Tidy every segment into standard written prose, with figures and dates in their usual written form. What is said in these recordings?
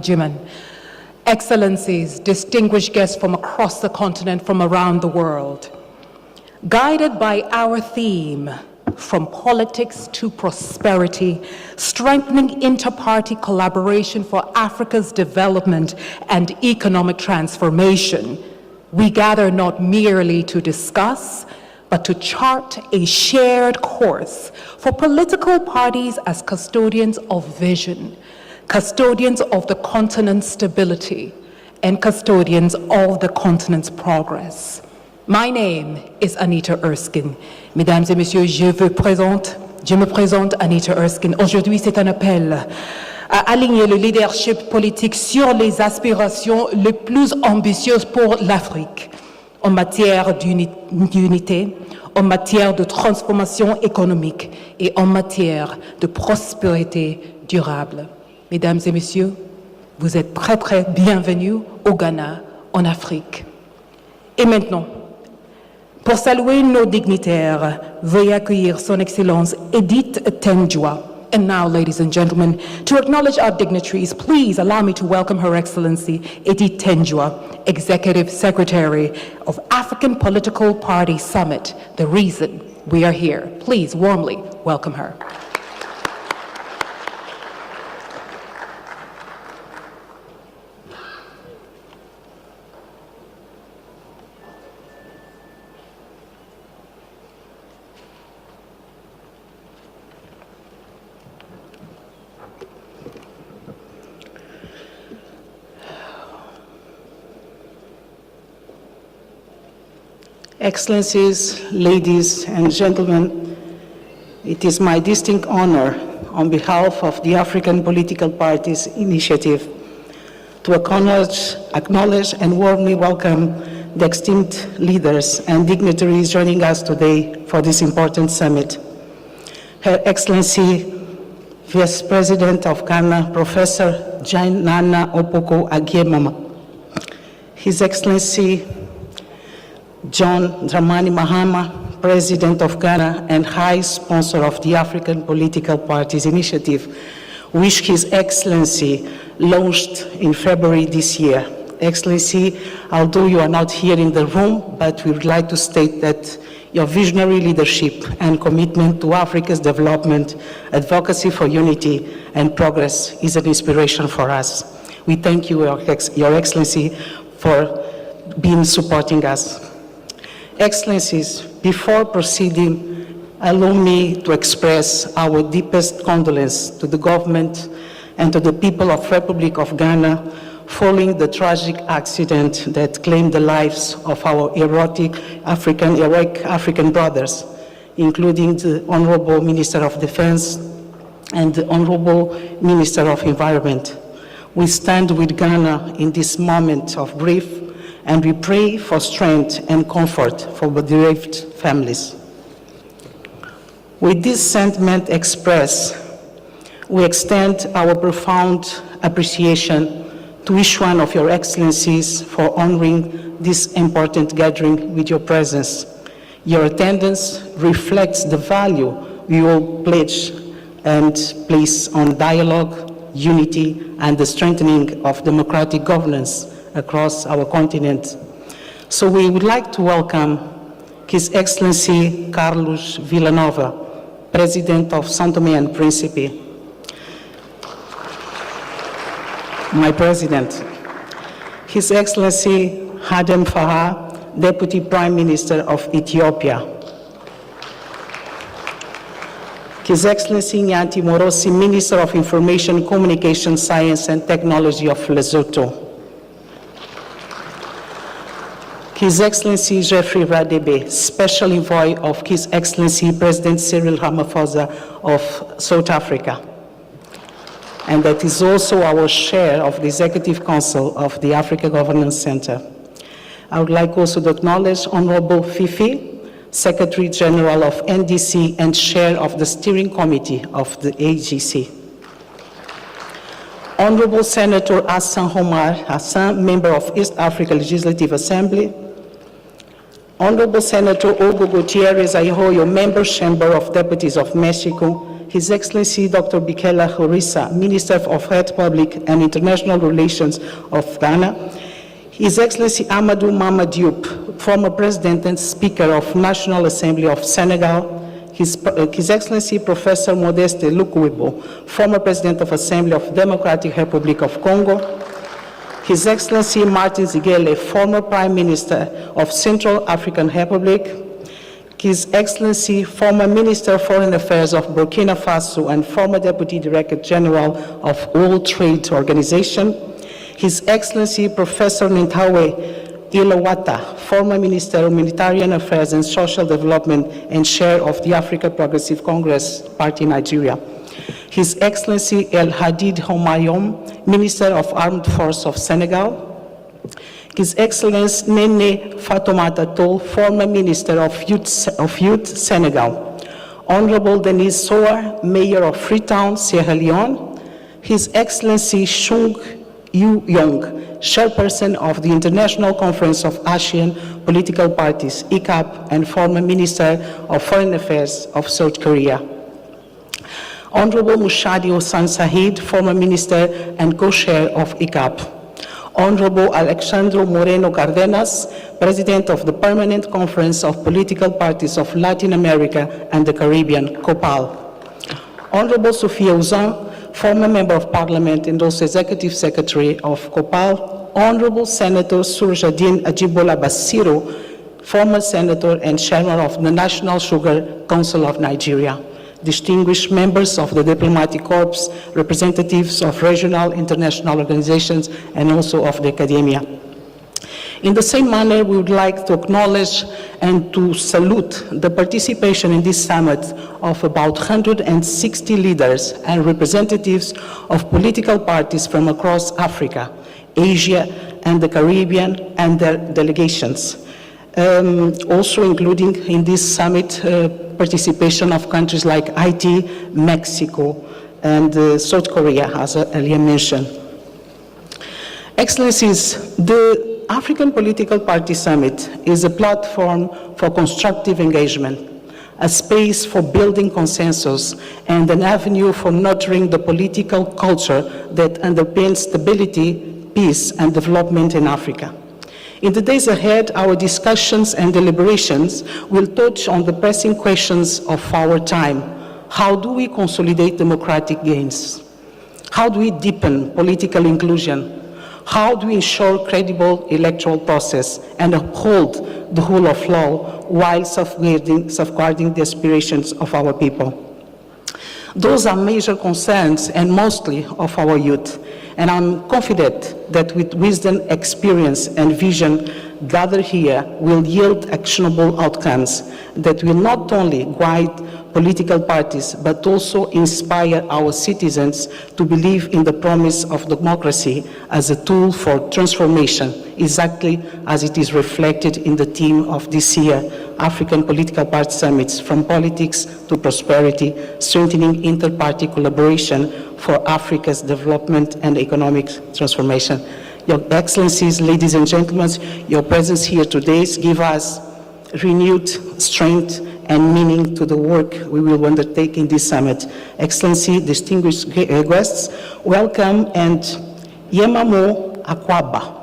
Jiman, Excellencies, distinguished guests from across the continent, from around the world. Guided by our theme, from politics to prosperity, strengthening inter-party collaboration for Africa's development and economic transformation, we gather not merely to discuss, but to chart a shared course for political parties as custodians of vision, custodians of the continent's stability, and custodians of the continent's progress. My name is Anita Erskine. Mesdames et messieurs, je me présente Anita Erskine. Aujourd'hui, c'est un appel à aligner le leadership politique sur les aspirations les plus ambitieuses pour l'Afrique en matière d'unité, en matière de transformation économique et en matière de prospérité durable. Mesdames et messieurs, vous êtes très bienvenus au Ghana, en Afrique. Et maintenant, pour saluer nos dignitaires, veuillez accueillir Son Excellence Edith Tenjwa. And now, ladies and gentlemen, to acknowledge our dignitaries, please allow me to welcome Her Excellency Edith Tenjwa, Executive Secretary of African Political Party Summit, the reason we are here. Please warmly welcome her. Excellencies, ladies and gentlemen, it is my distinct honor on behalf of the African Political Parties Initiative to acknowledge and warmly welcome the esteemed leaders and dignitaries joining us today for this important summit. Her Excellency, Vice President of Ghana, Professor Jean Nana Opoku Agyemang, His Excellency John Dramani Mahama, President of Ghana and High Sponsor of the African Political Parties Initiative, which His Excellency launched in February this year. Excellency, although you are not here in the room, but we would like to state that your visionary leadership and commitment to Africa's development, advocacy for unity and progress is an inspiration for us. We thank you, Your Excellency, for supporting us. Excellencies, before proceeding, allow me to express our deepest condolence to the government and to the people of Republic of Ghana following the tragic accident that claimed the lives of our heroic African brothers, including the Honorable Minister of Defense and the Honorable Minister of Environment. We stand with Ghana in this moment of grief, and we pray for strength and comfort for the bereaved families. With this sentiment expressed, we extend our profound appreciation to each one of your excellencies for honoring this important gathering with your presence. Your attendance reflects the value we all pledge and place on dialogue, unity, and the strengthening of democratic governance across our continent. So we would like to welcome His Excellency Carlos Villanova, President of São Tomé and Príncipe, my President, His Excellency Adem Farah, Deputy Prime Minister of Ethiopia, His Excellency Nyanti Morosi, Minister of Information, Communication, Science and Technology of Lesotho, His Excellency Jeffrey Radebe, Special Envoy of His Excellency President Cyril Ramaphosa of South Africa, and that is also our chair of the Executive Council of the Africa Governance Center. I would like also to acknowledge Honorable Fifi, Secretary General of NDC and Chair of the Steering Committee of the AGC. Honorable Senator Hassan Omar Hassan, Member of East Africa Legislative Assembly, Honorable Senator Hugo Gutierrez Ayhoyo, Member Chamber of Deputies of Mexico, His Excellency Dr. Bikela Horisa, Minister of Health, Public and International Relations of Ghana, His Excellency Amadou Mama Diop, former President and Speaker of National Assembly of Senegal, His Excellency Professor Modeste Lukwebo, former President of Assembly of Democratic Republic of Congo, His Excellency Martin Zigele, former Prime Minister of Central African Republic, His Excellency, former Minister of Foreign Affairs of Burkina Faso and former Deputy Director General of World Trade Organization, His Excellency Professor Nintawe Ilawata, former Minister of Humanitarian Affairs and Social Development and Chair of the African Progressive Congress Party, Nigeria, His Excellency El Hadid Homayom, Minister of Armed Forces of Senegal, His Excellency Nene Fatoumata Tall, former Minister of Youth Senegal, Honorable Denise Soar, Mayor of Freetown, Sierra Leone, His Excellency Chung Yu Yong, Chairperson of the International Conference of Asian Political Parties, ICAP, and former Minister of Foreign Affairs of South Korea. Honorable Mushadi Hossan Sahid, former Minister and Co-Chair of ICAP. Honorable Alexandro Moreno Cardenas, President of the Permanent Conference of Political Parties of Latin America and the Caribbean, COPAL. Honorable Sophia Ouzan, former Member of Parliament and also Executive Secretary of COPAL. Honorable Senator Surjadin Ajibola Basiro, former Senator and Chairman of the National Sugar Council of Nigeria. Distinguished members of the Diplomatic Corps, representatives of regional international organizations, and also of the academia. In the same manner, we would like to acknowledge and to salute the participation in this summit of about 160 leaders and representatives of political parties from across Africa, Asia, and the Caribbean, and their delegations. Also including in this summit participation of countries like Haiti, Mexico, and South Korea, as earlier mentioned. Excellencies, the African Political Party Summit is a platform for constructive engagement, a space for building consensus, and an avenue for nurturing the political culture that underpins stability, peace, and development in Africa. In the days ahead, our discussions and deliberations will touch on the pressing questions of our time. How do we consolidate democratic gains? How do we deepen political inclusion? How do we ensure credible electoral process and uphold the rule of law while safeguarding the aspirations of our people? Those are major concerns, and mostly of our youth. And I'm confident that with wisdom, experience, and vision gathered here will yield actionable outcomes that will not only guide political parties, but also inspire our citizens to believe in the promise of democracy as a tool for transformation, exactly as it is reflected in the theme of this year, African Political Party Summits, From Politics to Prosperity, Strengthening Inter-Party Collaboration for Africa's Development and Economic Transformation. Your Excellencies, ladies and gentlemen, your presence here today gives us renewed strength and meaning to the work we will undertake in this summit. Excellency, distinguished guests, welcome, and Yemamo Akwaba.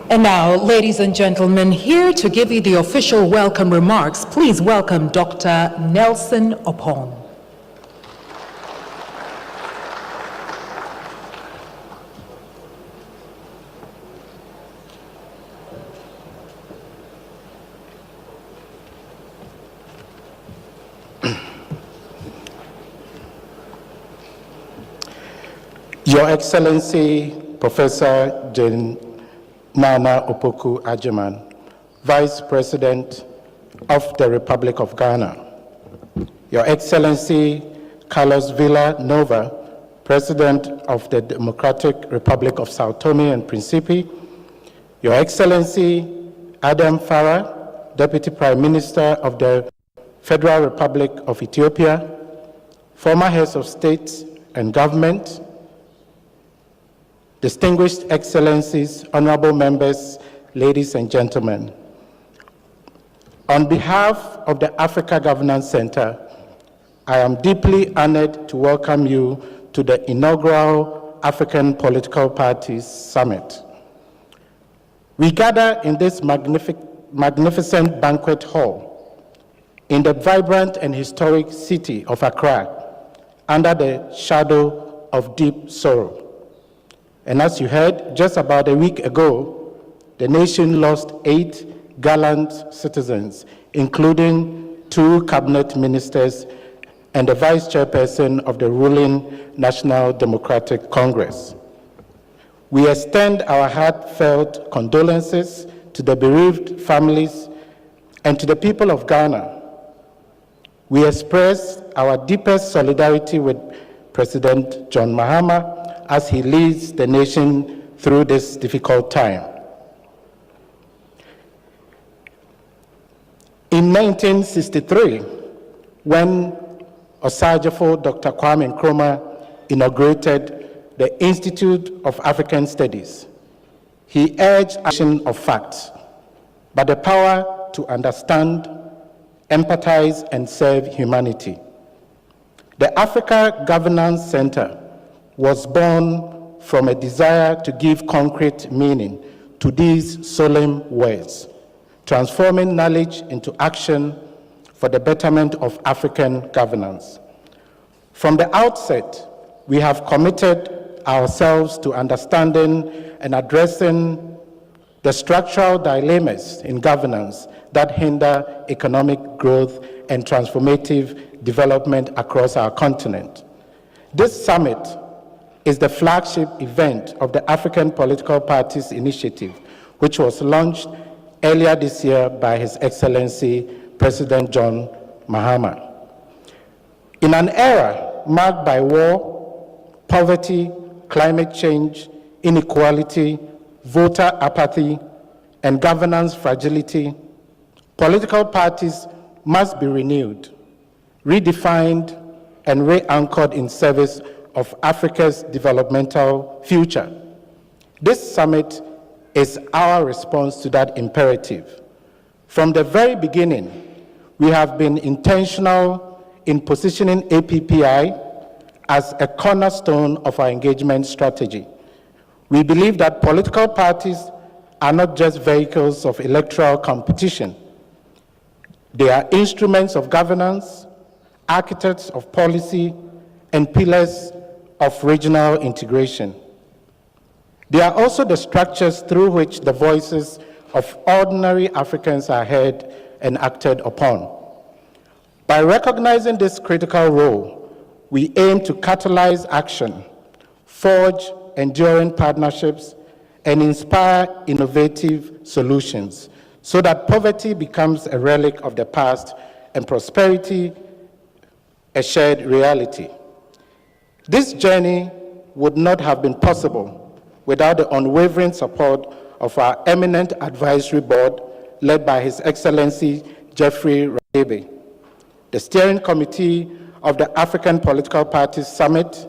And now, ladies and gentlemen, here to give you the official welcome remarks, please welcome Dr. Nelson Opon. Your Excellency, Professor Jane Nana Opoku Agyeman, Vice President of the Republic of Ghana. Your Excellency, Carlos Villanova, President of the Democratic Republic of Sao Tome and Principe. Your Excellency, Adam Farah, Deputy Prime Minister of the Federal Republic of Ethiopia, former heads of state and government, distinguished excellencies, honorable members, ladies and gentlemen. On behalf of the Africa Governance Center, I am deeply honored to welcome you to the inaugural African Political Parties Summit. We gather in this magnificent banquet hall in the vibrant and historic city of Accra under the shadow of deep sorrow. And as you heard, just about a week ago, the nation lost 8 gallant citizens, including 2 cabinet ministers and the vice chairperson of the ruling National Democratic Congress. We extend our heartfelt condolences to the bereaved families and to the people of Ghana. We express our deepest solidarity with President John Mahama as he leads the nation through this difficult time. In 1963, when Osagyefo Dr. Kwame Nkrumah inaugurated the Institute of African Studies, he urged action of facts, but the power to understand, empathize, and serve humanity. The Africa Governance Center was born from a desire to give concrete meaning to these solemn words, transforming knowledge into action for the betterment of African governance. From the outset, we have committed ourselves to understanding and addressing the structural dilemmas in governance that hinder economic growth and transformative development across our continent. This summit is the flagship event of the African Political Parties Initiative, which was launched earlier this year by His Excellency President John Mahama. In an era marked by war, poverty, climate change, inequality, voter apathy, and governance fragility, political parties must be renewed, redefined, and re-anchored in service of Africa's developmental future. This summit is our response to that imperative. From the very beginning, we have been intentional in positioning APPI as a cornerstone of our engagement strategy. We believe that political parties are not just vehicles of electoral competition. They are instruments of governance, architects of policy, and pillars of regional integration. They are also the structures through which the voices of ordinary Africans are heard and acted upon. By recognizing this critical role, we aim to catalyze action, forge enduring partnerships, and inspire innovative solutions so that poverty becomes a relic of the past and prosperity a shared reality. This journey would not have been possible without the unwavering support of our eminent advisory board led by His Excellency Geoffrey Radebe, the steering committee of the African Political Parties Summit,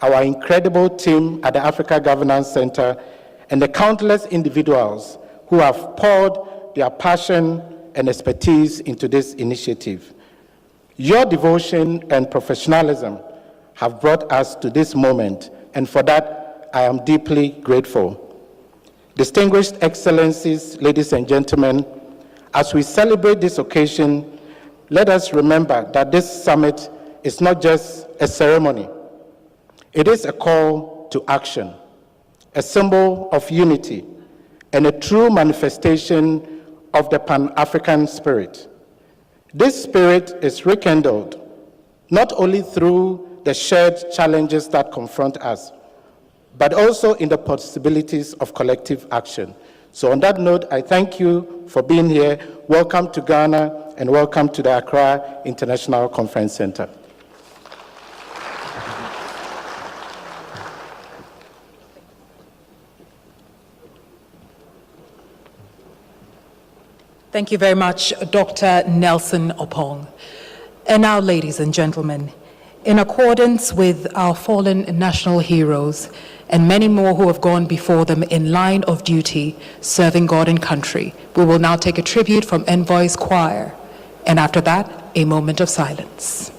our incredible team at the Africa Governance Center, and the countless individuals who have poured their passion and expertise into this initiative. Your devotion and professionalism have brought us to this moment, and for that, I am deeply grateful. Distinguished Excellencies, ladies and gentlemen, as we celebrate this occasion, let us remember that this summit is not just a ceremony. It is a call to action, a symbol of unity, and a true manifestation of the Pan-African spirit. This spirit is rekindled not only through the shared challenges that confront us, but also in the possibilities of collective action. So on that note, I thank you for being here. Welcome to Ghana and welcome to the Accra International Conference Center. Thank you very much, Dr. Nelson Opong. And now, ladies and gentlemen, In accordance with our fallen national heroes and many more who have gone before them in line of duty, serving God and country, we will now take a tribute from Envoy's Choir, and after that, a moment of silence.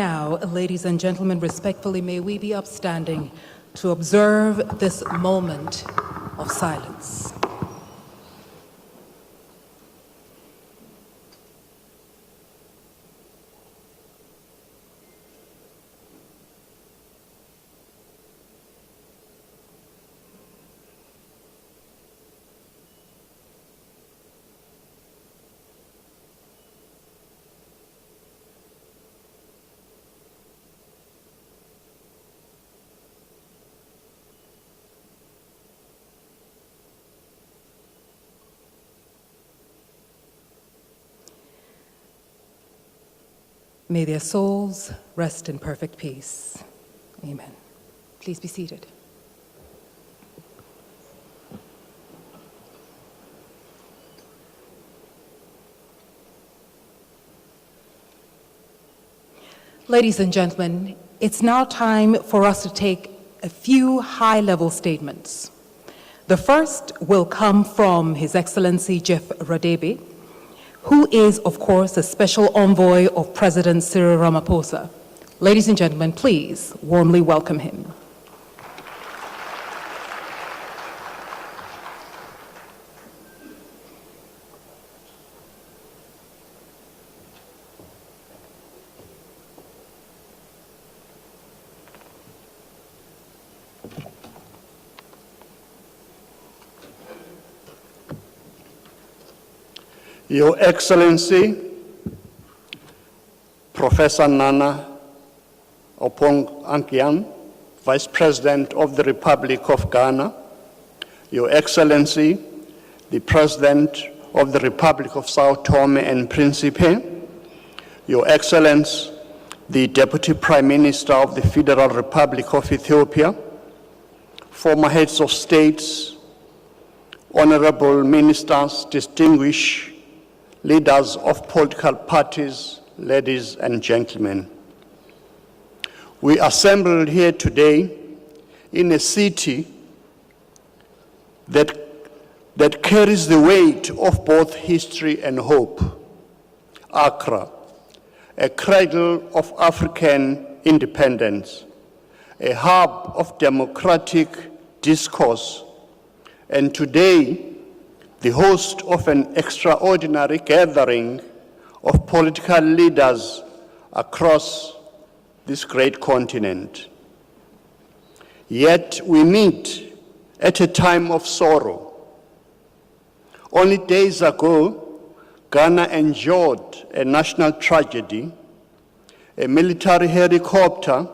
now, ladies and gentlemen, respectfully, may we be upstanding to observe this moment of silence. May their souls rest in perfect peace. Amen. Please be seated. Ladies and gentlemen, it's now time for us to take a few high-level statements. The first will come from His Excellency Jeff Radebe, who is, of course, a special envoy of President Cyril Ramaphosa. Ladies and gentlemen, please warmly welcome him. Your Excellency, Professor Nana Oppong-Ankian, Vice President of the Republic of Ghana, Your Excellency, the President of the Republic of Sao Tome and Principe, Your Excellency, the Deputy Prime Minister of the Federal Republic of Ethiopia, former heads of states, honorable ministers, distinguished leaders of political parties, ladies and gentlemen. We assembled here today in a city that carries the weight of both history and hope, Accra, a cradle of African independence, a hub of democratic discourse, and today, the host of an extraordinary gathering of political leaders across this great continent. Yet we meet at a time of sorrow. Only days ago, Ghana endured a national tragedy, a military helicopter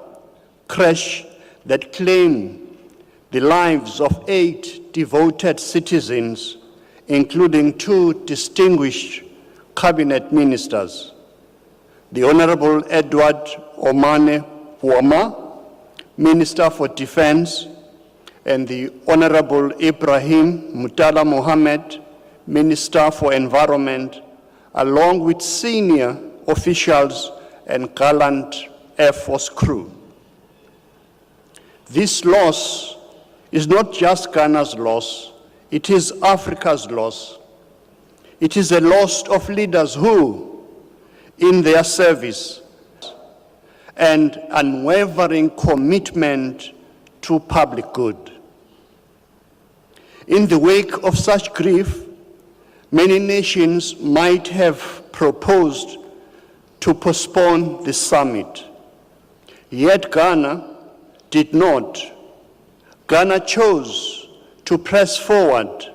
crash that claimed the lives of 8 devoted citizens, including 2 distinguished cabinet ministers, the Honorable Edward Omane Puama, Minister for Defense, and the Honorable Ibrahim Mutala Mohammed, Minister for Environment, along with senior officials and gallant Air Force crew. This loss is not just Ghana's loss, it is Africa's loss. It is a loss of leaders who, in their service and unwavering commitment to public good. In the wake of such grief, many nations might have proposed to postpone the summit. Yet Ghana did not. Ghana chose to press forward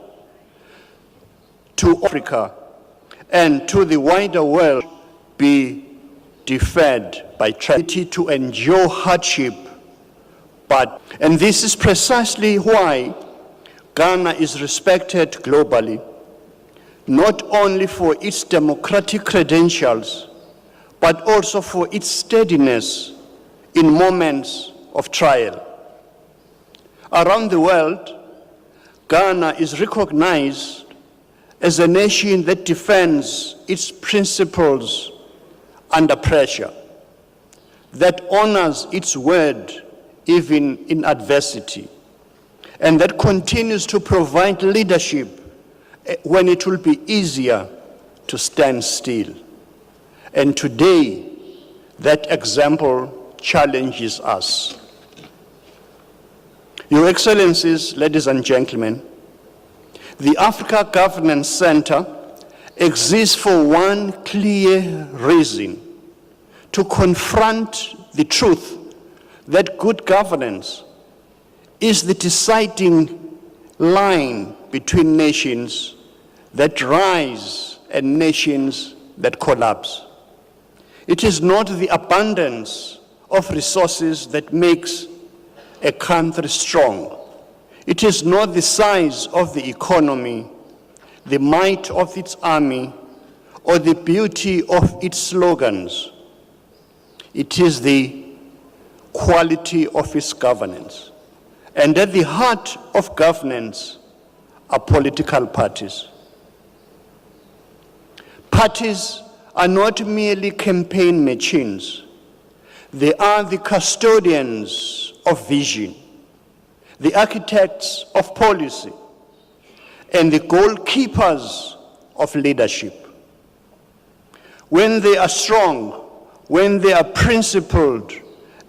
to Africa and to the wider world, be deferred by tragedy to endure hardship. And this is precisely why Ghana is respected globally, not only for its democratic credentials, but also for its steadiness in moments of trial. Around the world, Ghana is recognized as a nation that defends its principles under pressure, that honors its word even in adversity, and that continues to provide leadership when it will be easier to stand still. And today, That example challenges us. Your Excellencies, ladies and gentlemen, the Africa Governance Center exists for one clear reason: to confront the truth that good governance is the deciding line between nations that rise and nations that collapse. It is not the abundance of resources that makes a country strong. It is not the size of the economy, the might of its army, or the beauty of its slogans. It is the quality of its governance. And at the heart of governance are political parties. Parties are not merely campaign machines. They are the custodians of vision, the architects of policy, and the goalkeepers of leadership. When they are strong, when they are principled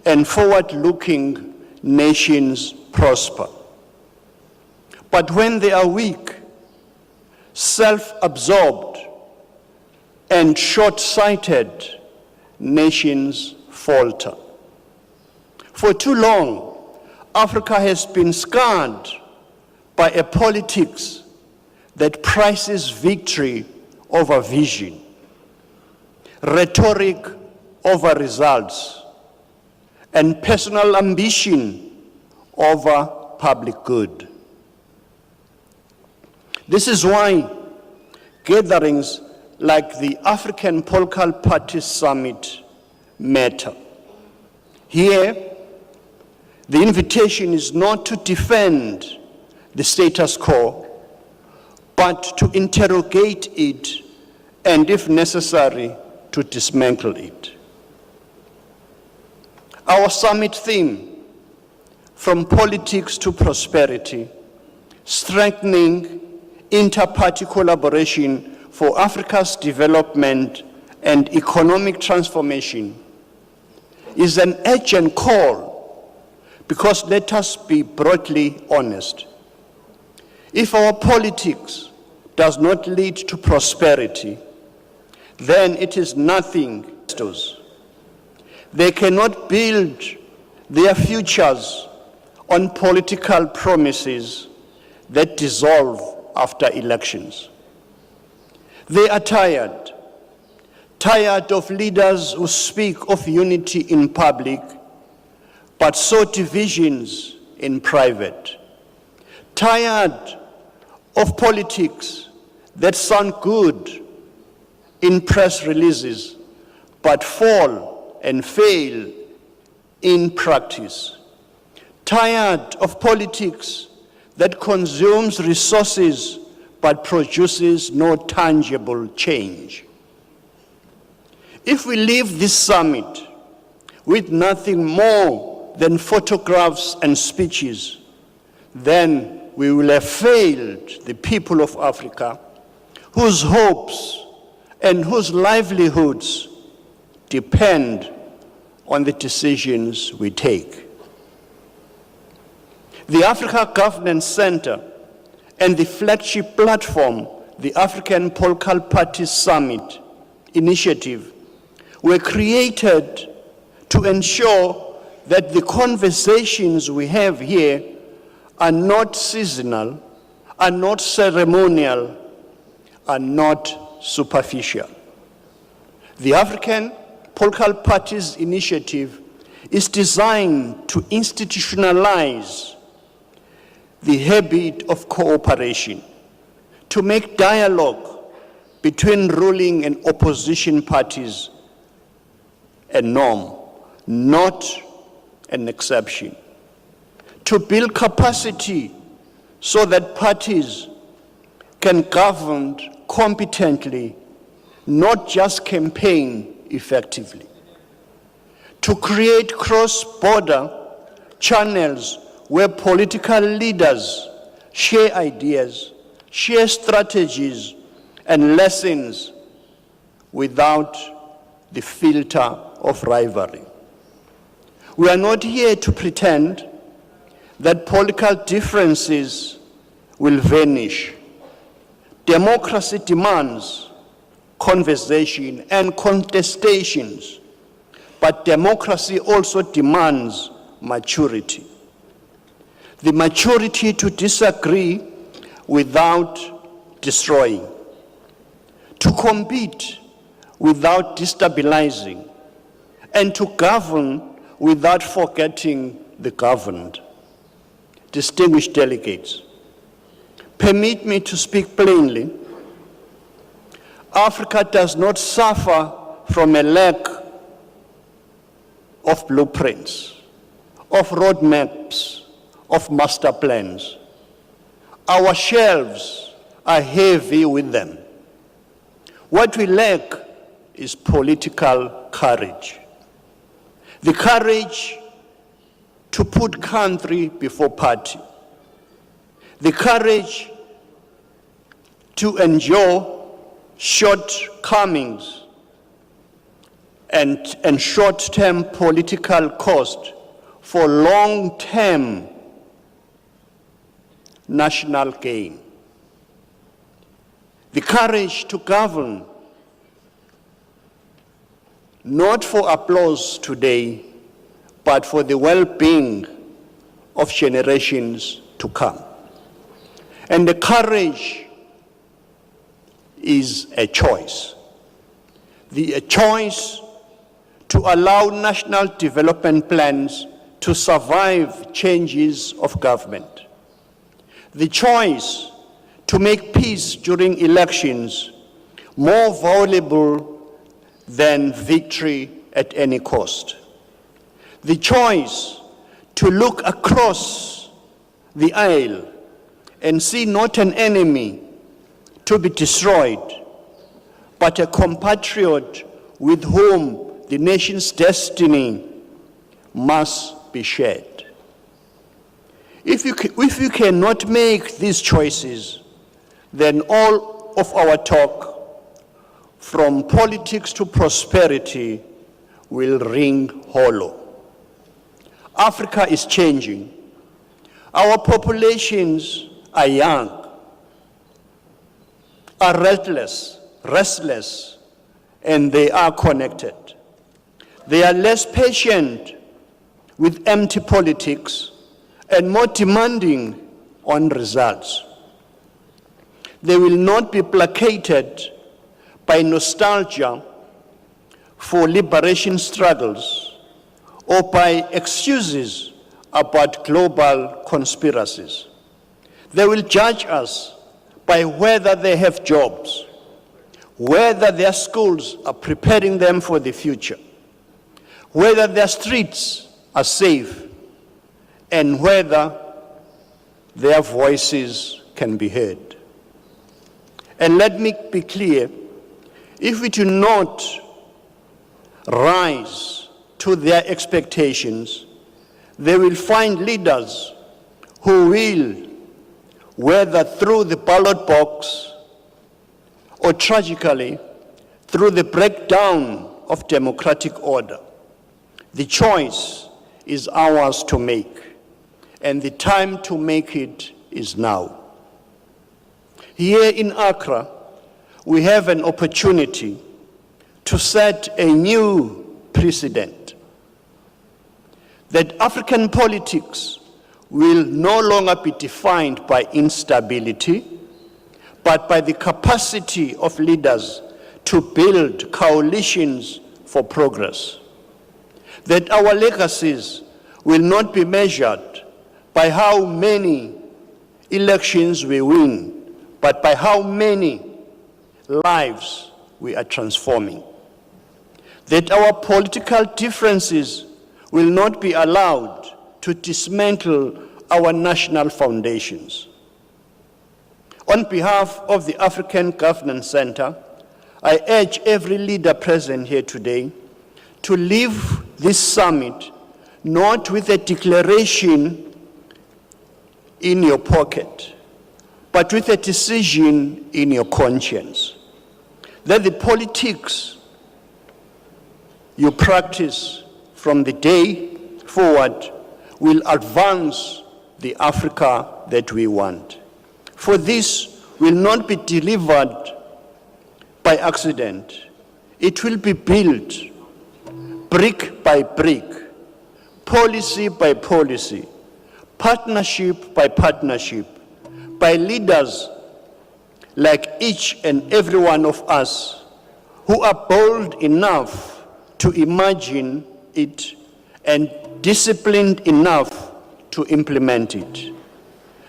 and forward-looking, nations prosper. But when they are weak, self-absorbed, and short-sighted, nations falter. For too long, Africa has been scarred by a politics that prices victory over vision, rhetoric over results, and personal ambition over public good. This is why gatherings like the African Political Parties Summit matter. Here, the invitation is not to defend the status quo, but to interrogate it and, if necessary, to dismantle it. Our summit theme, from politics to prosperity, strengthening inter-party collaboration for Africa's development and economic transformation, is an urgent call, because let us be broadly honest. If our politics does not lead to prosperity, then it is nothing. They cannot build their futures on political promises that dissolve after elections. They are tired of leaders who speak of unity in public, but sow divisions in private. Tired of politics that sound good in press releases, but fall and fail in practice. Tired of politics that consumes resources but produces no tangible change. If we leave this summit with nothing more than photographs and speeches, then we will have failed the people of Africa, whose hopes and whose livelihoods depend on the decisions we take. The Africa Governance Center and the flagship platform, the African Political Parties Summit initiative, were created to ensure that the conversations we have here are not seasonal, are not ceremonial, are not superficial. The African Political Parties Initiative is designed to institutionalize the habit of cooperation, to make dialogue between ruling and opposition parties a norm, not an exception. To build capacity so that parties can govern competently, not just campaign effectively. To create cross-border channels where political leaders share ideas, share strategies and lessons without the filter of rivalry. We are not here to pretend that political differences will vanish. Democracy demands conversation and contestations, but democracy also demands maturity. The maturity to disagree without destroying, to compete without destabilizing, and to govern without forgetting the governed. Distinguished delegates, permit me to speak plainly. Africa does not suffer from a lack of blueprints, of roadmaps, of master plans. Our shelves are heavy with them. What we lack is political courage. The courage to put country before party. The courage to endure shortcomings and short-term political cost for long-term national gain. The courage to govern not for applause today, but for the well-being of generations to come. And the courage is a choice. A choice to allow national development plans to survive changes of government. The choice to make peace during elections more valuable than victory at any cost. The choice to look across the aisle and see not an enemy to be destroyed, but a compatriot with whom the nation's destiny must be shared. If you cannot make these choices, then all of our talk, from politics to prosperity, will ring hollow. Africa is changing. Our populations are young, are restless, and they are connected. They are less patient with empty politics and more demanding on results. They will not be placated by nostalgia for liberation struggles or by excuses about global conspiracies. They will judge us by whether they have jobs, whether their schools are preparing them for the future, whether their streets are safe, and whether their voices can be heard. And let me be clear, if we do not rise to their expectations, they will find leaders who will, whether through the ballot box or tragically through the breakdown of democratic order. The choice is ours to make, and the time to make it is now. Here in Accra, we have an opportunity to set a new precedent that African politics will no longer be defined by instability, but by the capacity of leaders to build coalitions for progress. That our legacies will not be measured by how many elections we win, but by how many lives we are transforming. That our political differences will not be allowed to dismantle our national foundations. On behalf of the African Governance Center, I urge every leader present here today to leave this summit not with a declaration in your pocket, but with a decision in your conscience. That the politics you practice from the day forward will advance the Africa that we want. For this will not be delivered by accident. It will be built brick by brick, policy by policy, partnership by partnership, by leaders like each and every one of us who are bold enough to imagine it and disciplined enough to implement it.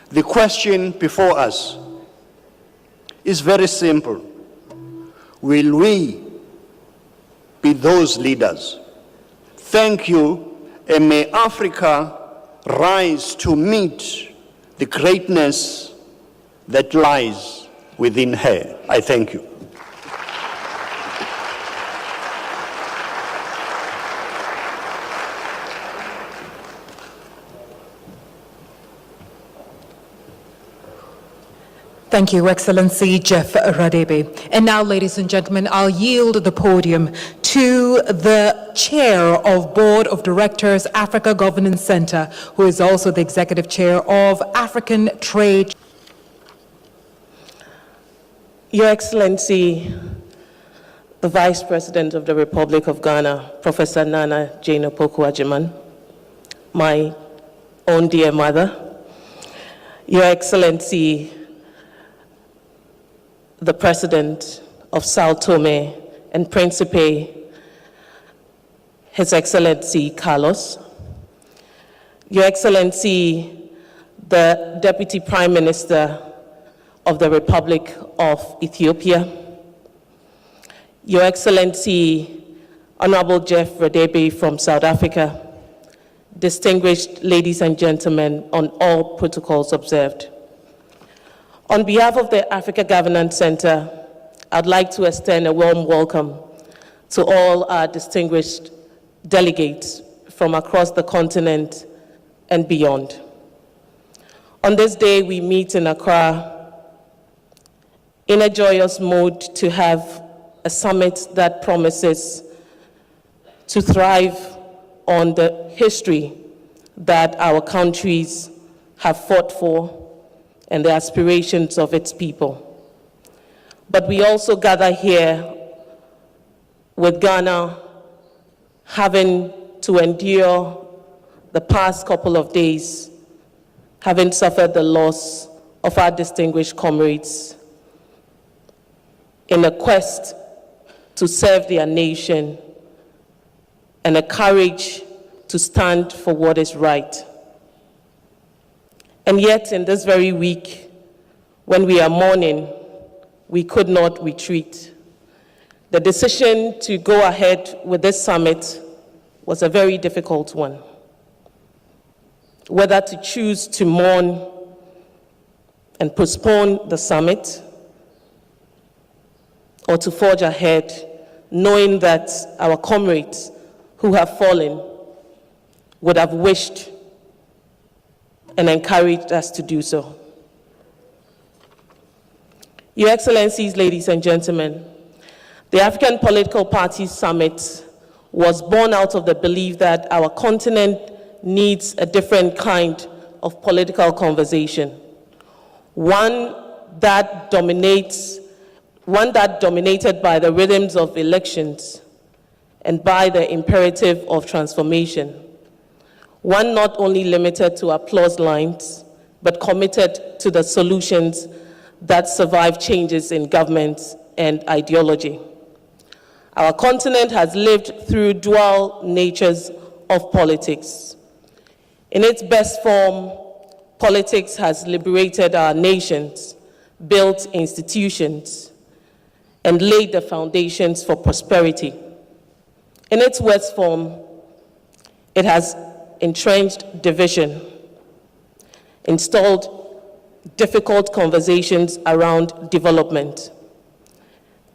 The question before us is very simple. Will we be those leaders? Thank you, and may Africa rise to meet the greatness that lies within her. I thank you. Thank you, Excellency Jeff Radebe. And now, ladies and gentlemen, I'll yield the podium to the Chair of Board of Directors, Africa Governance Center, who is also the Executive Chair of African Trade. Your Excellency, the Vice President of the Republic of Ghana, Professor Nana Jane Opoku-Agyeman, my own dear mother, Your Excellency, the President of Sao Tome and Principe, His Excellency Carlos, Your Excellency, the Deputy Prime Minister of the Republic of Ethiopia, Your Excellency, Honorable Jeff Radebe from South Africa, distinguished ladies and gentlemen, on all protocols observed. On behalf of the Africa Governance Center, I'd like to extend a warm welcome to all our distinguished delegates from across the continent and beyond. On this day, we meet in Accra in a joyous mood to have a summit that promises to thrive on the history that our countries have fought for and the aspirations of its people. But we also gather here with Ghana having to endure the past couple of days, having suffered the loss of our distinguished comrades in a quest to serve their nation and a courage to stand for what is right. And yet, in this very week, when we are mourning, we could not retreat. The decision to go ahead with this summit was a very difficult one. Whether to choose to mourn and postpone the summit, or to forge ahead, knowing that our comrades who have fallen would have wished and encouraged us to do so. Your Excellencies, ladies and gentlemen, the African Political Parties Summit was born out of the belief that our continent needs a different kind of political conversation, one that dominated by the rhythms of elections and by the imperative of transformation. One not only limited to applause lines, but committed to the solutions that survive changes in government and ideology. Our continent has lived through dual natures of politics. In its best form, politics has liberated our nations, built institutions, and laid the foundations for prosperity. In its worst form, it has entrenched division, installed difficult conversations around development,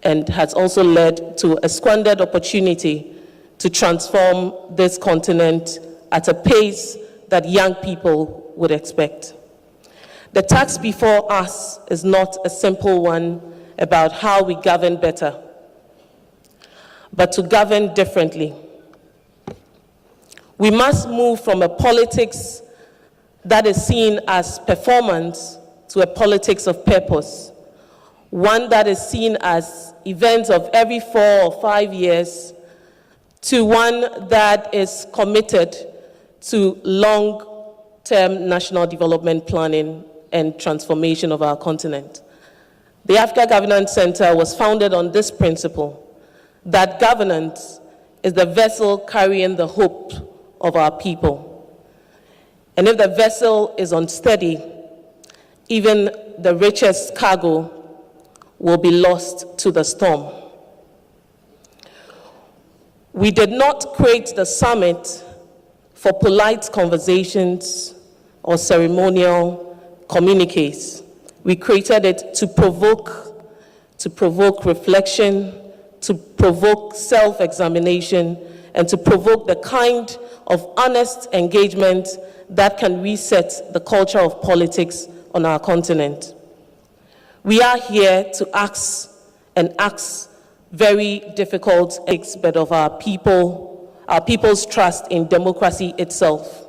and has also led to a squandered opportunity to transform this continent at a pace that young people would expect. The task before us is not a simple one about how we govern better, but to govern differently. We must move from a politics that is seen as performance to a politics of purpose, one that is seen as events of every 4 or 5 years, to one that is committed to long-term national development planning and transformation of our continent. The Africa Governance Center was founded on this principle, that governance is the vessel carrying the hope of our people. And if the vessel is unsteady, even the richest cargo will be lost to the storm. We did not create the summit for polite conversations or ceremonial communiques. We created it to provoke reflection, to provoke self-examination, and to provoke the kind of honest engagement that can reset the culture of politics on our continent. We are here to ask very difficult things, but of our people's trust in democracy itself.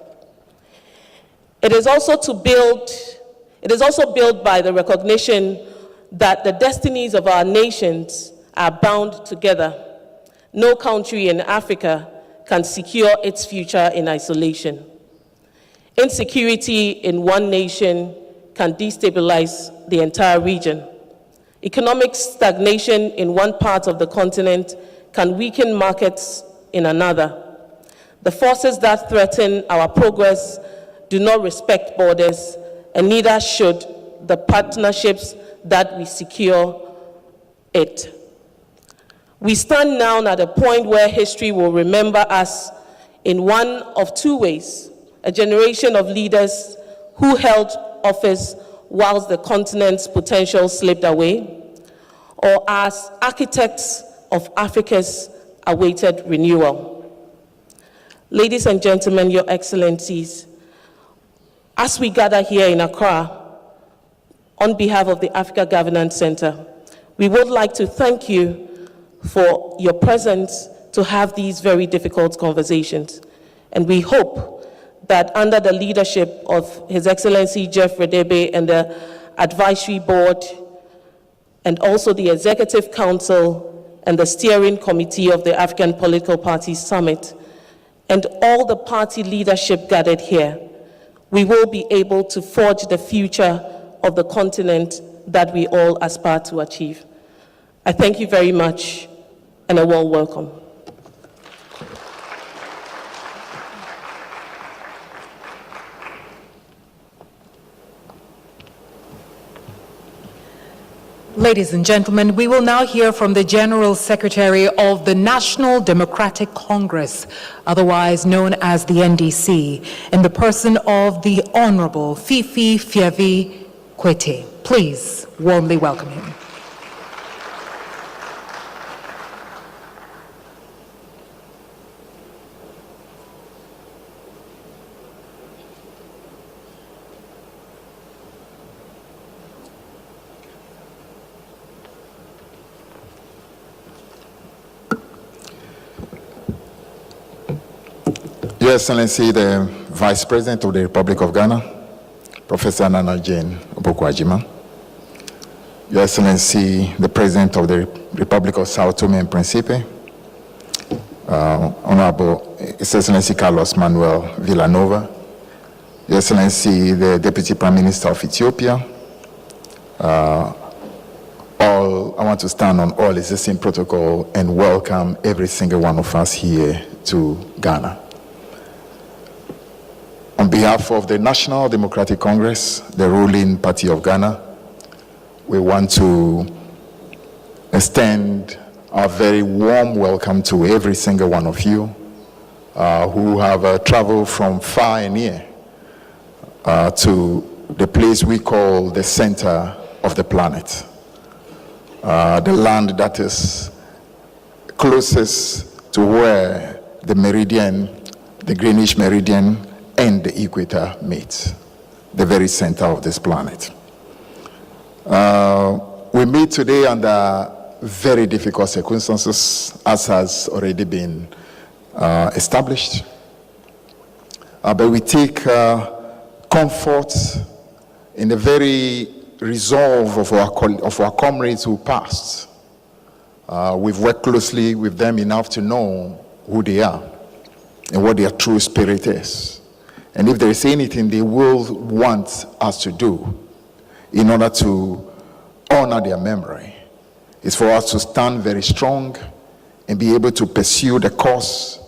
It is also built by the recognition that the destinies of our nations are bound together. No country in Africa can secure its future in isolation. Insecurity in one nation can destabilize the entire region. Economic stagnation in one part of the continent can weaken markets in another. The forces that threaten our progress do not respect borders, and neither should the partnerships that we secure it. We stand now at a point where history will remember us in one of two ways: a generation of leaders who held office whilst the continent's potential slipped away, or as architects of Africa's awaited renewal. Ladies and gentlemen, Your Excellencies, as we gather here in Accra, on behalf of the Africa Governance Center, we would like to thank you for your presence to have these very difficult conversations. And we hope that under the leadership of His Excellency Jeff Radebe and the Advisory Board, and also the Executive Council and the Steering Committee of the African Political Parties Summit, and all the party leadership gathered here, we will be able to forge the future of the continent that we all aspire to achieve. I thank you very much, and a warm welcome. Ladies and gentlemen, we will now hear from the General Secretary of the National Democratic Congress, otherwise known as the NDC, in the person of the Honorable Fifi Fiavi Kwete. Please warmly welcome him. Your Excellency, the Vice President of the Republic of Ghana, Professor Nana Jane Opoku-Agyeman, Your Excellency, the President of the Republic of Sao Tome and Principe, Honorable His Excellency Carlos Manuel Villanova, Your Excellency, the Deputy Prime Minister of Ethiopia, I want to stand on all existing protocol and welcome every single one of us here to Ghana. On behalf of the National Democratic Congress, the ruling party of Ghana, we want to extend our very warm welcome to every single one of you who have traveled from far and near to the place we call the center of the planet, the land that is closest to where the meridian, the Greenwich meridian, and the equator meet, the very center of this planet. We meet today under very difficult circumstances, as has already been established. but we take comfort in the very resolve of our comrades who passed. We've worked closely with them enough to know who they are and what their true spirit is. And if there is anything they will want us to do in order to honor their memory, it's for us to stand very strong and be able to pursue the cause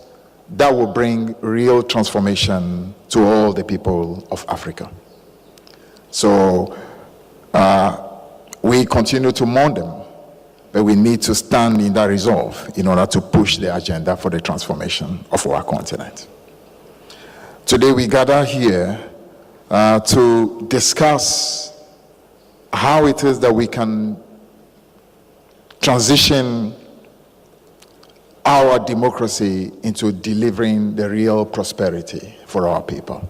that will bring real transformation to all the people of Africa. So we continue to mourn them, but we need to stand in that resolve in order to push the agenda for the transformation of our continent. Today we gather here to discuss how it is that we can transition our democracy into delivering the real prosperity for our people.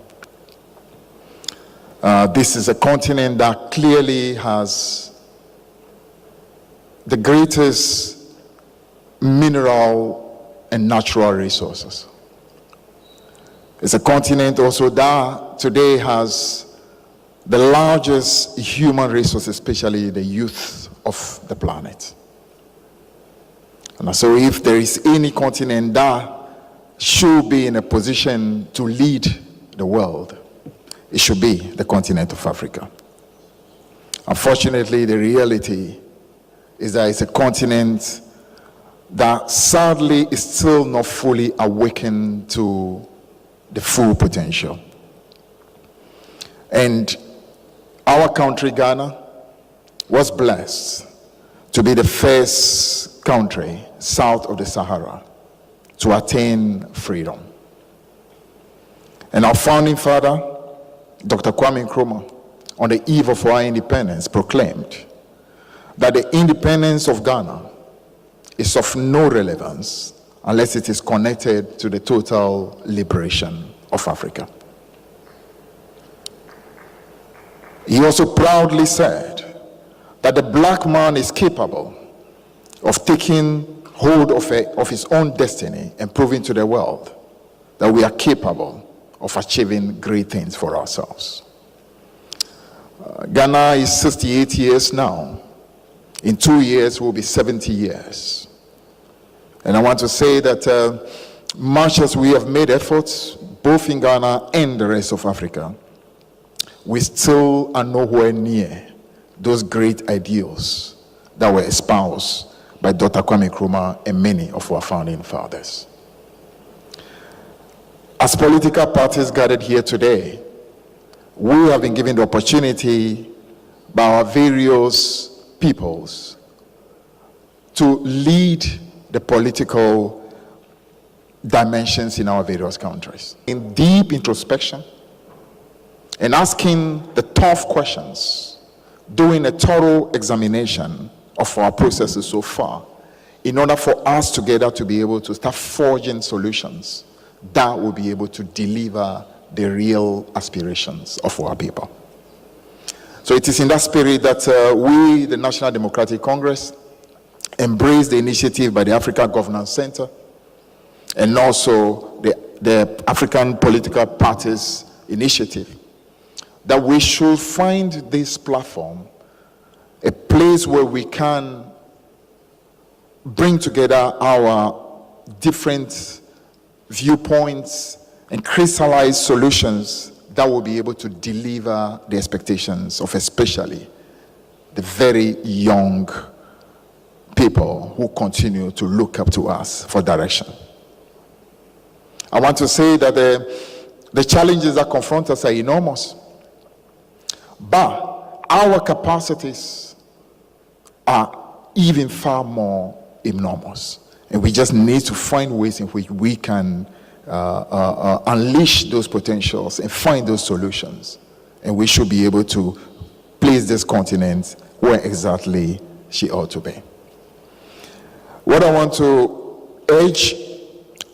This is a continent that clearly has the greatest mineral and natural resources. It's a continent also that today has the largest human resources, especially the youth of the planet. And so if there is any continent that should be in a position to lead the world, it should be the continent of Africa. Unfortunately, the reality is that it's a continent that sadly is still not fully awakened to the full potential. And our country, Ghana, was blessed to be the first country south of the Sahara to attain freedom. And our founding father, Dr. Kwame Nkrumah, on the eve of our independence, proclaimed that the independence of Ghana is of no relevance unless it is connected to the total liberation of Africa. He also proudly said that the black man is capable of taking hold of his own destiny and proving to the world that we are capable of achieving great things for ourselves. Ghana is 68 years now. In 2 years, we'll be 70 years. And I want to say that much as we have made efforts, both in Ghana and the rest of Africa, we still are nowhere near those great ideals that were espoused by Dr. Kwame Nkrumah and many of our founding fathers. As political parties gathered here today, we have been given the opportunity by our various peoples to lead the political dimensions in our various countries. In deep introspection and asking the tough questions, doing a thorough examination of our processes so far, in order for us together to be able to start forging solutions that will be able to deliver the real aspirations of our people. So it is in that spirit that we, the National Democratic Congress, embrace the initiative by the Africa Governance Center and also the African Political Parties Initiative, that we should find this platform a place where we can bring together our different viewpoints and crystallize solutions that will be able to deliver the expectations of especially the very young people who continue to look up to us for direction. I want to say that the challenges that confront us are enormous, but our capacities are even far more enormous. And we just need to find ways in which we can unleash those potentials and find those solutions. And we should be able to place this continent where exactly she ought to be. What I want to urge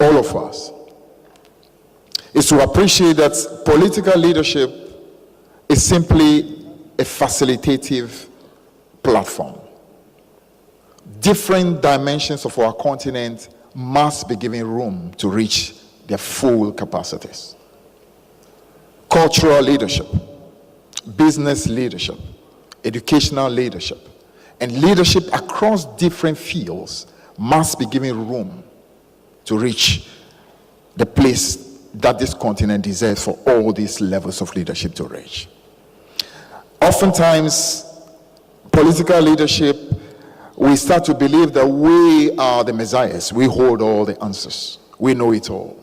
all of us is to appreciate that political leadership is simply a facilitative platform. Different dimensions of our continent must be given room to reach their full capacities. cultural leadership, business leadership, educational leadership, and leadership across different fields must be given room to reach the place that this continent deserves for all these levels of leadership to reach. Oftentimes, political leadership, we start to believe that we are the messiahs. We hold all the answers. We know it all.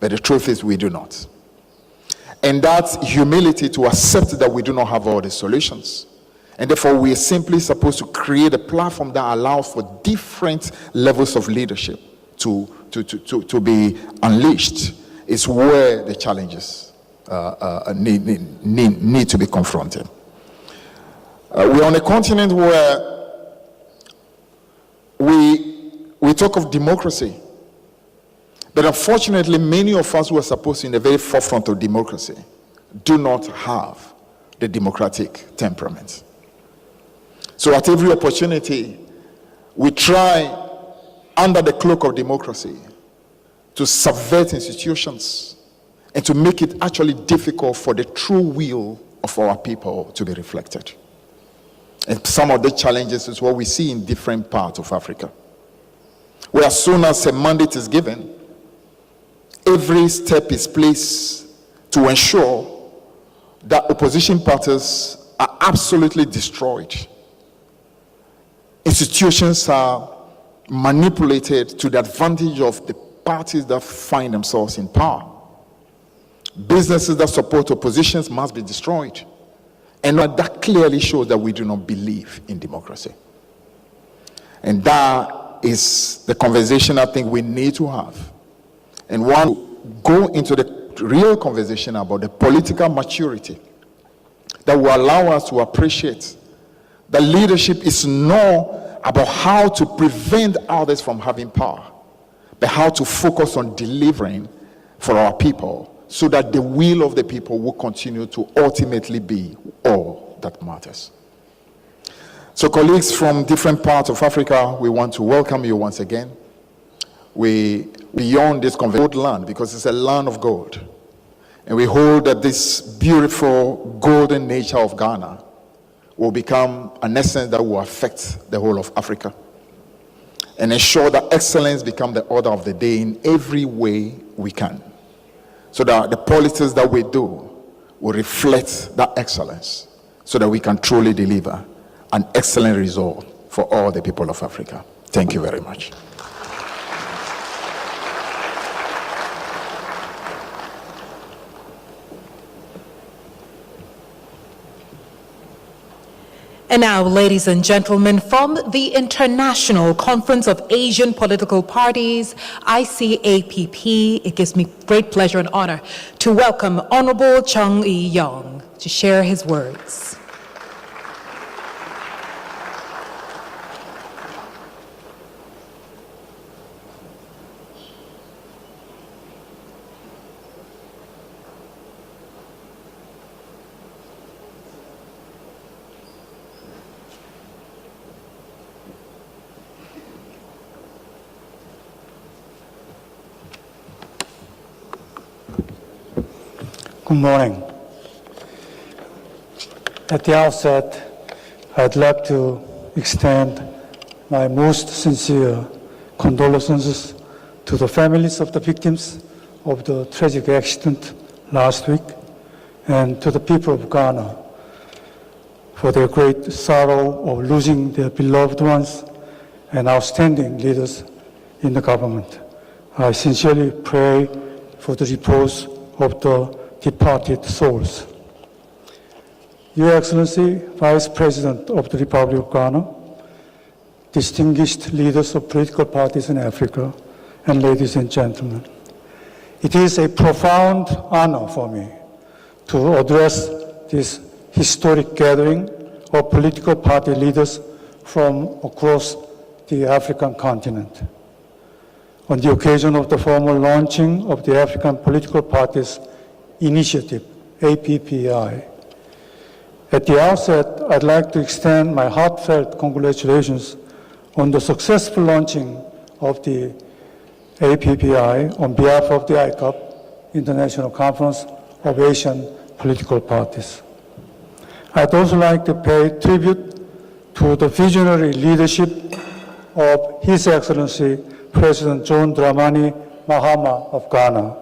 But the truth is we do not. And that humility to accept that we do not have all the solutions. And therefore, we are simply supposed to create a platform that allows for different levels of leadership to be unleashed. Is where the challenges need to be confronted. We're on a continent where we talk of democracy, but unfortunately, many of us who are supposed to be in the very forefront of democracy do not have the democratic temperament. So at every opportunity, we try, under the cloak of democracy, to subvert institutions and to make it actually difficult for the true will of our people to be reflected. And some of the challenges is what we see in different parts of Africa, where as soon as a mandate is given, every step is placed to ensure that opposition parties are absolutely destroyed. Institutions are manipulated to the advantage of the parties that find themselves in power. Businesses that support oppositions must be destroyed. And that clearly shows that we do not believe in democracy. And that is the conversation I think we need to have. And one, go into the real conversation about the political maturity that will allow us to appreciate that leadership is not about how to prevent others from having power, but how to focus on delivering for our people so that the will of the people will continue to ultimately be all that matters. So colleagues from different parts of Africa, we want to welcome you once again. We beyond this gold land, because it's a land of gold. And we hope that this beautiful golden nature of Ghana will become an essence that will affect the whole of Africa, and ensure that excellence become the order of the day in every way we can, so that the policies that we do will reflect that excellence, so that we can truly deliver an excellent result for all the people of Africa. Thank you very much. And now, ladies and gentlemen, from the International Conference of Asian Political Parties, ICAPP, it gives me great pleasure and honor to welcome Honorable Chung Eui-yong to share his words. Good morning. At the outset, I'd like to extend my most sincere condolences to the families of the victims of the tragic accident last week, and to the people of Ghana for their great sorrow of losing their beloved ones and outstanding leaders in the government. I sincerely pray for the repose of the departed souls. Your Excellency, Vice President of the Republic of Ghana, distinguished leaders of political parties in Africa, and ladies and gentlemen, it is a profound honor for me to address this historic gathering of political party leaders from across the African continent. On the occasion of the formal launching of the African Political Parties Initiative, APPI. At the outset, I'd like to extend my heartfelt congratulations on the successful launching of the APPI on behalf of the ICAP, International Conference of Asian political parties. I'd also like to pay tribute to the visionary leadership of His Excellency President John Dramani Mahama of Ghana.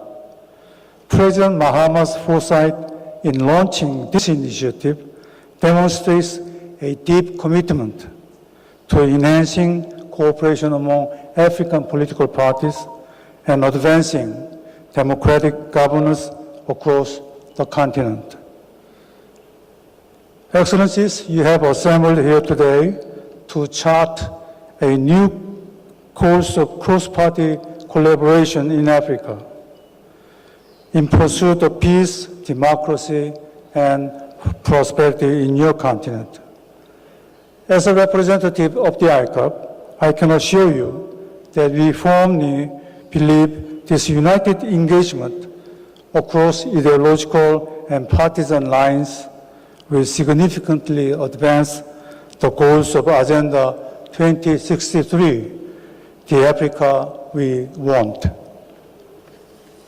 President Mahama's foresight in launching this initiative demonstrates a deep commitment to enhancing cooperation among African political parties and advancing democratic governance across the continent. Excellencies, you have assembled here today to chart a new course of cross-party collaboration in Africa in pursuit of peace, democracy, and prosperity in your continent. As a representative of the ICAP, I can assure you that we firmly believe this united engagement across ideological and partisan lines will significantly advance the goals of Agenda 2063, the Africa we want.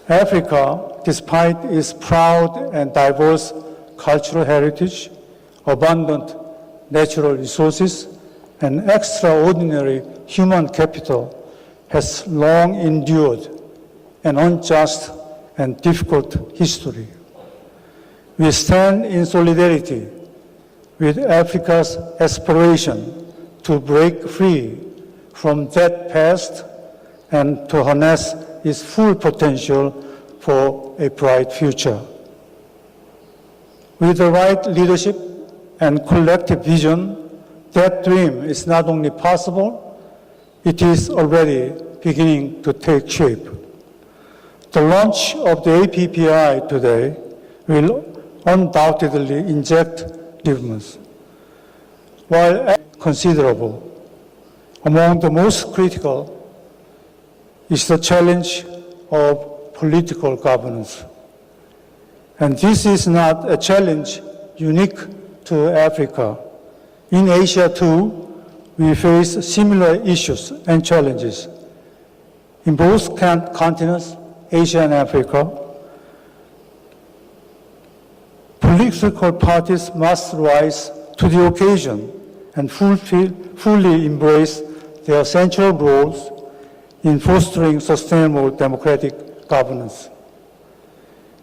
Africa, despite its proud and diverse cultural heritage, abundant natural resources, and extraordinary human capital, has long endured an unjust and difficult history. We stand in solidarity with Africa's aspiration to break free from that past and to harness its full potential for a bright future. With the right leadership and collective vision, that dream is not only possible, it is already beginning to take shape. The launch of the APPI today will undoubtedly inject movements. While considerable, among the most critical is the challenge of political governance. And this is not a challenge unique to Africa. In Asia too, we face similar issues and challenges. In both continents, Asia and Africa, political parties must rise to the occasion and fully embrace their central roles in fostering sustainable democratic governance.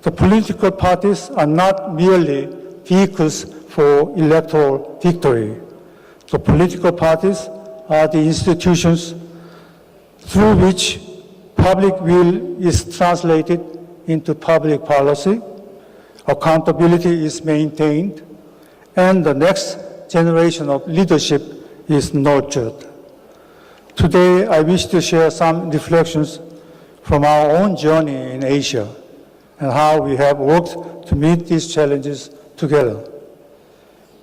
The political parties are not merely vehicles for electoral victory. The political parties are the institutions through which public will is translated into public policy, accountability is maintained, and the next generation of leadership is nurtured. Today, I wish to share some reflections from our own journey in Asia and how we have worked to meet these challenges together.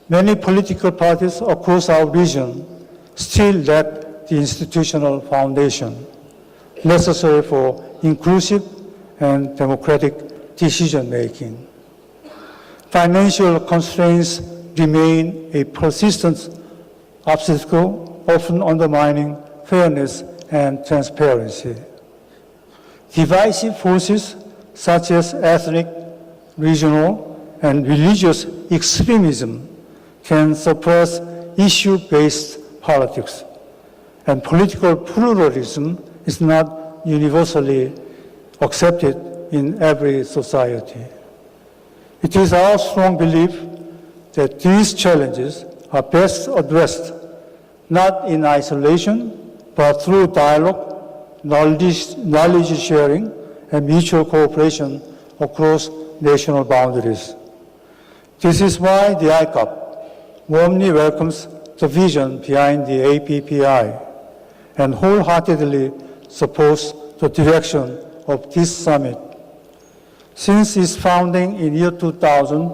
Many political parties across our region still lack the institutional foundation necessary for inclusive and democratic decision-making. Financial constraints remain a persistent obstacle, often undermining fairness and transparency. Divisive forces such as ethnic, regional, and religious extremism can suppress issue-based politics, and political pluralism is not universally accepted in every society. It is our strong belief that these challenges are best addressed not in isolation, but through dialogue, knowledge sharing, and mutual cooperation across national boundaries. This is why the ICAP warmly welcomes the vision behind the APPI and wholeheartedly supports the direction of this summit. Since its founding in year 2000,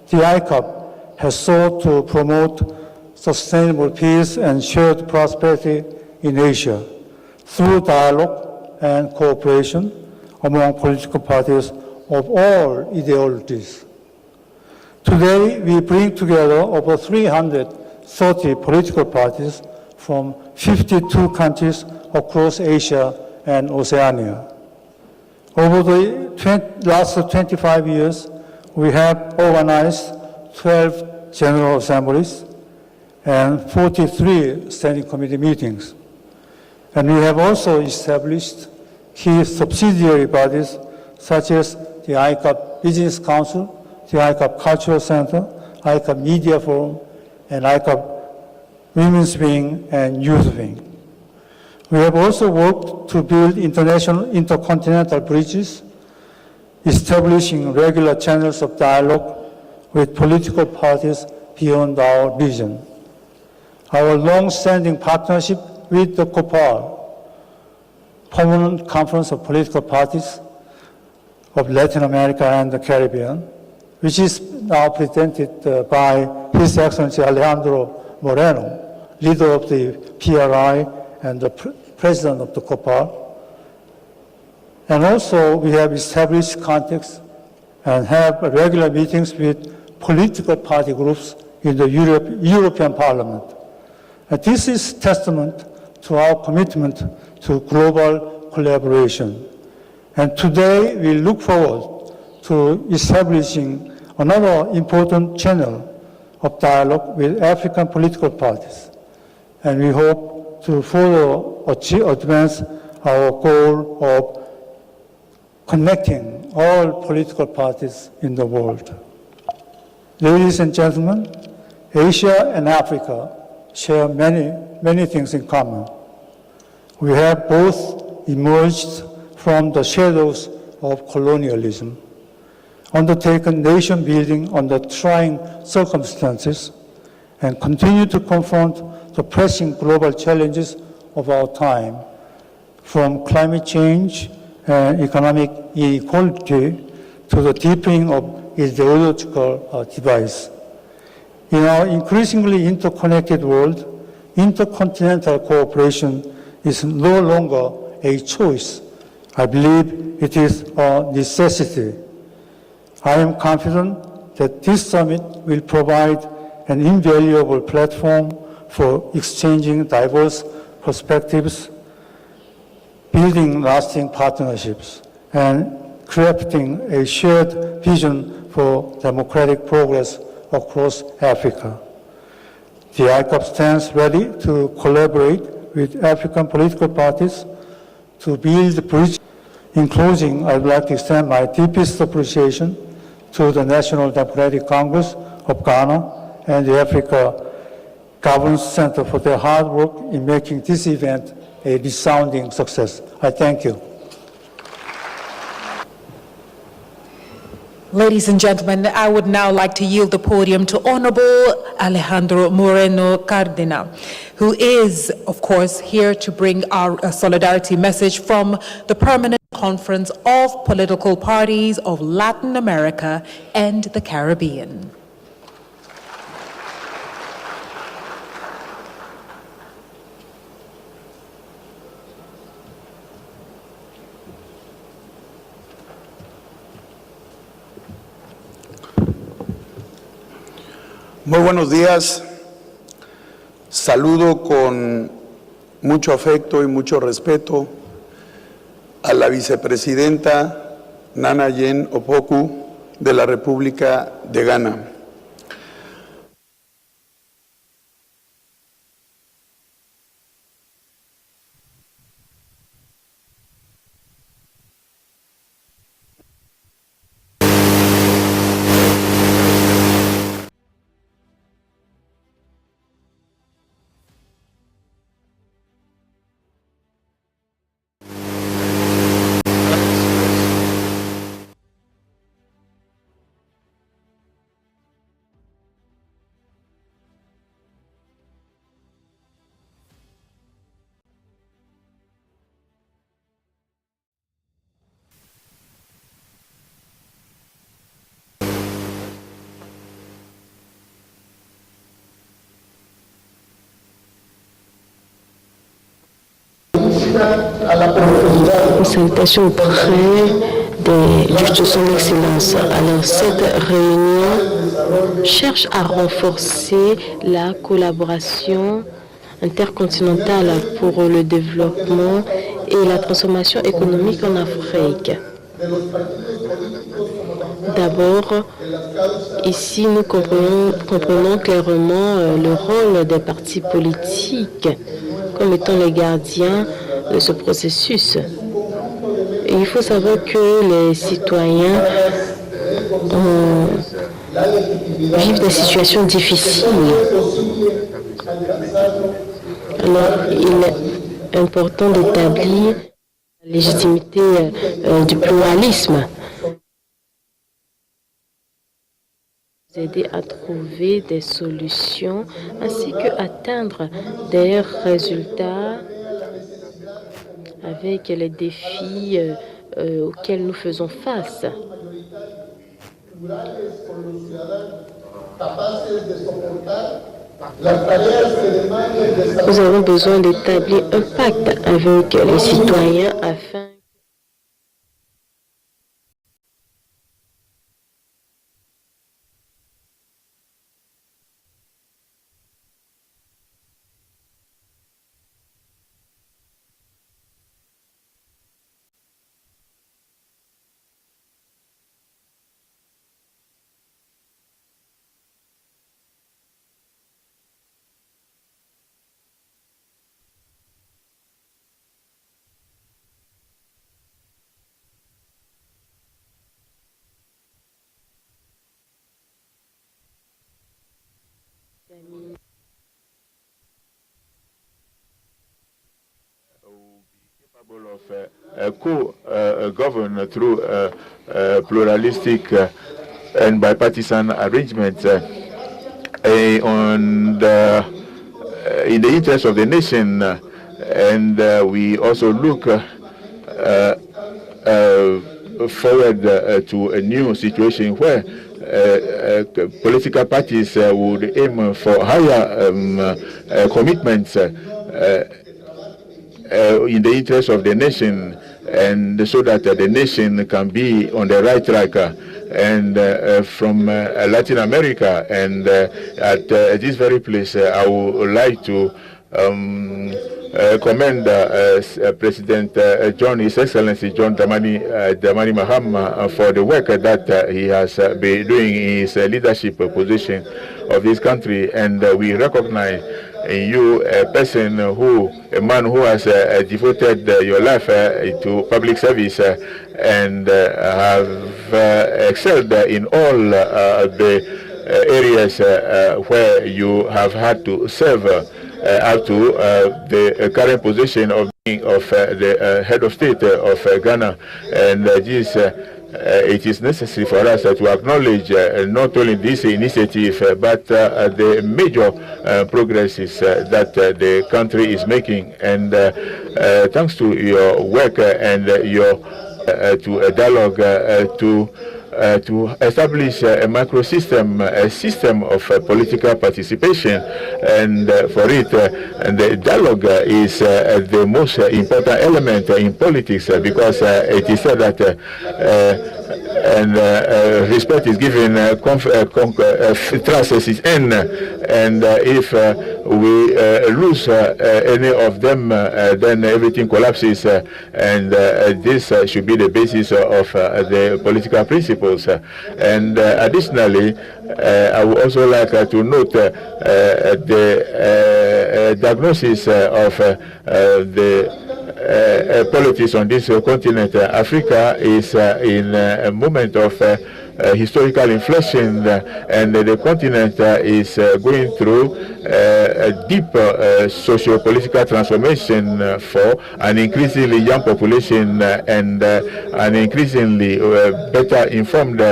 the ICAP has sought to promote sustainable peace and shared prosperity in Asia through dialogue and cooperation among political parties of all ideologies. Today, we bring together over 330 political parties from 52 countries across Asia and Oceania. Over the last 25 years, we have organized 12 General Assemblies and 43 Standing Committee meetings. And we have also established key subsidiary bodies such as the ICAP Business Council, the ICAP Cultural Center, ICAP Media Forum, and ICAP Women's Wing and Youth Wing. We have also worked to build international intercontinental bridges, establishing regular channels of dialogue with political parties beyond our region. Our long-standing partnership with the COPAR, Permanent Conference of Political Parties of Latin America and the Caribbean, which is now presented by His Excellency Alejandro Moreno, leader of the PRI and the president of the COPAR. And also we have established contacts and have regular meetings with political party groups in the European Parliament. And this is testament to our commitment to global collaboration. And today we look forward to establishing another important channel of dialogue with African political parties. And we hope to further advance our goal of connecting all political parties in the world. Ladies and gentlemen, Asia and Africa share many things in common. We have both emerged from the shadows of colonialism, undertaken nation building under trying circumstances, and continue to confront the pressing global challenges of our time, from climate change and economic inequality to the deepening of ideological divides. In our increasingly interconnected world, intercontinental cooperation is no longer a choice. I believe it is a necessity. I am confident that this summit will provide an invaluable platform for exchanging diverse perspectives, building lasting partnerships, and crafting a shared vision for democratic progress across Africa. The ICAP stands ready to collaborate with African political parties to build the bridge. In closing, I would like to extend my deepest appreciation to the National Democratic Congress of Ghana and the Africa Governance Center for their hard work in making this event a resounding success. I thank you. Ladies and gentlemen, I would now like to yield the podium to Honorable Alejandro Moreno Cardina, who is, of course, here to bring our solidarity message from the Permanent Conference of Political Parties of Latin America and the Caribbean. Muy buenos días. Saludo con mucho afecto y mucho respeto a la vicepresidenta Nana Jane Opoku de la República de Ghana. Une salutation auprès de son Excellence. Alors, cette réunion cherche à renforcer la collaboration intercontinentale pour le développement et la transformation économique en Afrique. D'abord, ici, nous comprenons clairement le rôle des partis politiques comme étant les gardiens de ce processus. Et il faut savoir que les citoyens vivent des situations difficiles. Alors, il est important d'établir la légitimité du pluralisme. Aider à trouver des solutions ainsi qu'atteindre des résultats avec les défis auxquels nous faisons face. Nous avons besoin d'établir un pacte avec les citoyens afin of co-govern through pluralistic and bipartisan arrangements in the interest of the nation, and we also look forward to a new situation where political parties would aim for higher commitments in the interest of the nation, and so that the nation can be on the right track. And from Latin America, and at this very place, I would like to commend President John, His Excellency John Dramani Mahama, for the work that he has been doing in his leadership position of this country. And we recognize in you a man who has devoted your life to public service and have excelled in all the areas where you have had to serve up to the current position of being the head of state of Ghana. And this it is necessary for us to acknowledge not only this initiative, but the major progresses that the country is making. And thanks to your work and your to a dialogue to establish a microsystem, a system of political participation, and for it, and the dialogue is the most important element in politics, because it is said that respect is given, trust is in, and if we lose any of them, then everything collapses, and this should be the basis of the political principles. And additionally, I would also like to note the diagnosis of the politics on this continent. Africa is in a moment of historical inflection, and the continent is going through a deep socio-political transformation for an increasingly young population and an increasingly better informed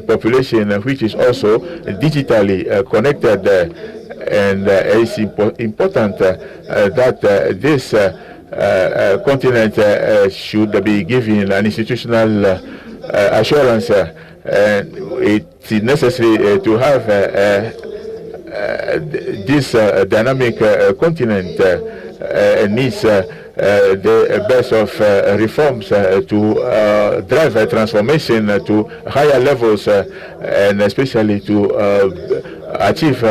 population, which is also digitally connected. And it's important that this continent should be given an institutional assurance. It is necessary to have this dynamic continent needs the best of reforms to drive a transformation to higher levels, and especially to achieve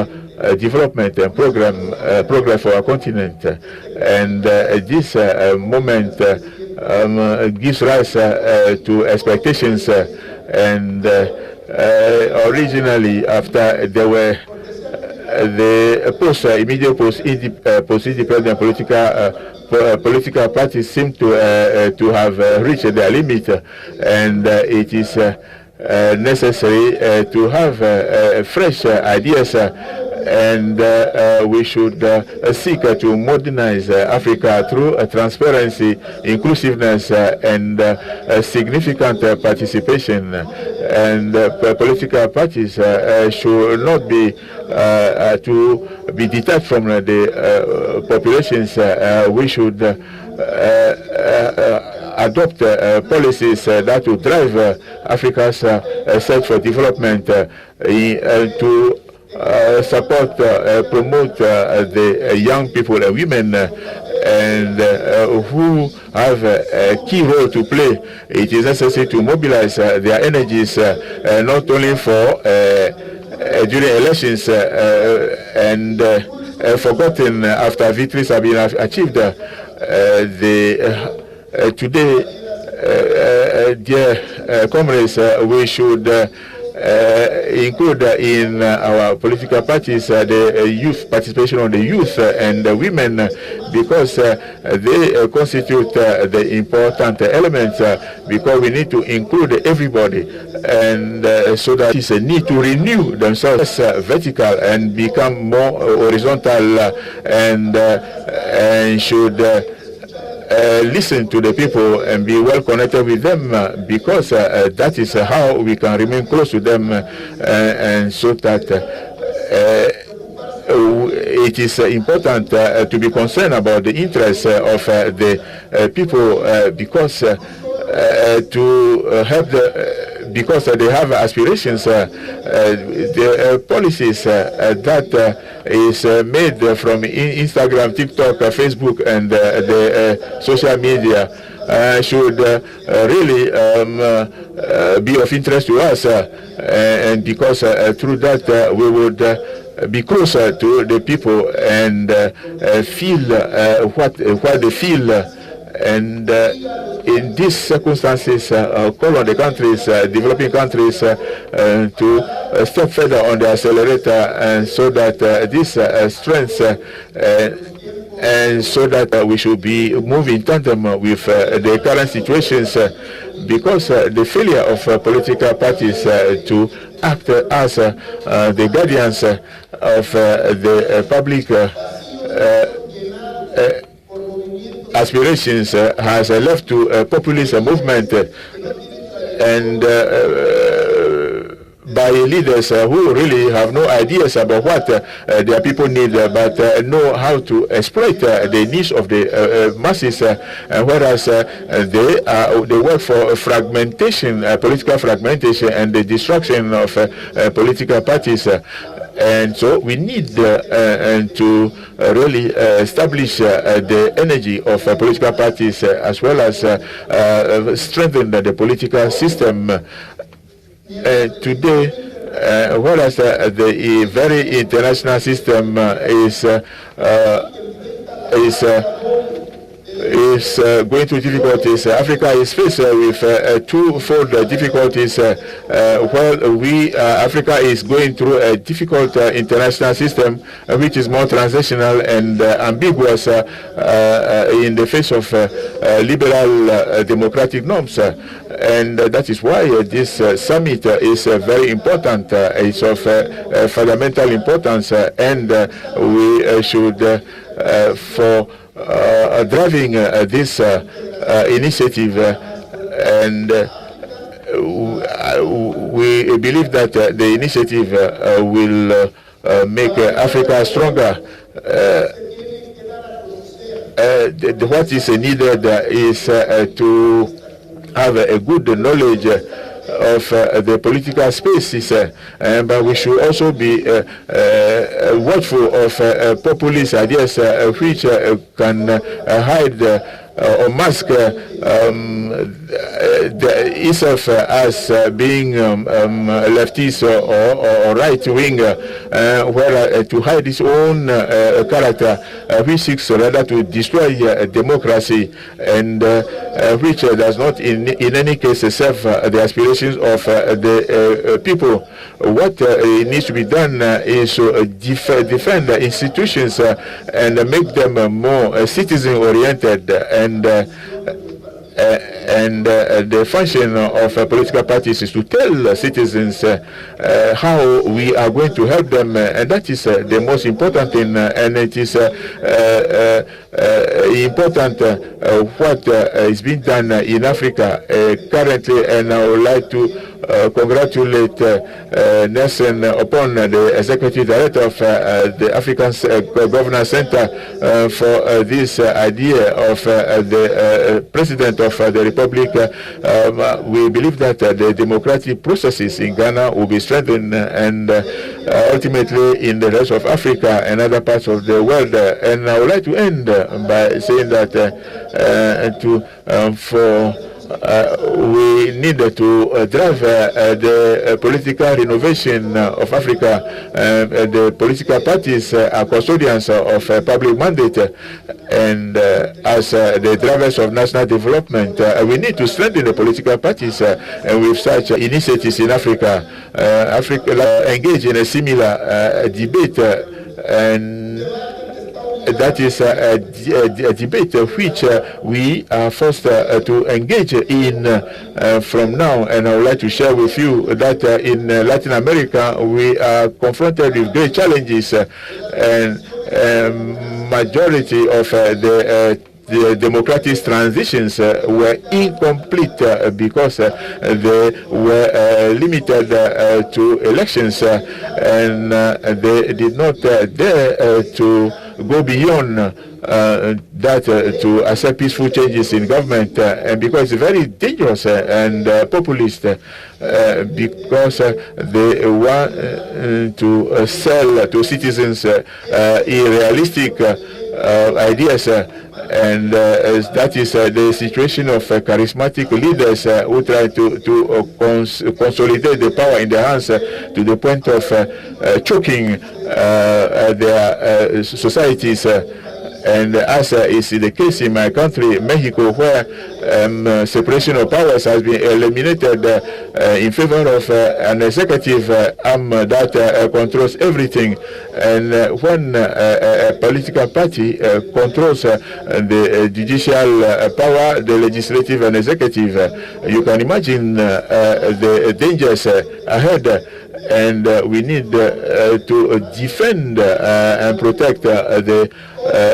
development and progress for our continent. And this moment gives rise to expectations. And originally, after there were the immediate post-independent political parties seem to have reached their limit, and it is necessary to have fresh ideas, and we should seek to modernize Africa through transparency, inclusiveness, and significant participation. And political parties should not be to be detached from the populations. We should adopt policies that will drive Africa's search for development to support, promote the young people and women and who have a key role to play. It is necessary to mobilize their energies not only for during elections and forgotten after victories have been achieved. Today, dear comrades, we should include in our political parties the youth participation of the youth and the women, because they constitute the important elements, because we need to include everybody, and so that is a need to renew themselves vertical and become more horizontal, and should listen to the people and be well connected with them, because that is how we can remain close to them, and so that it is important to be concerned about the interests of the people, because to help because they have aspirations. The policies that is made from Instagram, TikTok, Facebook, and the social media should really be of interest to us, and because through that we would be closer to the people and feel what they feel. And in these circumstances, call on the countries, developing countries, to step further on the accelerator, and so that this strengths, and so that we should be moving in tandem with the current situations, because the failure of political parties to act as the guardians of the public aspirations has left to a populist movement, and by leaders who really have no ideas about what their people need, but know how to exploit the needs of the masses, whereas they work for fragmentation, political fragmentation, and the destruction of political parties. And so we need to really establish the energy of political parties, as well as strengthen the political system. Today, whereas the very international system is going through difficulties, Africa is faced with twofold difficulties. Africa is going through a difficult international system, which is more transactional and ambiguous in the face of liberal democratic norms. And that is why this summit is very important. It's of fundamental importance, and we should, for driving this initiative, and we believe that the initiative will make Africa stronger. What is needed is to have a good knowledge of the political spaces, but we should also be watchful of populist ideas which can hide or mask itself as being leftist or right wing, where to hide its own character, which seeks rather to destroy democracy, and which does not in any case serve the aspirations of the people. What needs to be done is to defend the institutions and make them more citizen-oriented, and the function of political parties is to tell citizens how we are going to help them, and that is the most important thing, and it is important what is being done in Africa currently, and I would like to congratulate Nelson upon the Executive Director of the African Governance Center for this idea of the President of the Republic. We believe that the democratic processes in Ghana will be strengthened, and ultimately in the rest of Africa and other parts of the world. And I would like to end by saying that we need to drive the political renovation of Africa. The political parties are custodians of public mandate, and as the drivers of national development, we need to strengthen the political parties, and with such initiatives in Africa, Africa engage in a similar debate, and that is a debate which we are forced to engage in from now. And I would like to share with you that in Latin America we are confronted with great challenges, and majority of the democratic transitions were incomplete because they were limited to elections, and they did not dare to go beyond that to accept peaceful changes in government, and because it's very dangerous and populist, because they want to sell to citizens unrealistic ideas, and that is the situation of charismatic leaders who try to consolidate the power in their hands to the point of choking their societies. And as is the case in my country, Mexico, where separation of powers has been eliminated in favor of an executive arm that controls everything. And when a political party controls the judicial power, the legislative and executive, you can imagine the dangers ahead. And we need to defend and protect the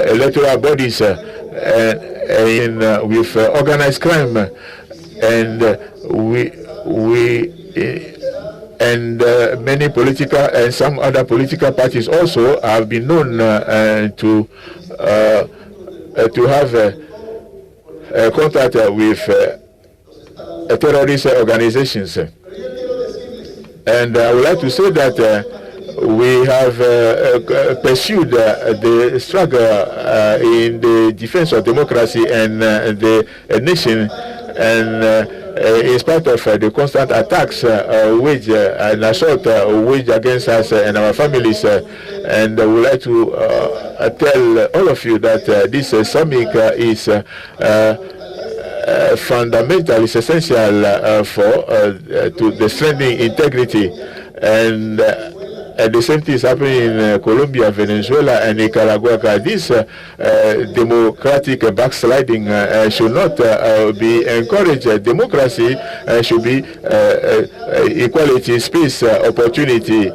electoral bodies with organized crime, and many political and some other political parties also have been known to have contact with terrorist organizations. And I would like to say that we have pursued the struggle in the defense of democracy and the nation, and in spite of the constant attacks waged and assault waged against us and our families. And I would like to tell all of you that this summit is fundamental, is essential for to the strengthening integrity, and the same thing is happening in Colombia, Venezuela, and Nicaragua. This democratic backsliding should not be encouraged. Democracy should be equality, space, opportunity,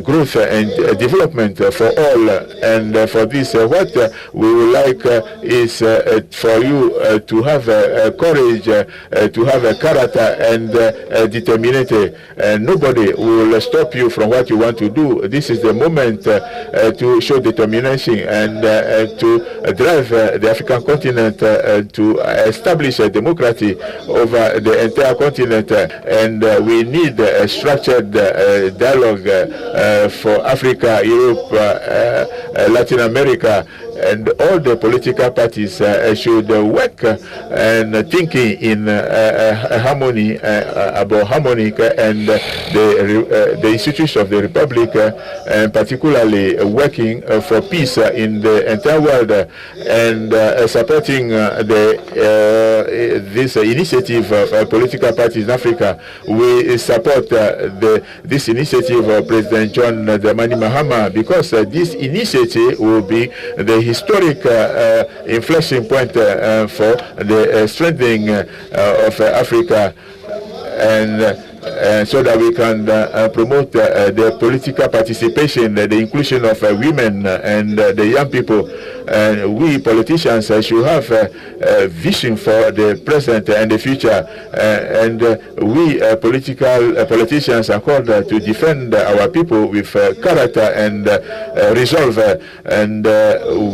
growth, and development for all. And for this, what we would like is for you to have courage, to have a character and determination. And nobody will stop you from what you want to do. This is the moment to show determination and to drive the African continent to establish a democracy over the entire continent. And we need a structured dialogue for Africa, Europe, Latin America, and all the political parties should work and thinking in harmony about harmonic and the institutions of the Republic, and particularly working for peace in the entire world and supporting this initiative of political parties in Africa. We support this initiative of President John Dramani Mahama, because this initiative will be the historic inflection point for the strengthening of Africa, and so that we can promote the political participation, the inclusion of women and the young people. And we politicians should have a vision for the present and the future. And we politicians are called to defend our people with character and resolve. And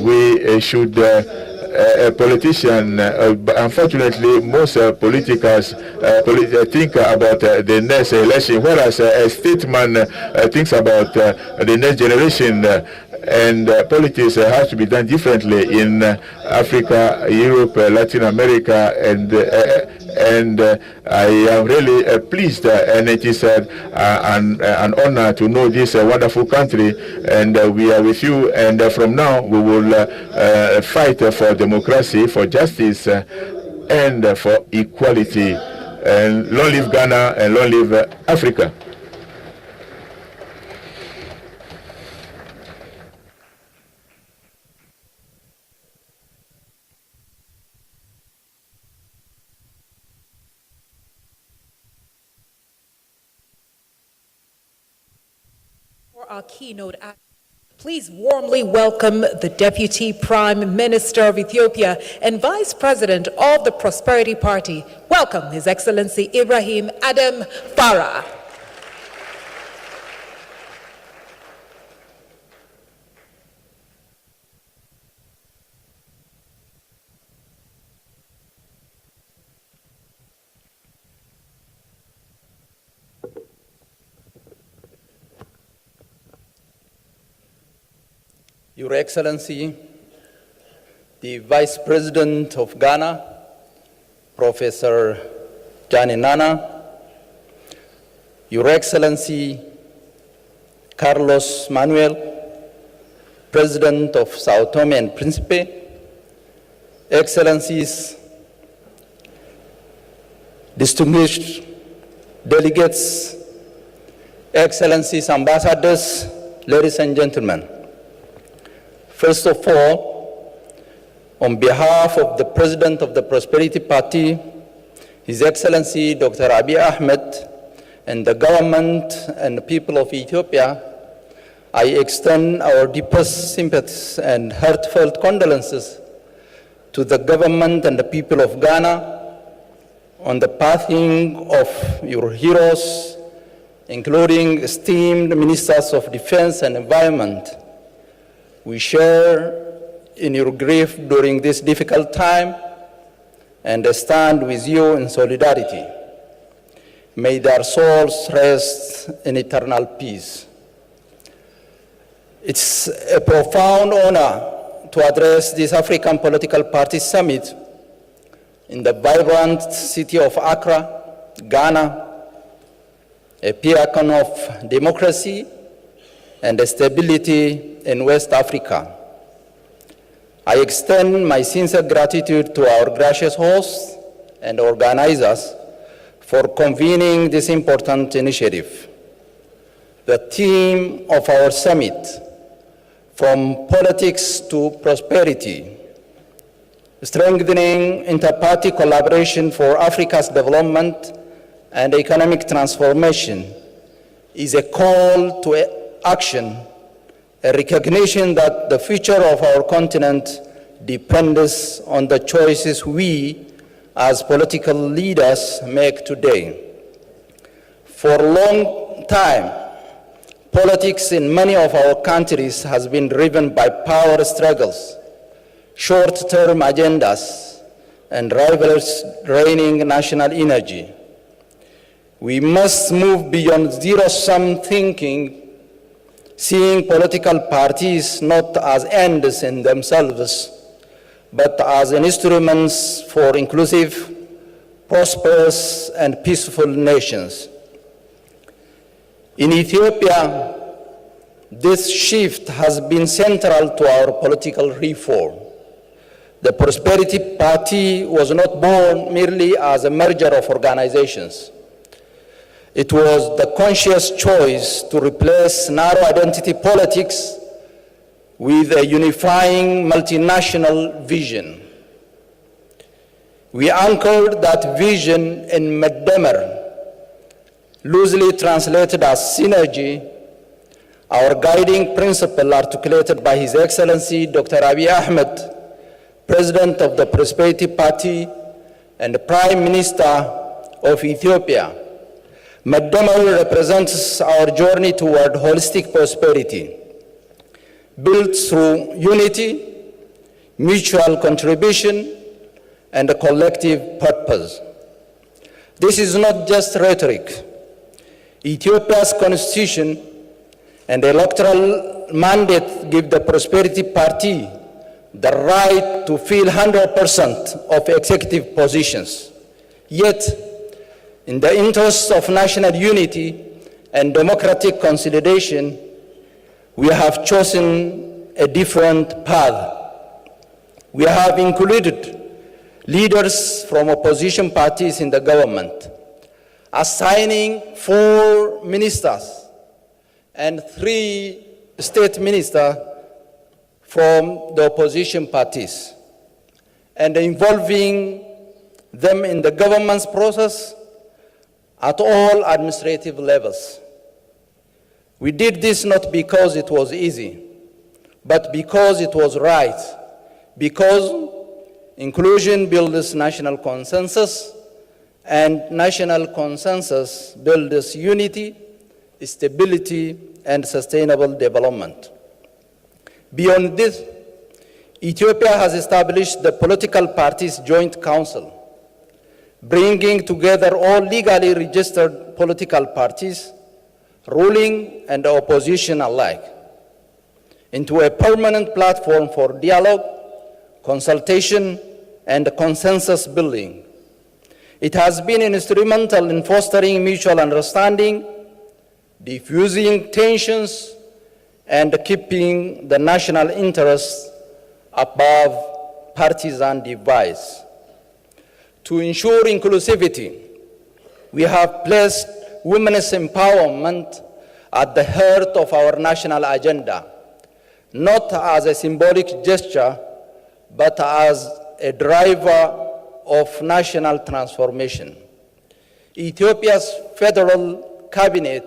we should a politician, unfortunately, most politicals think about the next election, whereas a statesman thinks about the next generation. And politics has to be done differently in Africa, Europe, Latin America, and I am really pleased, and it is an honor to know this wonderful country, and we are with you, and from now we will fight for democracy, for justice, and for equality. And long live Ghana, and long live Africa. Our keynote, please warmly welcome the Deputy Prime Minister of Ethiopia and Vice President of the Prosperity Party. Welcome, His Excellency Ibrahim Adam Farah. Your Excellency, the Vice President of Ghana, Professor Johnny Nana, Your Excellency Carlos Manuel, President of Sao Tome and Principe, Excellencies, distinguished delegates, Excellencies, ambassadors, ladies and gentlemen. First of all, on behalf of the President of the Prosperity Party, His Excellency Dr. Abiy Ahmed, and the government and the people of Ethiopia, I extend our deepest sympathies and heartfelt condolences to the government and the people of Ghana on the passing of your heroes, including esteemed Ministers of Defense and Environment. We share in your grief during this difficult time and stand with you in solidarity. May their souls rest in eternal peace. It's a profound honor to address this African Political Parties Summit in the vibrant city of Accra, Ghana, a beacon of democracy and stability in West Africa. I extend my sincere gratitude to our gracious hosts and organizers for convening this important initiative. The theme of our summit, From Politics to Prosperity, Strengthening Inter-Party Collaboration for Africa's Development and Economic Transformation, is a call to action, a recognition that the future of our continent depends on the choices we, as political leaders, make today. For a long time, politics in many of our countries has been driven by power struggles, short-term agendas, and rivals draining national energy. We must move beyond zero-sum thinking, seeing political parties not as ends in themselves, but as instruments for inclusive, prosperous, and peaceful nations. In Ethiopia, this shift has been central to our political reform. The Prosperity Party was not born merely as a merger of organizations. It was the conscious choice to replace narrow identity politics with a unifying multinational vision. We anchored that vision in Meddemer, loosely translated as synergy, our guiding principle articulated by His Excellency Dr. Abiy Ahmed, President of the Prosperity Party and Prime Minister of Ethiopia. Meddemer represents our journey toward holistic prosperity, built through unity, mutual contribution, and a collective purpose. This is not just rhetoric. Ethiopia's constitution and electoral mandate give the Prosperity Party the right to fill 100% of executive positions. Yet, in the interests of national unity and democratic consolidation, we have chosen a different path. We have included leaders from opposition parties in the government, assigning 4 ministers and 3 state ministers from the opposition parties, and involving them in the government's process at all administrative levels. We did this not because it was easy, but because it was right, because inclusion builds national consensus, and national consensus builds unity, stability, and sustainable development. Beyond this, Ethiopia has established the Political Parties Joint Council, bringing together all legally registered political parties, ruling and opposition alike, into a permanent platform for dialogue, consultation, and consensus building. It has been instrumental in fostering mutual understanding, diffusing tensions, and keeping the national interests above partisan divides. To ensure inclusivity, we have placed women's empowerment at the heart of our national agenda, not as a symbolic gesture, but as a driver of national transformation. Ethiopia's federal cabinet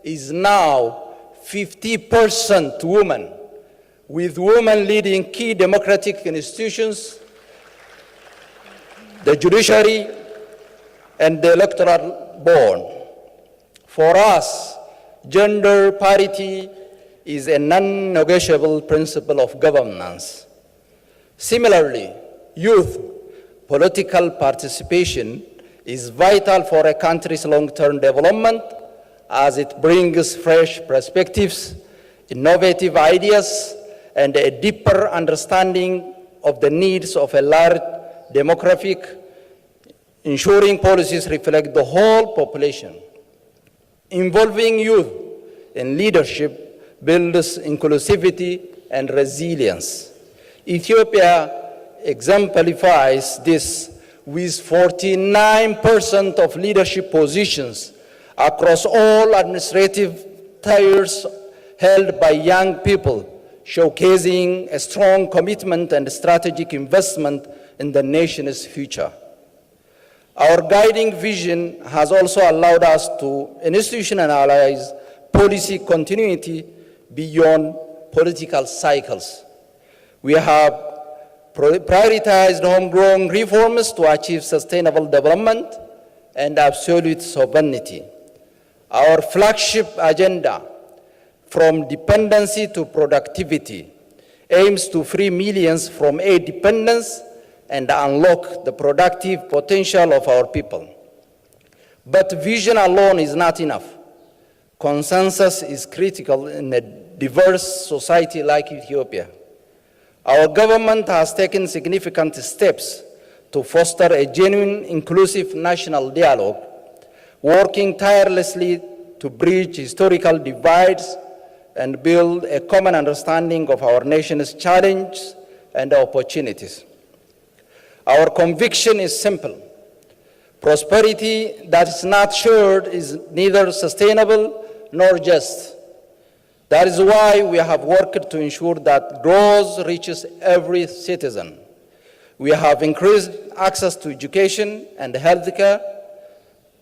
is now 50% women, with women leading key democratic institutions, the judiciary, and the electoral board. For us, gender parity is a non-negotiable principle of governance. Similarly, youth political participation is vital for a country's long-term development, as it brings fresh perspectives, innovative ideas, and a deeper understanding of the needs of a large demographic, ensuring policies reflect the whole population. Involving youth in leadership builds inclusivity and resilience. Ethiopia exemplifies this with 49% of leadership positions across all administrative tiers held by young people, showcasing a strong commitment and strategic investment in the nation's future. Our guiding vision has also allowed us to institutionalize policy continuity beyond political cycles. We have prioritized homegrown reforms to achieve sustainable development and absolute sovereignty. Our flagship agenda, From Dependency to Productivity, aims to free millions from aid dependence and unlock the productive potential of our people. But vision alone is not enough. Consensus is critical in a diverse society like Ethiopia. Our government has taken significant steps to foster a genuine, inclusive national dialogue, working tirelessly to bridge historical divides and build a common understanding of our nation's challenges and opportunities. Our conviction is simple. Prosperity that is not shared is neither sustainable nor just. That is why we have worked to ensure that growth reaches every citizen. We have increased access to education and healthcare,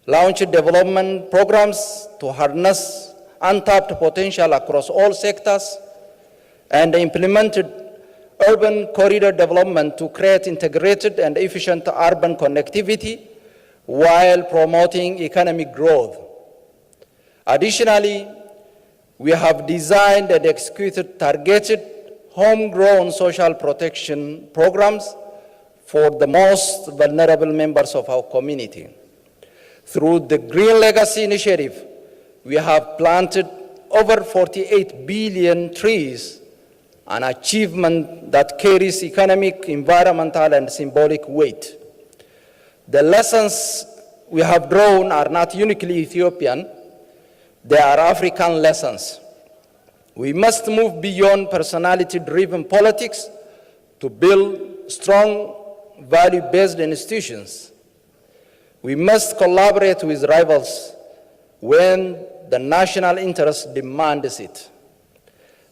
launched development programs to harness untapped potential across all sectors, and implemented urban corridor development to create integrated and efficient urban connectivity while promoting economic growth. Additionally, we have designed and executed targeted homegrown social protection programs for the most vulnerable members of our community. Through the Green Legacy Initiative, we have planted over 48 billion trees, an achievement that carries economic, environmental, and symbolic weight. The lessons we have drawn are not uniquely Ethiopian, they are African lessons. We must move beyond personality-driven politics to build strong, value-based institutions. We must collaborate with rivals when the national interest demands it.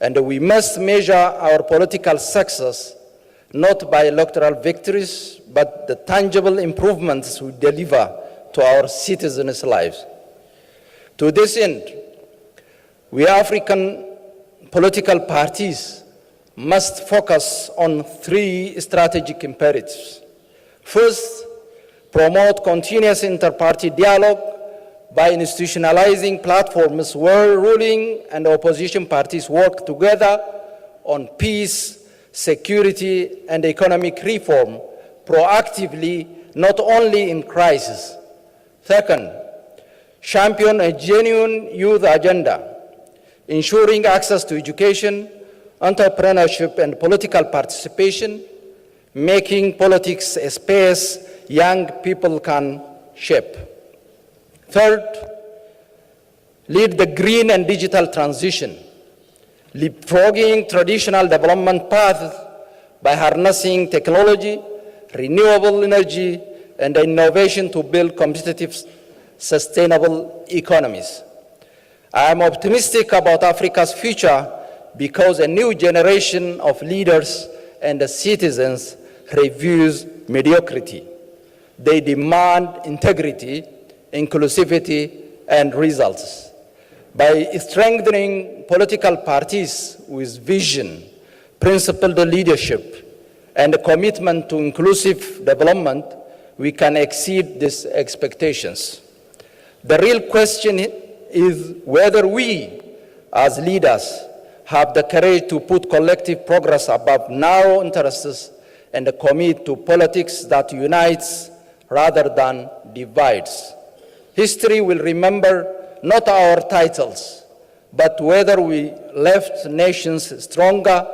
And we must measure our political success not by electoral victories, but the tangible improvements we deliver to our citizens' lives. To this end, we African political parties must focus on three strategic imperatives. First, promote continuous inter-party dialogue by institutionalizing platforms where ruling and opposition parties work together on peace, security, and economic reform proactively, not only in crisis. Second, champion a genuine youth agenda, ensuring access to education, entrepreneurship, and political participation, making politics a space young people can shape. Third, lead the green and digital transition, leapfrogging traditional development paths by harnessing technology, renewable energy, and innovation to build competitive, sustainable economies. I am optimistic about Africa's future because a new generation of leaders and citizens refuse mediocrity. They demand integrity, inclusivity, and results. By strengthening political parties with vision, principled leadership, and a commitment to inclusive development, we can exceed these expectations. The real question is whether we, as leaders, have the courage to put collective progress above narrow interests and commit to politics that unites rather than divides. History will remember not our titles, but whether we left nations stronger,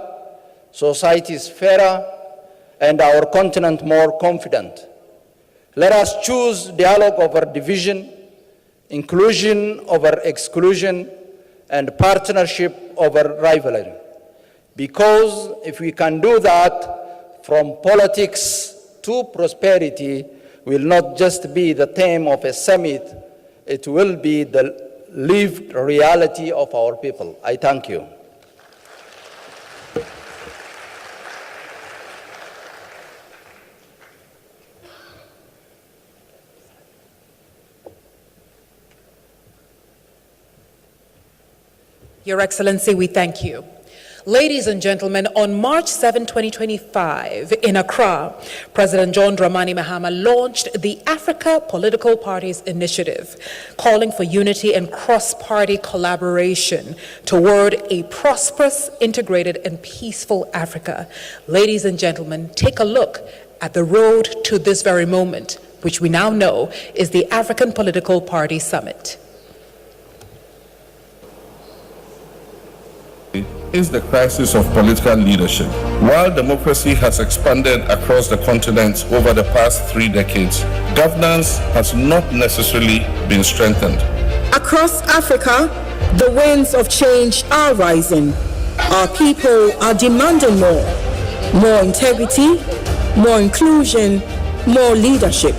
societies fairer, and our continent more confident. Let us choose dialogue over division, inclusion over exclusion, and partnership over rivalry. Because if we can do that, from politics to prosperity will not just be the theme of a summit, it will be the lived reality of our people. I thank you. Your Excellency, we thank you. Ladies and gentlemen, on March 7, 2025, in Accra, President John Dramani Mahama launched the Africa Political Parties Initiative, calling for unity and cross-party collaboration toward a prosperous, integrated, and peaceful Africa. Ladies and gentlemen, take a look at the road to this very moment, which we now know is the African Political Party Summit. is the crisis of political leadership. While democracy has expanded across the continent over the past 3 decades, governance has not necessarily been strengthened. Across Africa, the winds of change are rising. Our people are demanding more integrity, more inclusion, more leadership.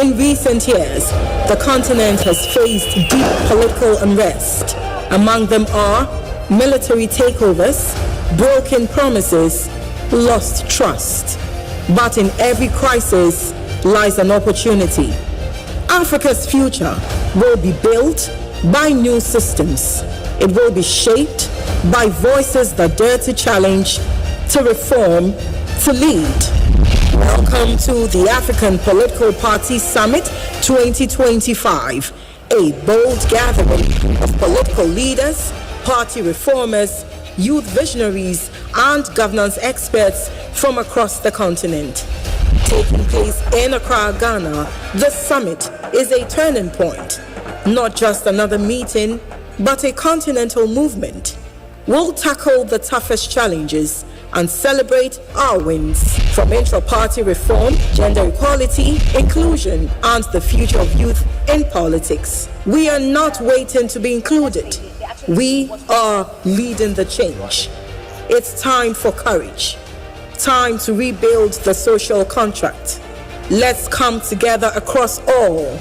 In recent years, the continent has faced deep political unrest. Among them are military takeovers, broken promises, lost trust. But in every crisis lies an opportunity. Africa's future will be built by new systems. It will be shaped by voices that dare to challenge, to reform, to lead. Welcome to the African Political Party Summit 2025, a bold gathering of political leaders, party reformers, youth visionaries, and governance experts from across the continent. Taking place in Accra, Ghana, the summit is a turning point, not just another meeting, but a continental movement. We'll tackle the toughest challenges and celebrate our wins, from intra-party reform, gender equality, inclusion, and the future of youth in politics. We are not waiting to be included. We are leading the change. It's time for courage. Time to rebuild the social contract. Let's come together across all.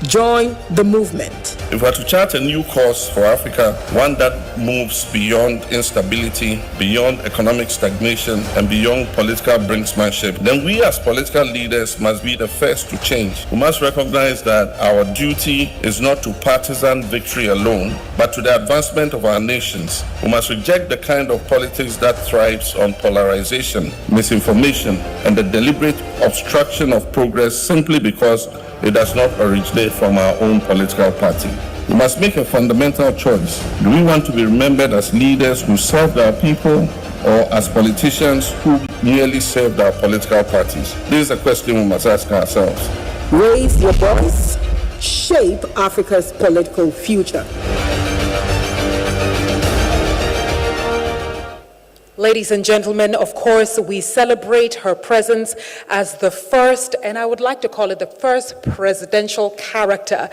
Join the movement. If we are to chart a new course for Africa, one that moves beyond instability, beyond economic stagnation, and beyond political brinksmanship, then we as political leaders must be the first to change. We must recognize that our duty is not to partisan victory alone, but to the advancement of our nations. We must reject the kind of politics that thrives on polarization, misinformation, and the deliberate obstruction of progress simply because it does not originate from our own political party. We must make a fundamental choice. Do we want to be remembered as leaders who served our people, or as politicians who merely served our political parties? This is a question we must ask ourselves. Raise your voice, shape Africa's political future. Ladies and gentlemen, of course, we celebrate her presence as the first, and I would like to call it the first presidential character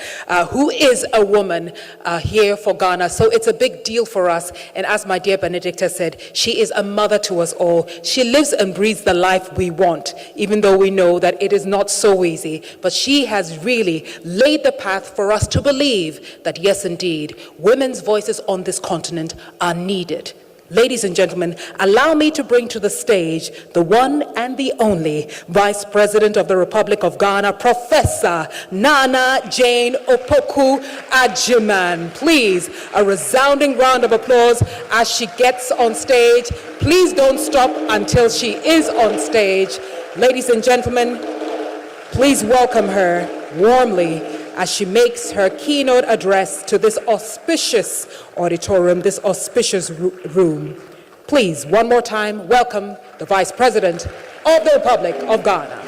who is a woman here for Ghana. So it's a big deal for us. And as my dear Benedicta said, she is a mother to us all. She lives and breathes the life we want, even though we know that it is not so easy. But she has really laid the path for us to believe that, yes, indeed, women's voices on this continent are needed. Ladies and gentlemen, allow me to bring to the stage the one and the only Vice President of the Republic of Ghana, Professor Nana Jane Opoku Agyeman. Please, a resounding round of applause as she gets on stage. Please don't stop until she is on stage. Ladies and gentlemen, please welcome her warmly as she makes her keynote address to this auspicious auditorium, this auspicious room. Please, one more time, welcome the Vice President of the Republic of Ghana.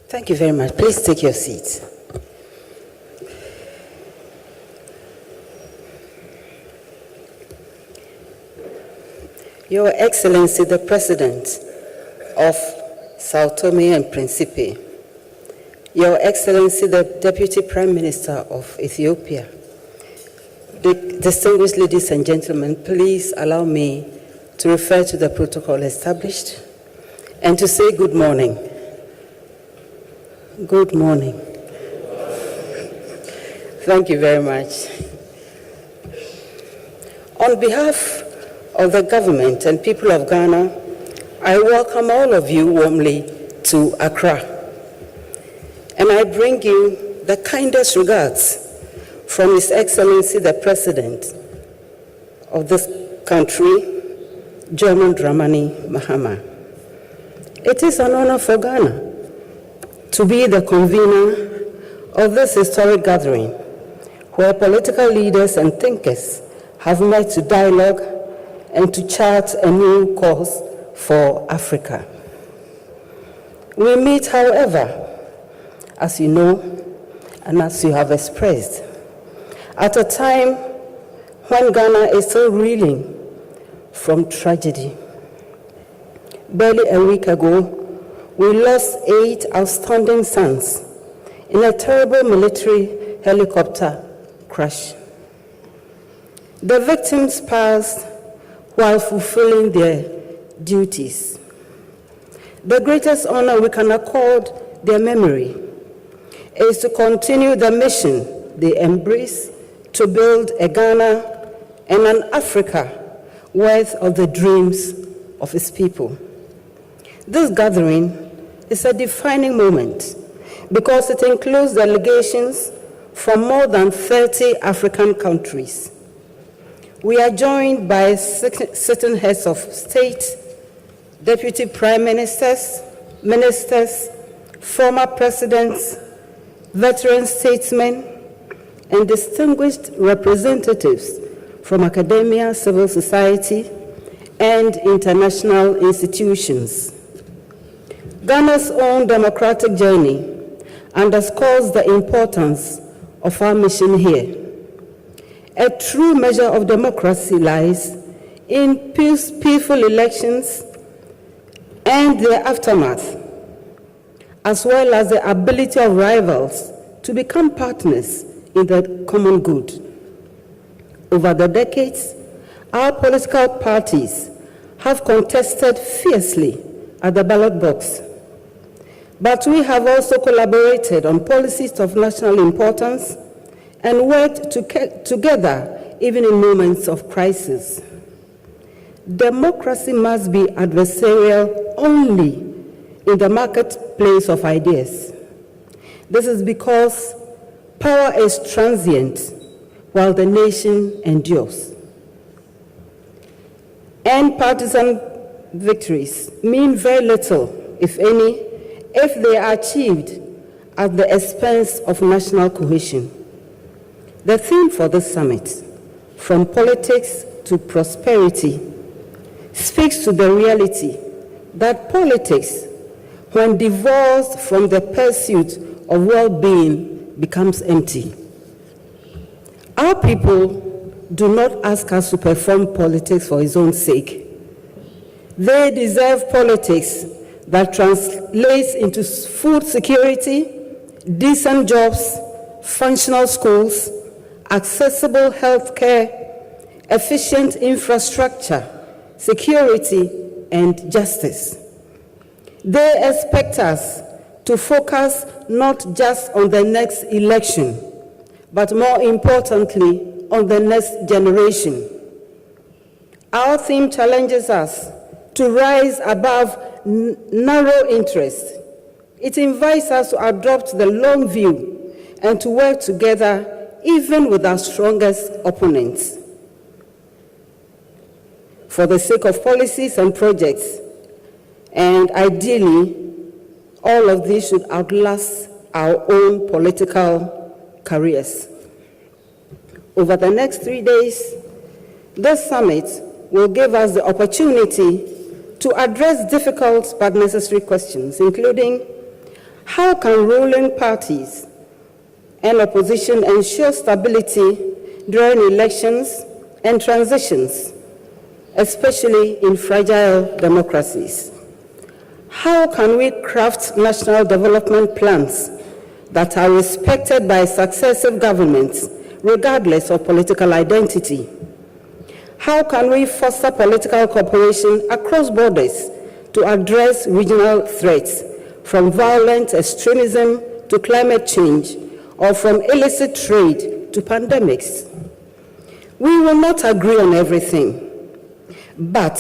Thank you very much. Please take your seats. Your Excellency, the President of Sao Tome and Principe, Your Excellency, the Deputy Prime Minister of Ethiopia, distinguished ladies and gentlemen, please allow me to refer to the protocol established and to say good morning. Good morning. Thank you very much. On behalf of the government and people of Ghana, I welcome all of you warmly to Accra. And I bring you the kindest regards from His Excellency, the President of this country, John Dramani Mahama. It is an honor for Ghana to be the convener of this historic gathering, where political leaders and thinkers have met to dialogue and to chart a new course for Africa. We meet, however, as you know, and as you have expressed, at a time when Ghana is still reeling from tragedy. Barely a week ago, we lost 8 outstanding sons in a terrible military helicopter crash. The victims passed while fulfilling their duties. The greatest honor we can accord their memory is to continue the mission they embrace to build a Ghana and an Africa worth of the dreams of its people. This gathering is a defining moment because it includes delegations from more than 30 African countries. We are joined by certain heads of state, deputy prime ministers, ministers, former presidents, veteran statesmen, and distinguished representatives from academia, civil society, and international institutions. Ghana's own democratic journey underscores the importance of our mission here. A true measure of democracy lies in peaceful elections and their aftermath, as well as the ability of rivals to become partners in the common good. Over the decades, our political parties have contested fiercely at the ballot box, but we have also collaborated on policies of national importance and worked together even in moments of crisis. Democracy must be adversarial only in the marketplace of ideas. This is because power is transient while the nation endures. And partisan victories mean very little, if any, if they are achieved at the expense of national cohesion. The theme for this summit, From Politics to Prosperity, speaks to the reality that politics, when divorced from the pursuit of well-being, becomes empty. Our people do not ask us to perform politics for its own sake. They deserve politics that translates into food security, decent jobs, functional schools, accessible health care, efficient infrastructure, security, and justice. They expect us to focus not just on the next election, but more importantly, on the next generation. Our theme challenges us to rise above narrow interest. It invites us to adopt the long view and to work together even with our strongest opponents. For the sake of policies and projects, and ideally, all of these should outlast our own political careers. Over the next 3 days, this summit will give us the opportunity to address difficult but necessary questions, including how can ruling parties and opposition ensure stability during elections and transitions, especially in fragile democracies? How can we craft national development plans that are respected by successive governments, regardless of political identity? How can we foster political cooperation across borders to address regional threats, from violent extremism to climate change, or from illicit trade to pandemics? We will not agree on everything, but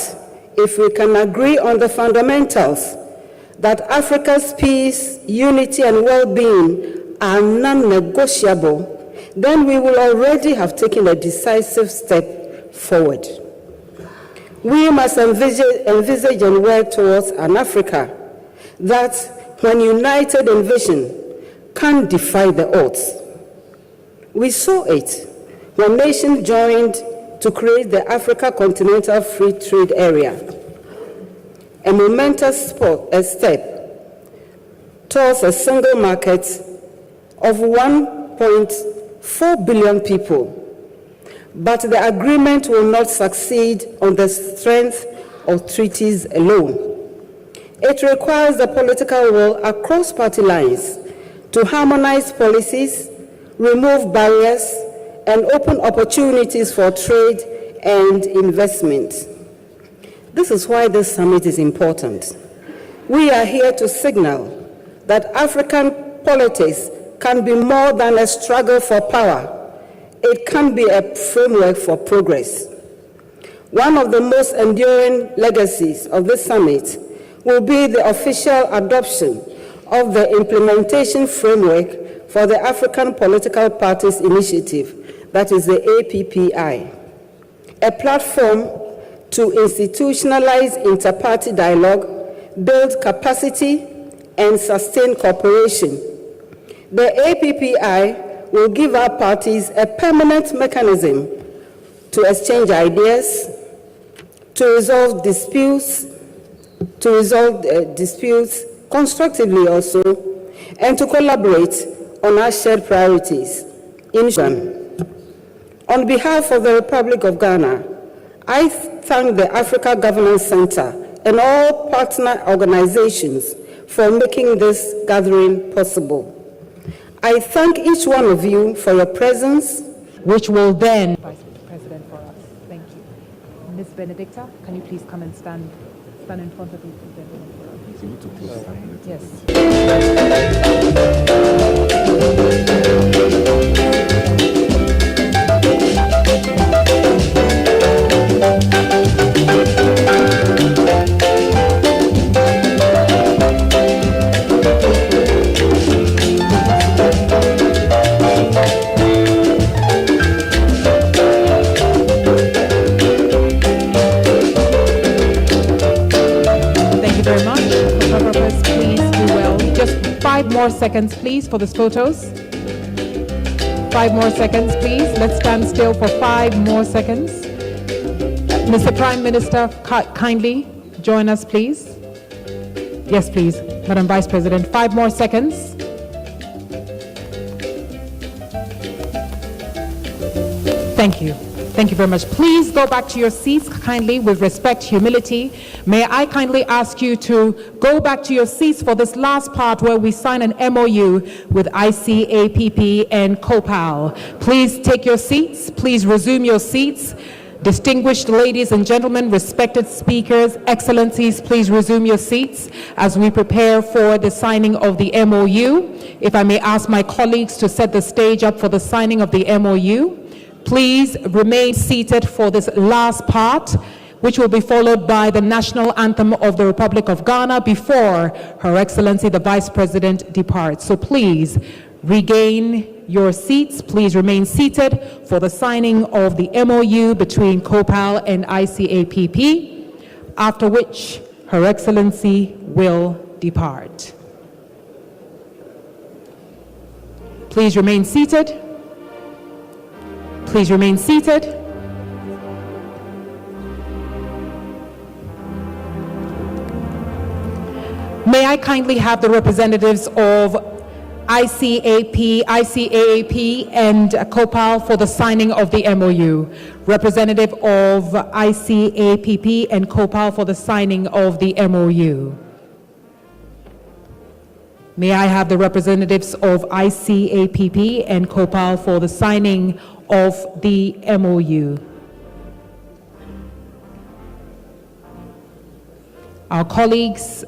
if we can agree on the fundamentals that Africa's peace, unity, and well-being are non-negotiable, then we will already have taken a decisive step forward. We must envisage and work towards an Africa that, when united in vision, can defy the odds. We saw it when nations joined to create the Africa Continental Free Trade Area, a momentous step towards a single market of 1.4 billion people. But the agreement will not succeed on the strength of treaties alone. It requires the political will across party lines to harmonize policies, remove barriers, and open opportunities for trade and investment. This is why this summit is important. We are here to signal that African politics can be more than a struggle for power. It can be a framework for progress. One of the most enduring legacies of this summit will be the official adoption of the implementation framework for the African Political Parties Initiative, that is the APPI, a platform to institutionalize inter-party dialogue, build capacity, and sustain cooperation. The APPI will give our parties a permanent mechanism to exchange ideas, to resolve disputes constructively also, and to collaborate on our shared priorities. On behalf of the Republic of Ghana, I thank the Africa Governance Center and all partner organizations for making this gathering possible. I thank each one of you for your presence, which will then Vice President for us. Thank you. Ms. Benedicta, can you please come and stand in front of these gentlemen for us? Yes. Very much. Photographers, please do well. Just 5 more seconds, please, for the photos. 5 more seconds, please. Let's stand still for 5 more seconds. Mr. Prime Minister, kindly join us, please. Yes, please. Madam Vice President, 5 more seconds. Thank you. Thank you very much. Please go back to your seats kindly with respect, humility. May I kindly ask you to go back to your seats for this last part where we sign an MOU with ICAPP and COPAL. Please take your seats. Please resume your seats. Distinguished ladies and gentlemen, respected speakers, excellencies, please resume your seats as we prepare for the signing of the MOU. If I may ask my colleagues to set the stage up for the signing of the MOU. Please remain seated for this last part, which will be followed by the national anthem of the Republic of Ghana before Her Excellency the Vice President departs. So please regain your seats. Please remain seated for the signing of the MOU between COPAL and ICAPP, after which Her Excellency will depart. Please remain seated. Please remain seated. May I kindly have the representatives of ICAPP and COPAL for the signing of the MOU. Representative of ICAPP and COPAL for the signing of the MOU. May I have the representatives of ICAPP and COPAL for the signing of the MOU. Our colleagues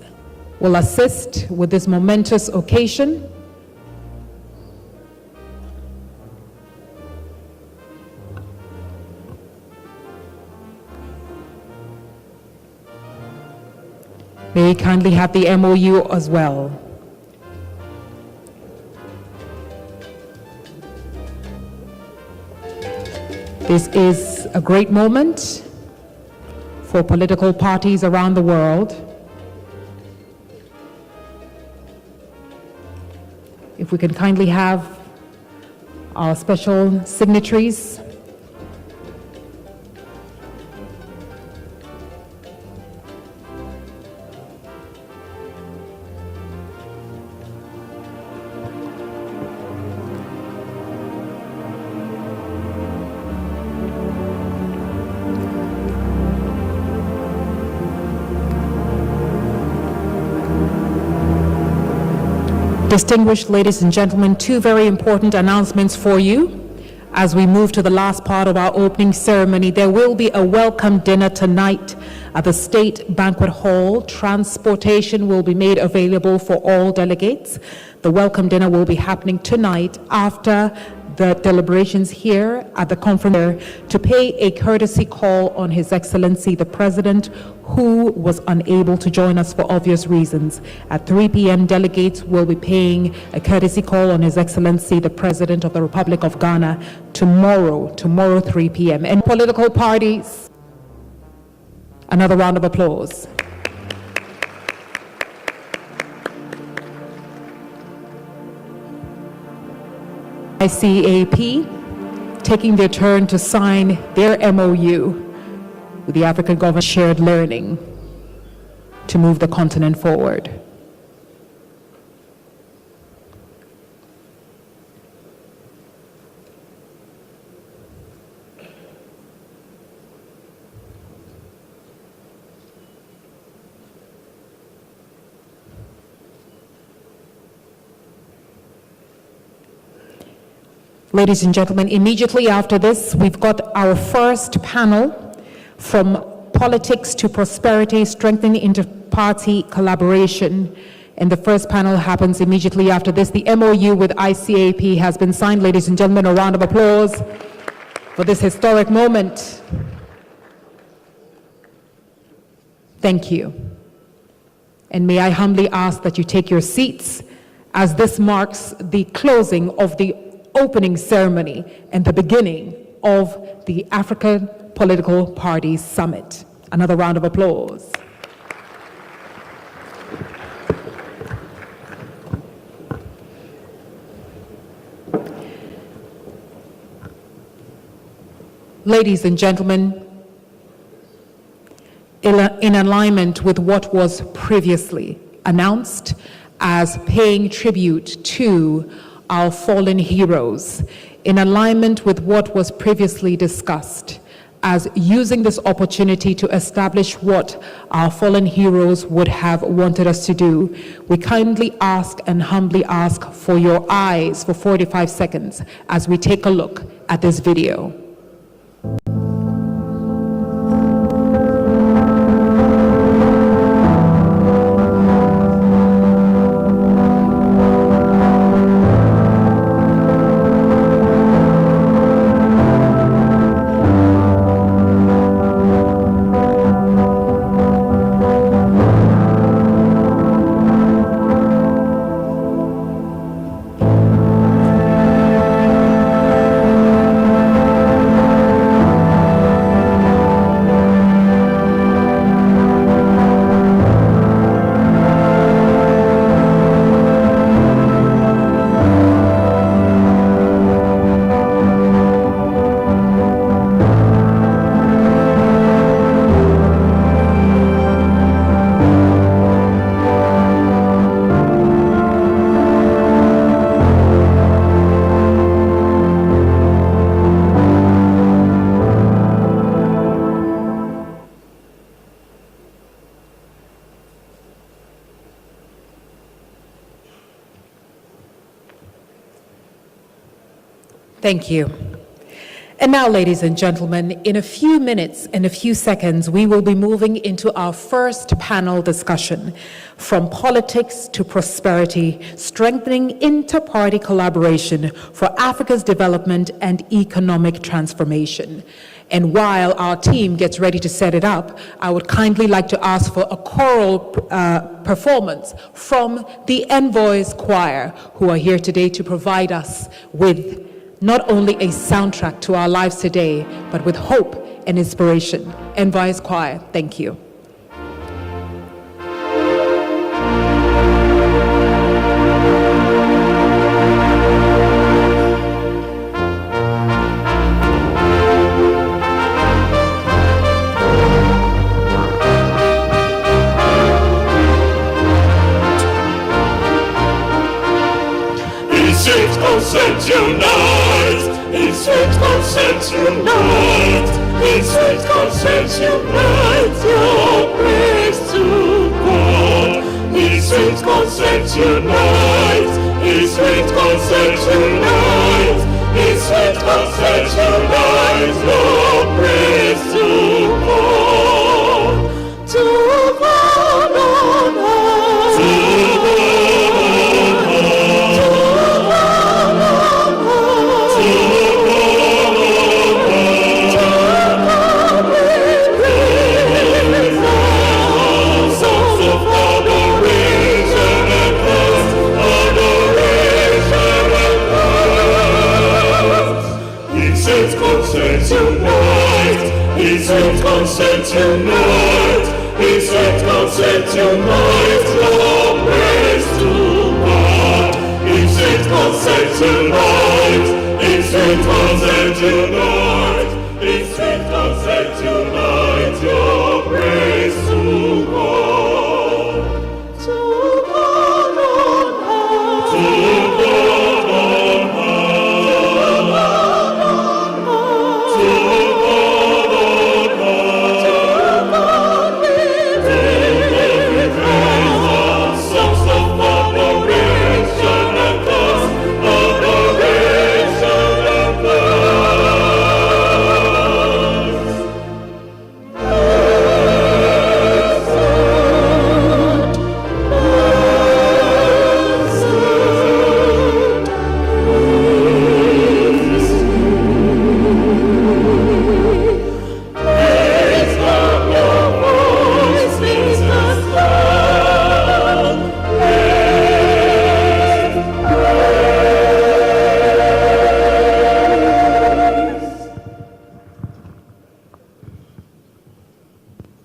will assist with this momentous occasion. May we kindly have the MOU as well. This is a great moment for political parties around the world. If we can kindly have our special signatories. Distinguished ladies and gentlemen, two very important announcements for you. As we move to the last part of our opening ceremony, there will be a welcome dinner tonight at the State Banquet Hall. Transportation will be made available for all delegates. The welcome dinner will be happening tonight after the deliberations here at the conference to pay a courtesy call on His Excellency the President, who was unable to join us for obvious reasons. At 3 p.m., delegates will be paying a courtesy call on His Excellency the President of the Republic of Ghana tomorrow 3 p.m. And political parties, another round of applause. ICAP taking their turn to sign their MOU with the African Government Shared Learning to move the continent forward. Ladies and gentlemen, immediately after this, we've got our first panel from Politics to Prosperity, Strengthening Inter-Party Collaboration. And the first panel happens immediately after this. The MOU with ICAP has been signed. Ladies and gentlemen, a round of applause for this historic moment. Thank you. And may I humbly ask that you take your seats as this marks the closing of the opening ceremony and the beginning of the African Political Parties Summit. Another round of applause. Ladies and gentlemen, in alignment with what was previously announced as paying tribute to our fallen heroes, in alignment with what was previously discussed, as using this opportunity to establish what our fallen heroes would have wanted us to do, we kindly ask and humbly ask for your eyes for 45 seconds as we take a look at this video. Thank you. And now, ladies and gentlemen, in a few minutes and a few seconds, we will be moving into our first panel discussion, From Politics to Prosperity, Strengthening Inter-Party Collaboration for Africa's Development and Economic Transformation. And while our team gets ready to set it up, I would kindly like to ask for a choral performance from the Envoys Choir, who are here today to provide us with not only a soundtrack to our lives today, but with hope and inspiration. Envoys Choir, thank you. Consent unite, in sweet consent unite, in sweet consent unite, your praise to God. In sweet consent unite, His sweet consent unite, His sweet consent unite, your praise to God on earth, to His sweet consent unite, His sweet consent unite, your praise to God. His sweet consent unite, His sweet consent unite, His sweet consent unite, your praise to God. To God on high, to God on high, to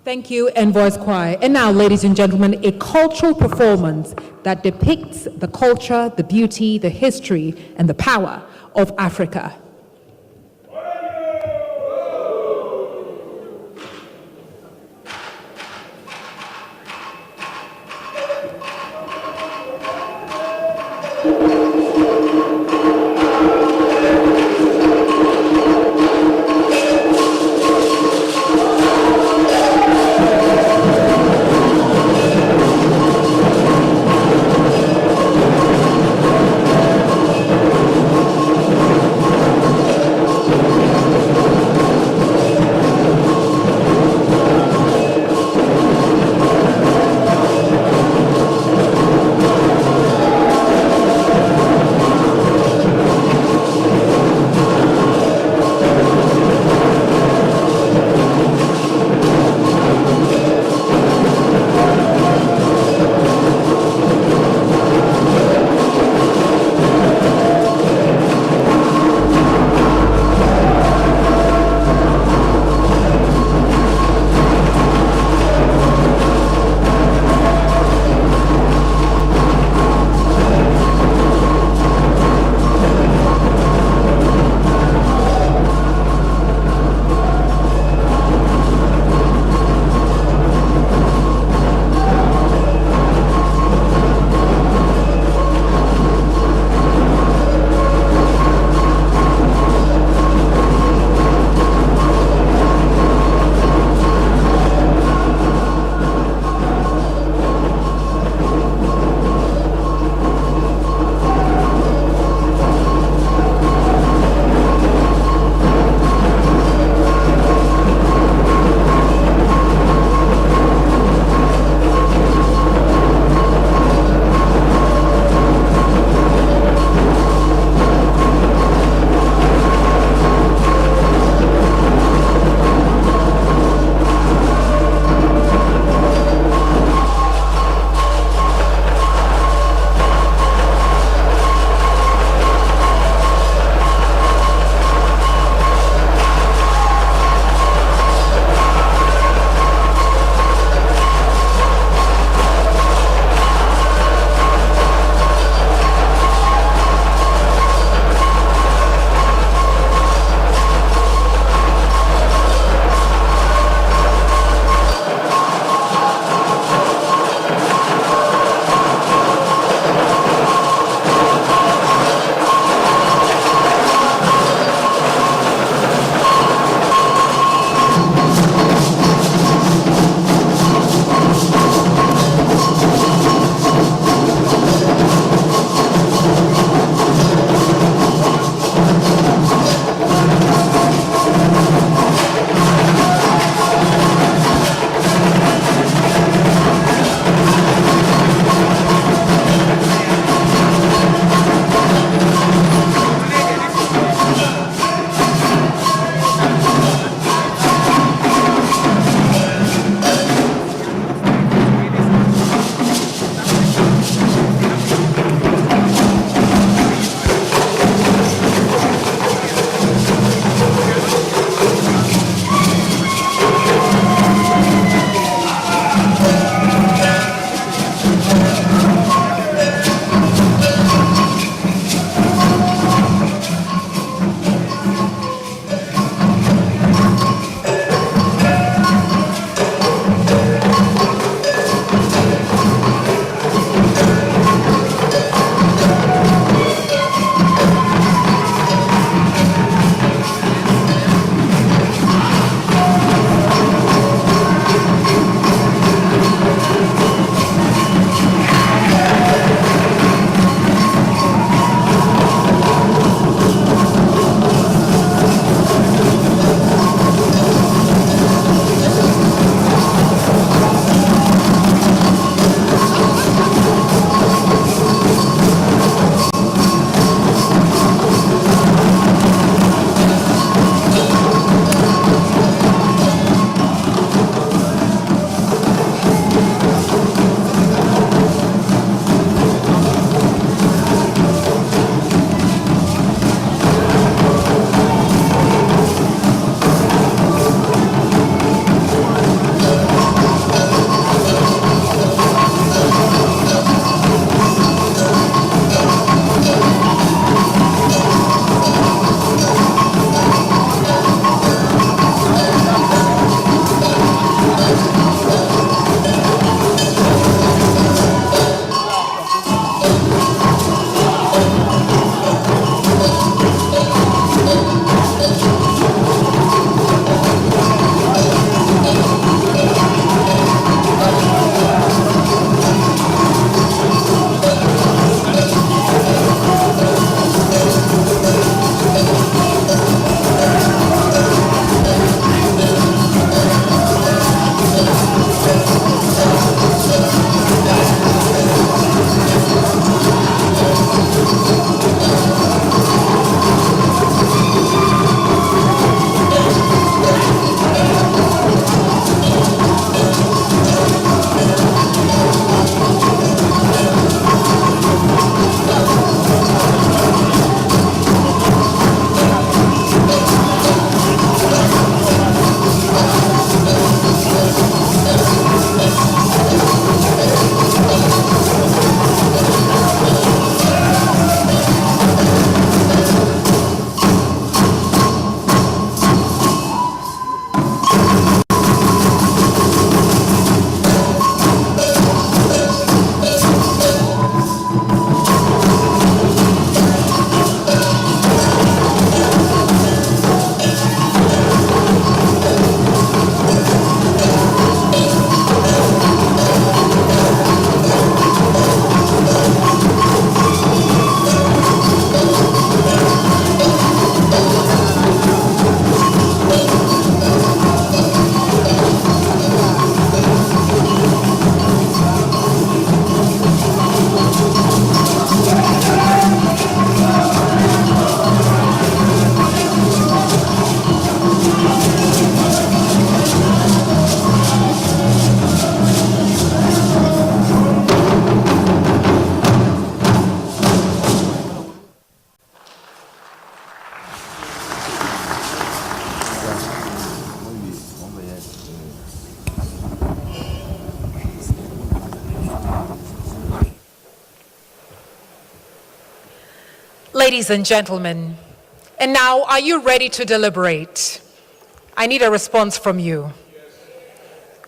Thank you, Envoys Choir. And now, ladies and gentlemen, a cultural performance that depicts the culture, the beauty, the history, and the power of Africa. Ladies and gentlemen, and now are you ready to deliberate? I need a response from you.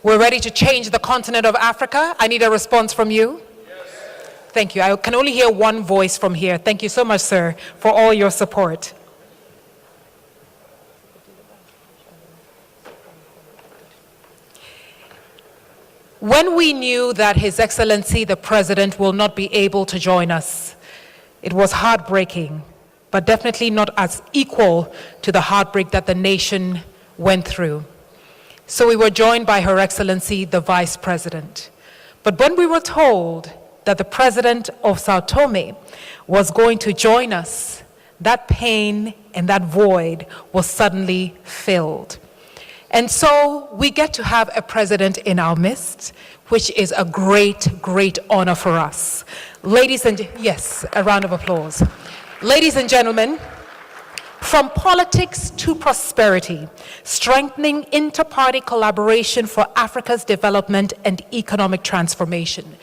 We're ready to change the continent of Africa. I need a response from you. Thank you. I can only hear one voice from here. Thank you so much, sir, for all your support. When we knew that His Excellency the President will not be able to join us, it was heartbreaking, but definitely not as equal to the heartbreak that the nation went through. So we were joined by Her Excellency the Vice President. But when we were told that the President of Sao Tome was going to join us, that pain and that void was suddenly filled. And so we get to have a president in our midst, which is a great, great honor for us. Ladies and, yes, a round of applause. Ladies and gentlemen, from politics to prosperity, strengthening inter-party collaboration for Africa's development and economic transformation.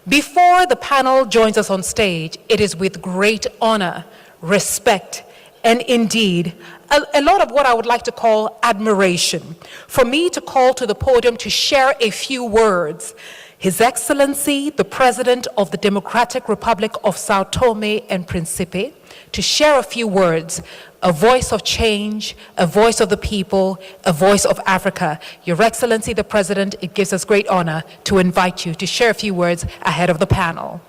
Before the panel joins us on stage, it is with great honor, respect, and indeed, a lot of what I would like to call admiration, for me to call to the podium to share a few words. His Excellency, the President of the Democratic Republic of Sao Tome and Principe, to share a few words, a voice of change, a voice of the people, a voice of Africa. Your Excellency, the President, it gives us great honor to invite you to share a few words ahead of the panel.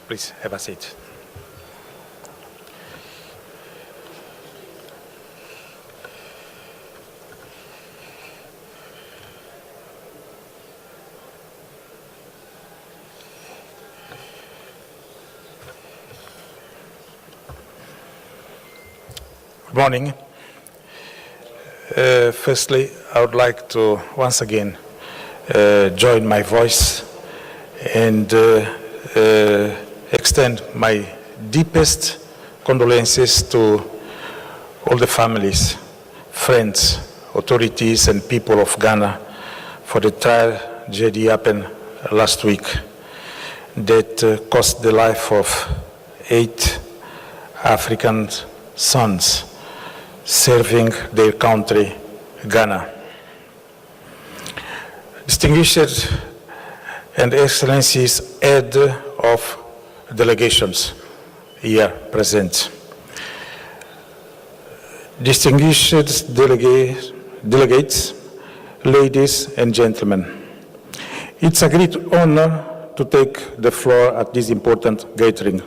Please have a seat. Good morning. Firstly, I would like to once again join my voice and extend my deepest condolences to all the families, friends, authorities, and people of Ghana for the tragedy happened last week that cost the life of 8 African sons serving their country, Ghana. Distinguished and Excellencies, head of delegations here present. Distinguished delegates, ladies and gentlemen, it's a great honor to take the floor at this important gathering,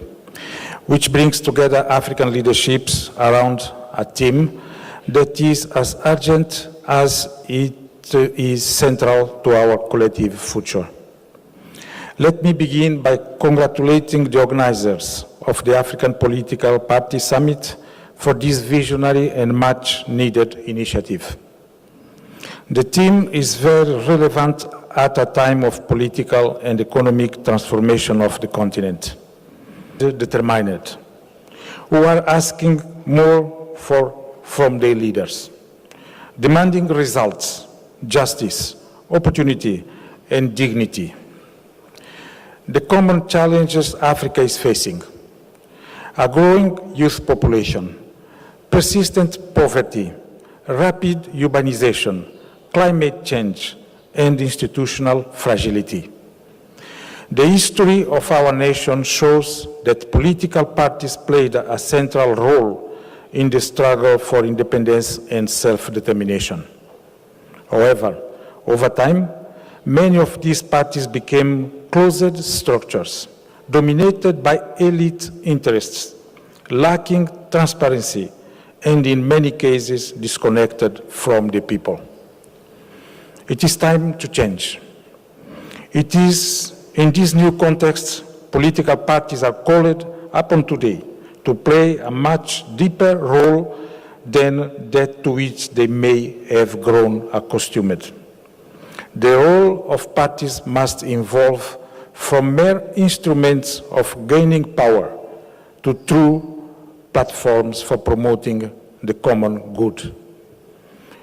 which brings together African leaderships around a theme that is as urgent as it is central to our collective future. Let me begin by congratulating the organizers of the African Political Party Summit for this visionary and much-needed initiative. The theme is very relevant at a time of political and economic transformation of the continent. Determined, who are asking more from their leaders, demanding results, justice, opportunity, and dignity. The common challenges Africa is facing: a growing youth population, persistent poverty, rapid urbanization, climate change, and institutional fragility. The history of our nation shows that political parties played a central role in the struggle for independence and self-determination. However, over time, many of these parties became closed structures, dominated by elite interests, lacking transparency, and in many cases disconnected from the people. It is time to change. It is in this new context, political parties are called upon today to play a much deeper role than that to which they may have grown accustomed. The role of parties must evolve from mere instruments of gaining power to true platforms for promoting the common good.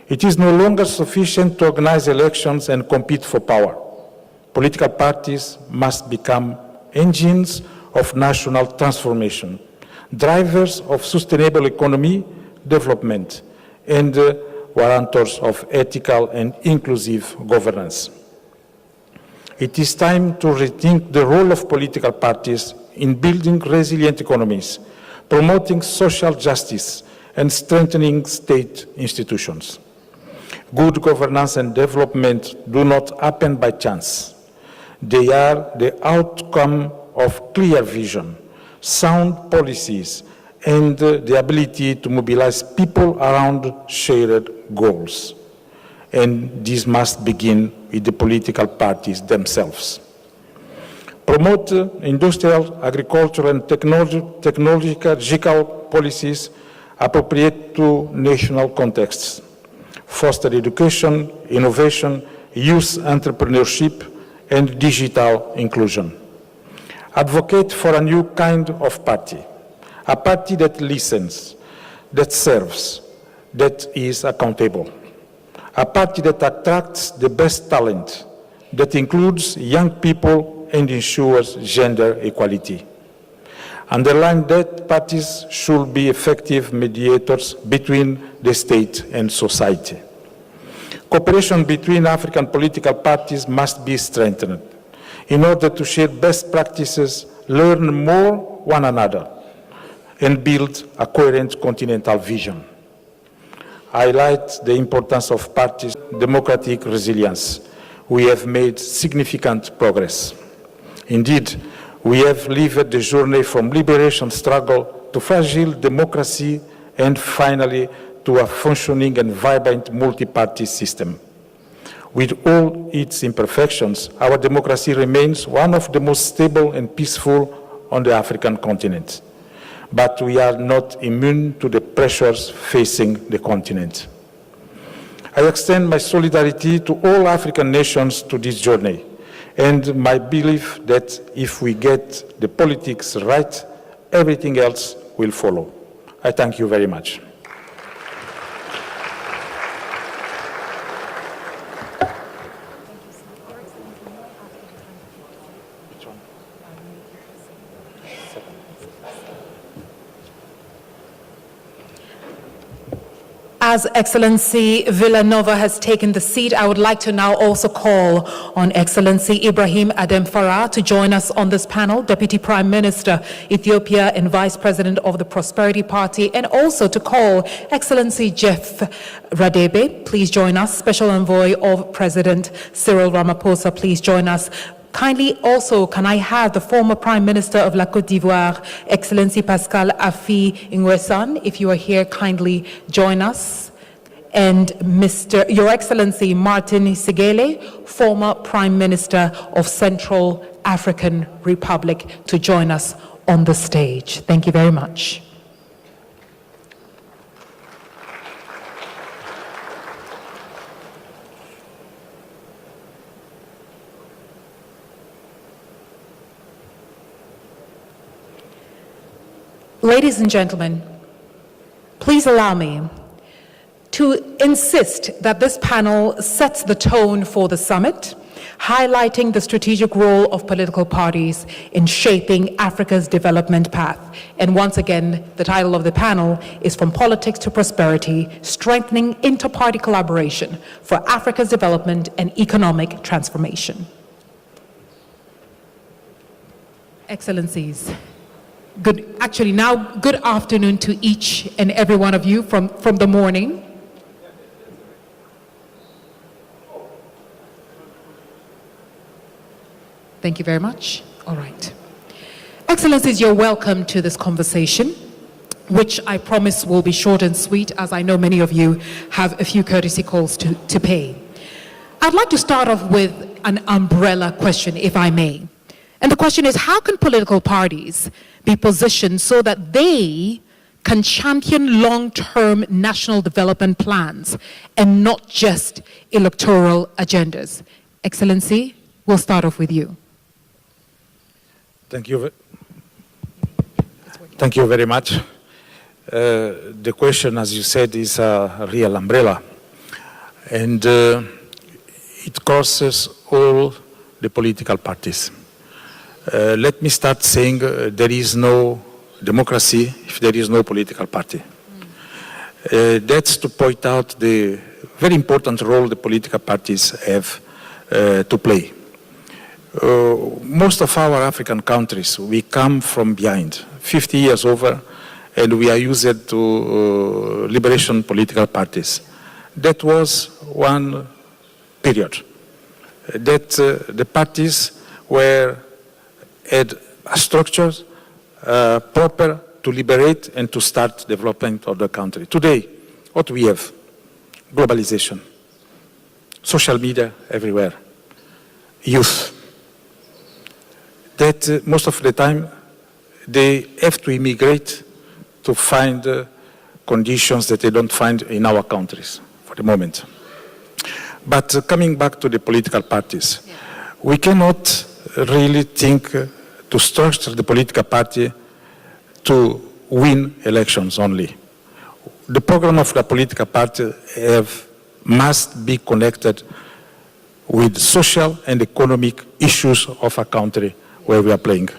It is no longer sufficient to organize elections and compete for power. Political parties must become engines of national transformation, drivers of sustainable economy development, and warrantors of ethical and inclusive governance. It is time to rethink the role of political parties in building resilient economies, promoting social justice, and strengthening state institutions. Good governance and development do not happen by chance. They are the outcome of clear vision, sound policies, and the ability to mobilize people around shared goals. And this must begin with the political parties themselves. Promote industrial, agricultural, and technological policies appropriate to national contexts. Foster education, innovation, youth entrepreneurship, and digital inclusion. Advocate for a new kind of party, a party that listens, that serves, that is accountable, a party that attracts the best talent, that includes young people and ensures gender equality. Underline that parties should be effective mediators between the state and society. Cooperation between African political parties must be strengthened in order to share best practices, learn more one another, and build a coherent continental vision. Highlight the importance of parties' democratic resilience. We have made significant progress. Indeed, we have lived the journey from liberation struggle to fragile democracy and finally to a functioning and vibrant multi-party system. With all its imperfections, our democracy remains one of the most stable and peaceful on the African continent. But we are not immune to the pressures facing the continent. I extend my solidarity to all African nations to this journey, and my belief that if we get the politics right, everything else will follow. I thank you very much. As Excellency Villanova has taken the seat, I would like to now also call on Excellency Ibrahim Adem Farah to join us on this panel, Deputy Prime Minister, Ethiopia, and Vice President of the Prosperity Party, and also to call Excellency Jeff Radebe, please join us, Special Envoy of President Cyril Ramaphosa, please join us. Kindly also, can I have the former Prime Minister of La Côte d'Ivoire, Excellency Pascal Affi N'Guessan, if you are here, kindly join us. And Your Excellency Martin Segele, former Prime Minister of Central African Republic, to join us on the stage. Thank you very much. Ladies and gentlemen, please allow me to insist that this panel sets the tone for the summit, highlighting the strategic role of political parties in shaping Africa's development path. And once again, the title of the panel is From Politics to Prosperity, Strengthening Inter-Party Collaboration for Africa's Development and Economic Transformation. Excellencies, good afternoon to each and every one of you from the morning. Thank you very much. All right. Excellencies, you're welcome to this conversation, which I promise will be short and sweet, as I know many of you have a few courtesy calls to pay. I'd like to start off with an umbrella question, if I may. And the question is, how can political parties be positioned so that they can champion long-term national development plans and not just electoral agendas. Excellency, we'll start off with you. Thank you. Thank you very much. The question, as you said, is a real umbrella, and it crosses all the political parties. Let me start saying there is no democracy if there is no political party. That's to point out the very important role the political parties have to play. Most of our African countries, we come from behind, 50 years over, and we are used to liberation political parties. That was one period. That the parties had a structure proper to liberate and to start development of the country. Today, what we have? Globalization, social media everywhere, youth. That most of the time they have to immigrate to find conditions that they don't find in our countries for the moment. But coming back to the political parties, we cannot really think to structure the political party to win elections only. The program of the political party must be connected with social and economic issues of a country where we are playing.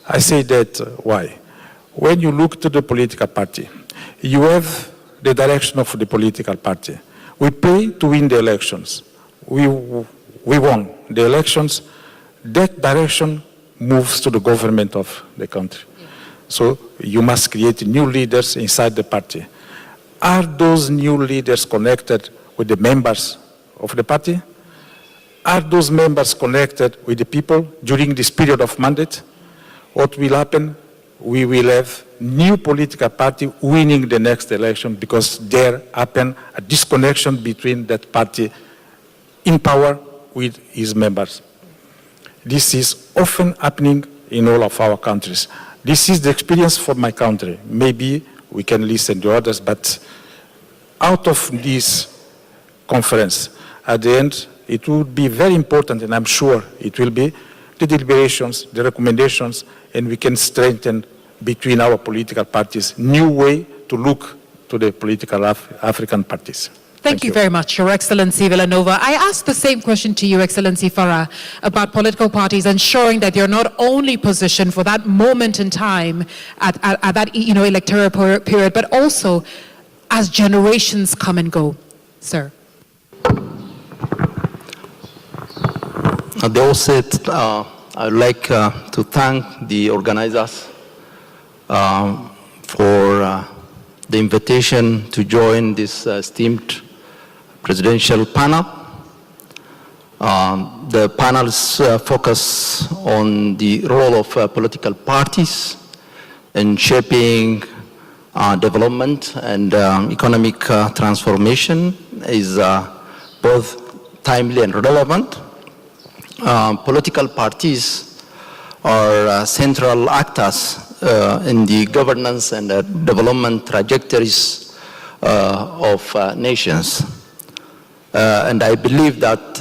I say that why? When you look to the political party, you have the direction of the political party. We play to win the elections. We won the elections. That direction moves to the government of the country. So you must create new leaders inside the party. Are those new leaders connected with the members of the party? Are those members connected with the people during this period of mandate? What will happen? We will have new political party winning the next election because there happen a disconnection between that party in power with its members. This is often happening in all of our countries. This is the experience for my country. Maybe we can listen to others, but out of this conference, at the end, it would be very important, and I'm sure it will be, the deliberations, the recommendations, and we can strengthen between our political parties, new way to look to the political African parties. Thank you very much, Your Excellency Vilanova. I asked the same question to you, Excellency Farah, about political parties ensuring that they're not only positioned for that moment in time at that electoral period, but also as generations come and go. Sir. At the outset, I would like to thank the organizers for the invitation to join this esteemed presidential panel. The panel's focus on the role of political parties in shaping development and economic transformation is both timely and relevant. Political parties are central actors in the governance and development trajectories of nations. And I believe that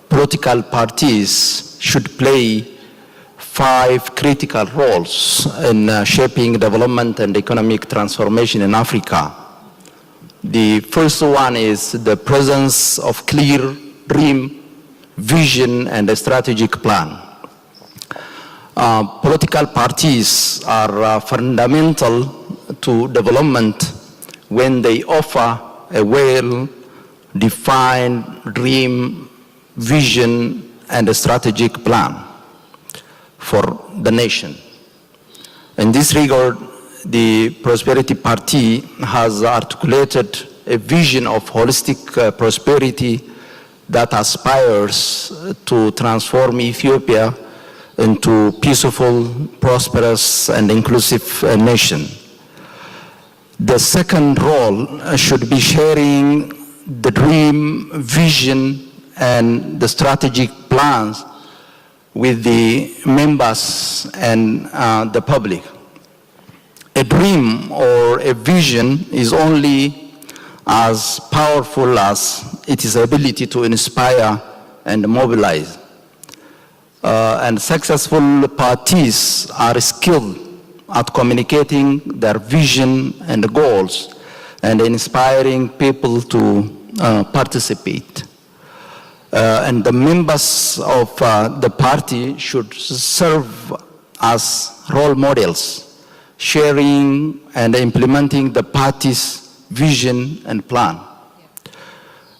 political parties should play 5 critical roles in shaping development and economic transformation in Africa. The first one is the presence of clear dream, vision, and a strategic plan. Political parties are fundamental to development when they offer a well-defined dream, vision, and a strategic plan for the nation. In this regard, the Prosperity Party has articulated a vision of holistic prosperity that aspires to transform Ethiopia into peaceful, prosperous, and inclusive nation. The second role should be sharing the dream, vision, and the strategic plans with the members and the public. a dream or a vision is only as powerful as its ability to inspire and mobilize. And successful parties are skilled at communicating their vision and goals and inspiring people to participate. And the members of the party should serve as role models, sharing and implementing the party's vision and plan.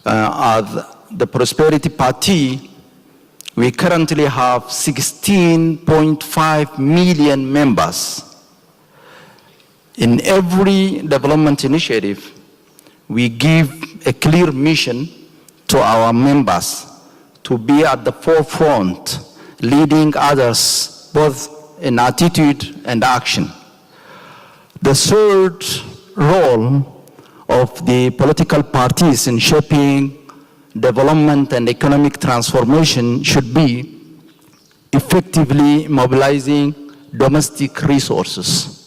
As the Prosperity Party, we currently have 16.5 million members. In every development initiative, we give a clear mission to our members to be at the forefront, leading others both in attitude and action. The third role of the political parties in shaping development and economic transformation should be effectively mobilizing domestic resources.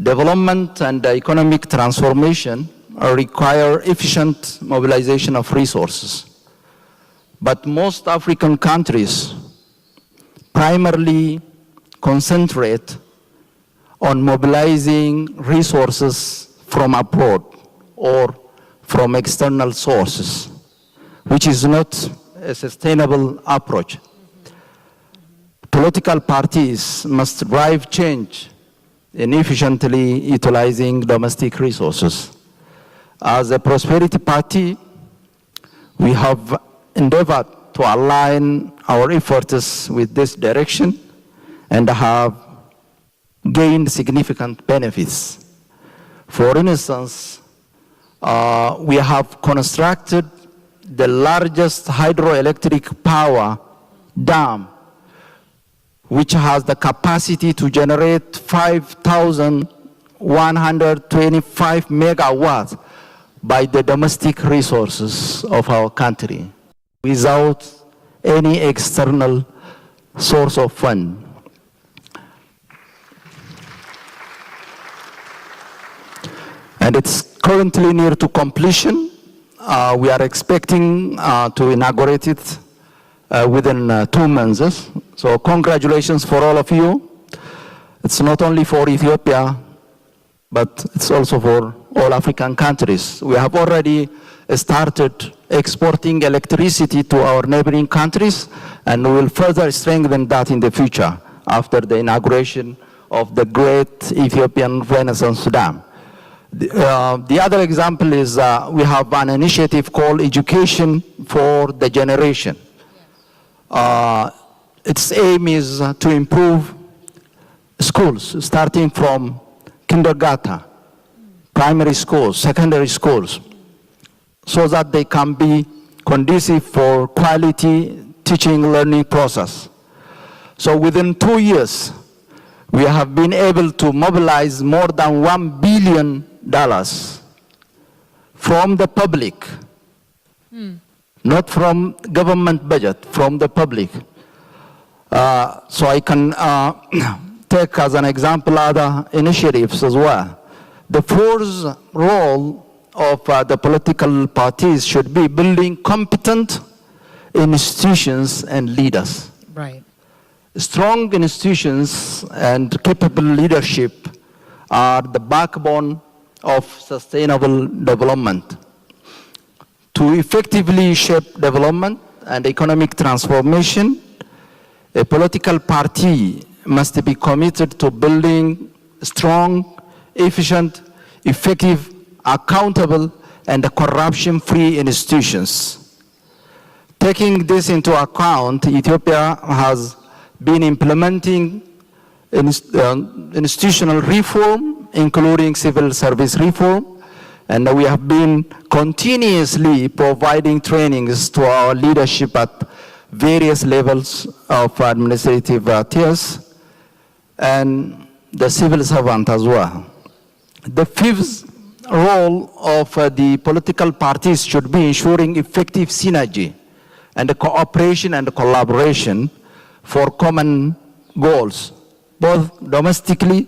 Development and economic transformation require efficient mobilization of resources. But most African countries primarily concentrate on mobilizing resources from abroad or from external sources, which is not a sustainable approach. Political parties must drive change in efficiently utilizing domestic resources. As a Prosperity Party, we have endeavored to align our efforts with this direction and have gained significant benefits. For instance, we have constructed the largest hydroelectric power dam, which has the capacity to generate 5,125 megawatts by the domestic resources of our country, without any external source of fund. And it's currently near to completion. We are expecting to inaugurate it within 2 months. So congratulations for all of you. It's not only for Ethiopia, but it's also for all African countries. We have already started exporting electricity to our neighboring countries, and we will further strengthen that in the future after the inauguration of the great Ethiopian Renaissance Dam. The other example is we have an initiative called Education for the Generation. Its aim is to improve schools, starting from kindergarten, primary schools, secondary schools, so that they can be conducive for quality teaching learning process. So within 2 years, we have been able to mobilize more than $1 billion from the public, not from government budget, from the public. So I can take as an example other initiatives as well. The fourth role of the political parties should be building competent institutions and leaders. Right. Strong institutions and capable leadership are the backbone of sustainable development. To effectively shape development and economic transformation, a political party must be committed to building strong, efficient, effective, accountable, and corruption-free institutions. Taking this into account, Ethiopia has been implementing institutional reform, including civil service reform, and we have been continuously providing trainings to our leadership at various levels of administrative tiers and the civil servant as well. The fifth role of the political parties should be ensuring effective synergy and cooperation and collaboration for common goals, both domestically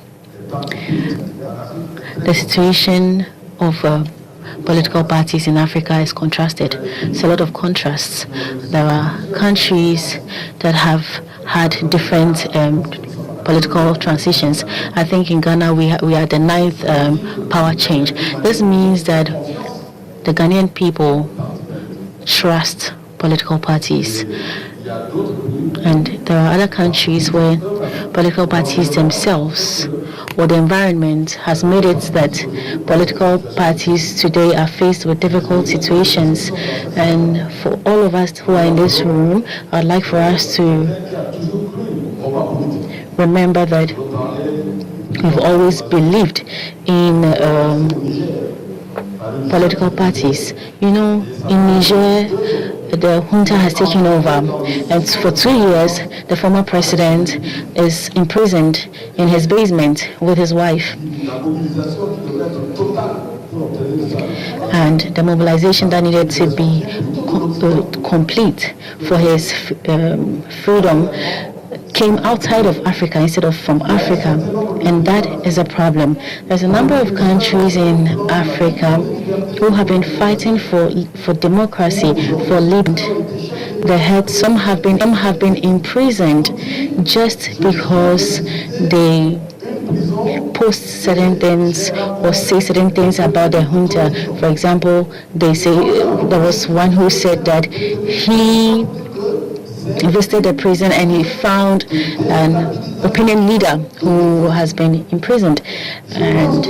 The situation of political parties in Africa is contrasted. It's a lot of contrasts. There are countries that have had different political transitions. I think in Ghana we are the 9th power change. This means that the Ghanaian people trust political parties. And there are other countries where political parties themselves or the environment has made it that political parties today are faced with difficult situations. And for all of us who are in this room, I'd like for us to remember that we've always believed in political parties. You know, in Niger, the junta has taken over, and for 2 years, the former president is imprisoned in his basement with his wife. And the mobilization that needed to be complete for his freedom came outside of Africa instead of from Africa, and that is a problem. There's a number of countries in Africa who have been fighting for democracy, for liberty. Some have been imprisoned just because they post certain things or say certain things about the junta. For example, they say there was one who said that he visited the prison and he found an opinion leader who has been imprisoned, and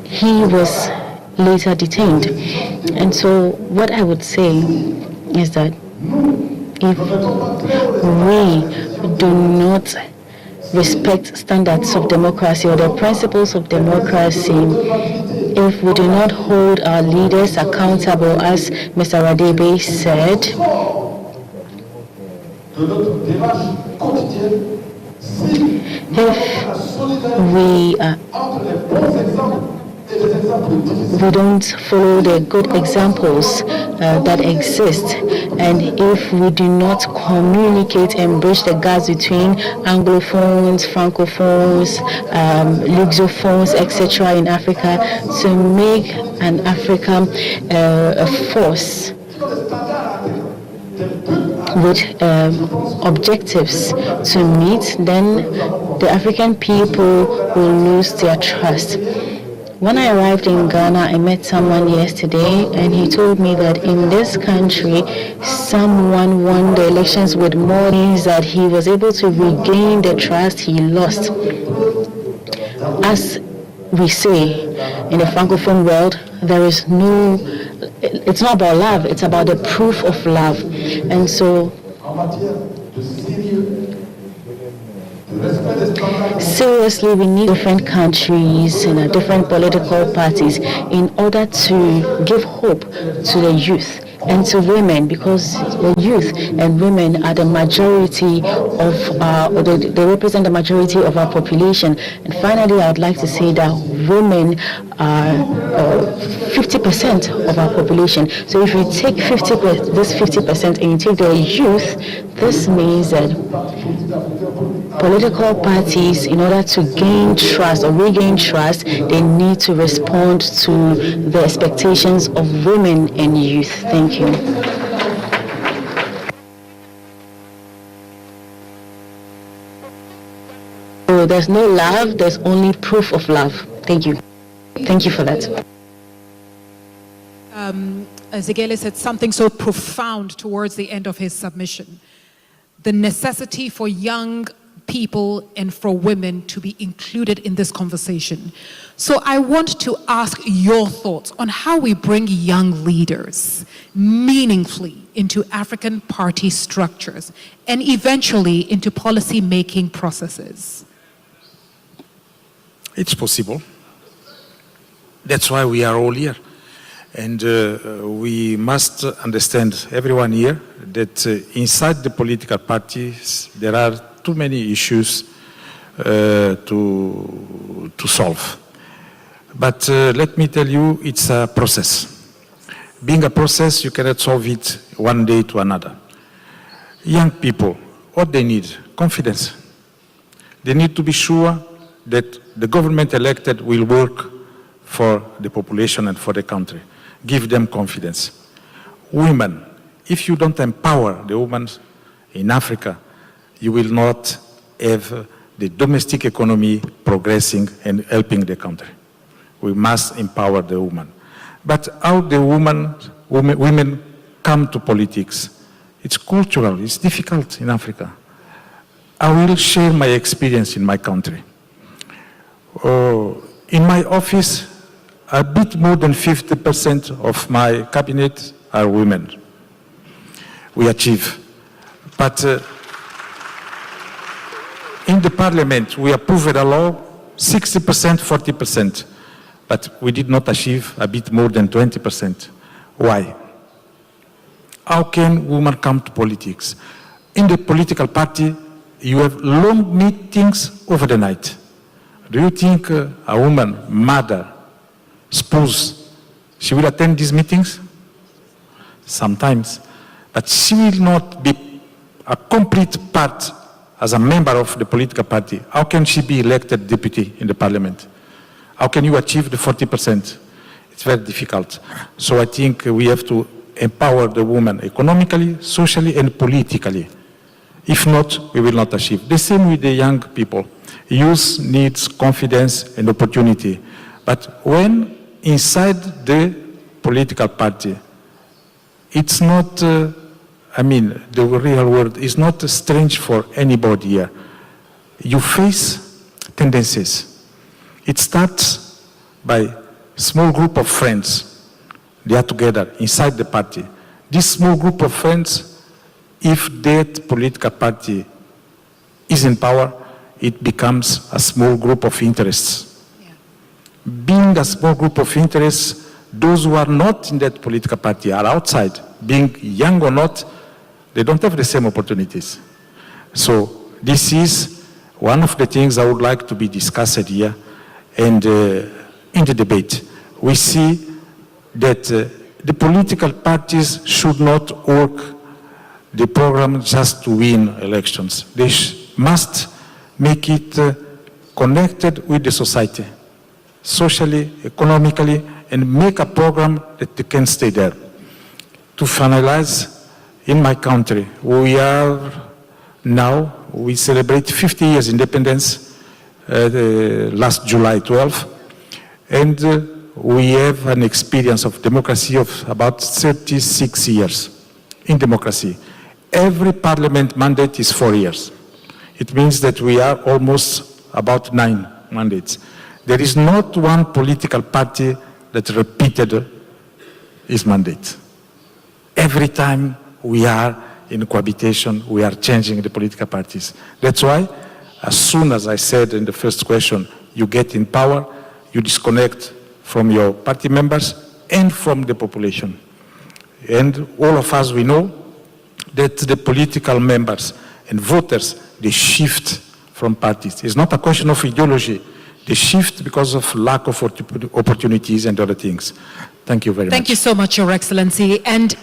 he was later detained. And so what I would say is that if we do not respect standards of democracy or the principles of democracy, if we do not hold our leaders accountable, as Mr. Radebe said, if we don't follow the good examples that exist, and if we do not communicate and bridge the gaps between Anglophones, Francophones, Luxophones, etc. in Africa to make an Africa a force with objectives to meet, then the African people will lose their trust. When I arrived in Ghana, I met someone yesterday, and he told me that in this country, someone won the elections with more means that he was able to regain the trust he lost. As we say in the Francophone world, it's not about love, it's about the proof of love. And so, seriously, we need different countries and different political parties in order to give hope to the youth and to women, because the youth and women are the majority of they represent the majority of our population. And finally, I would like to say that women are 50% of our population. So if you take this 50% and you take the youth, this means that political parties, in order to gain trust or regain trust, they need to respond to the expectations of women and youth. Thank you. So there's no love, there's only proof of love. Thank you. Thank you for that. Zigele said something so profound towards the end of his submission. The necessity for young people and for women to be included in this conversation. So I want to ask your thoughts on how we bring young leaders meaningfully into African party structures and eventually into policy-making processes. It's possible. That's why we are all here. And we must understand, everyone here, that inside the political parties there are too many issues to solve. But let me tell you, it's a process. Being a process, you cannot solve it one day to another. Young people, what they need, confidence. They need to be sure that the government elected will work for the population and for the country. Give them confidence. Women, if you don't empower the women in Africa, you will not have the domestic economy progressing and helping the country. We must empower the woman. But how the women come to politics, it's cultural, it's difficult in Africa. I will share my experience in my country. In my office, a bit more than 50% of my cabinet are women. We achieve. But in the parliament, we approved a law, 60%, 40%. But we did not achieve a bit more than 20%. Why? How can women come to politics? In the political party, you have long meetings over the night. Do you think a woman, mother, spouse, she will attend these meetings? Sometimes. But she will not be a complete part as a member of the political party. How can she be elected deputy in the parliament? How can you achieve the 40%? It's very difficult. So I think we have to empower the woman economically, socially, and politically. If not, we will not achieve. The same with the young people. Youth needs confidence and opportunity. But when inside the political party, it's not, the real world is not strange for anybody here. You face tendencies. It starts by a small group of friends. They are together inside the party. This small group of friends, if that political party is in power, it becomes a small group of interests. Yeah. Being a small group of interests, those who are not in that political party are outside. Being young or not, they don't have the same opportunities. So this is one of the things I would like to be discussed here. And in the debate, we see that the political parties should not work the program just to win elections. They must make it connected with the society, socially, economically, and make a program that they can stay there. To finalize, in my country, we celebrate 50 years independence last July 12, and we have an experience of democracy of about 36 years in democracy. Every parliament mandate is 4 years. It means that we are almost about 9 mandates. There is not one political party that repeated his mandate. Every time we are in cohabitation, we are changing the political parties. That's why, as soon as I said in the first question, you get in power, you disconnect from your party members and from the population. And all of us, we know that the political members and voters, they shift from parties. It's not a question of ideology. They shift because of lack of opportunities and other things. Thank you very much. Thank you so much, Your Excellency. And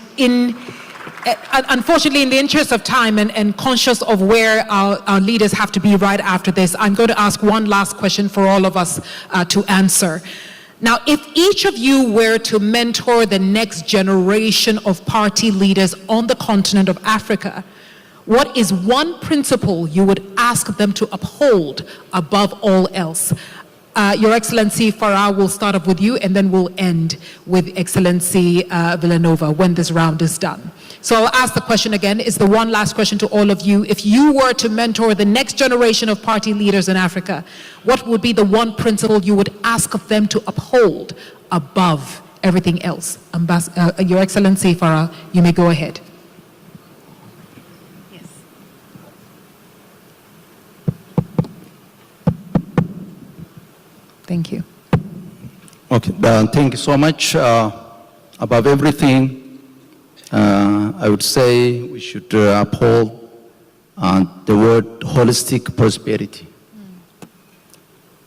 unfortunately, in the interest of time and conscious of where our leaders have to be right after this, I'm going to ask one last question for all of us to answer. Now, if each of you were to mentor the next generation of party leaders on the continent of Africa, what is one principle you would ask them to uphold above all else? Your Excellency Farah, we'll start off with you, and then we'll end with Excellency Villanova when this round is done. So I'll ask the question again. It's the one last question to all of you. If you were to mentor the next generation of party leaders in Africa, what would be the one principle you would ask of them to uphold above everything else? Your Excellency Farah, you may go ahead. Thank you. Okay, thank you so much. Above everything, I would say we should uphold the word holistic prosperity.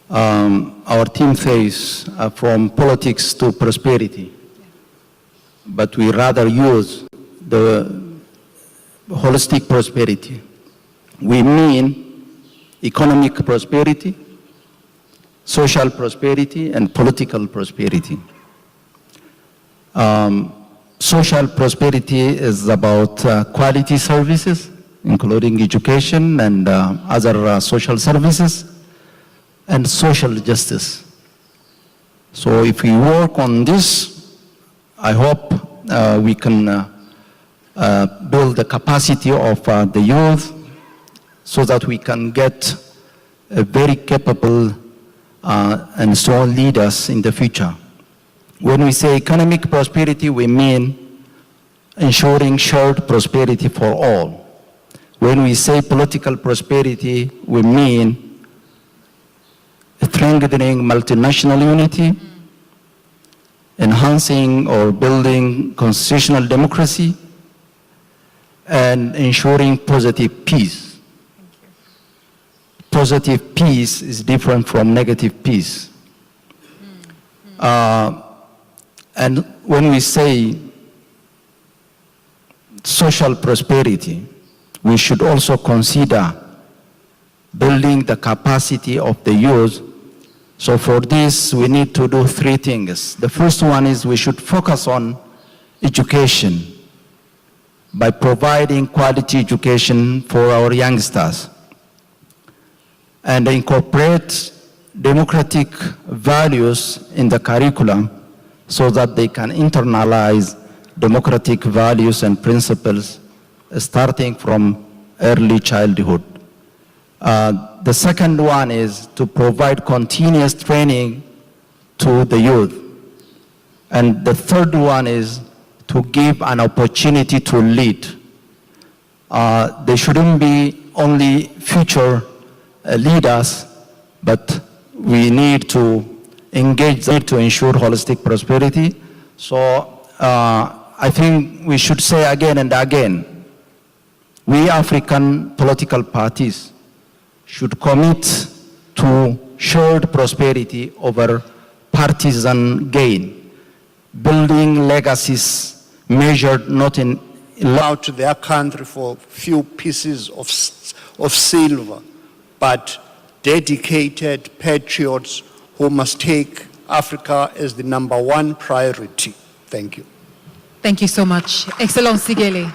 Our team says from politics to prosperity, but we rather use the holistic prosperity. we mean economic prosperity, social prosperity, and political prosperity. Social prosperity is about quality services, including education and other social services, and social justice. So if we work on this, I hope we can build the capacity of the youth so that we can get a very capable and strong leaders in the future. When we say economic prosperity, we mean ensuring shared prosperity for all. When we say political prosperity, we mean strengthening multinational unity, enhancing or building constitutional democracy, and ensuring positive peace. Positive peace is different from negative peace. And when we say social prosperity, we should also consider building the capacity of the youth. So for this, we need to do three things. The first one is we should focus on education by providing quality education for our youngsters and incorporate democratic values in the curriculum so that they can internalize democratic values and principles starting from early childhood. The second one is to provide continuous training to the youth. And the third one is to give an opportunity to lead. They shouldn't be only future leaders, but we need to engage them to ensure holistic prosperity. So I think we should say again and again, we African political parties should commit to shared prosperity over partisan gain, building legacies measured not in out to their country for few pieces of silver, but dedicated patriots who must take Africa as the #1 priority. Thank you. Thank you so much. Excellence Sigele.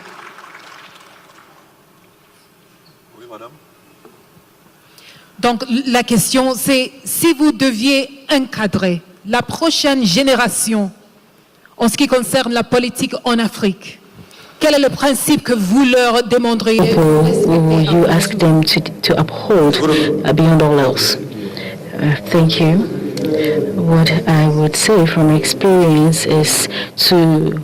Donc la question c'est, si vous deviez encadrer la prochaine génération en ce qui concerne la politique en Afrique, quel est le principe que vous leur demanderiez? Will you ask them to uphold beyond all else? Thank you. What I would say from experience is to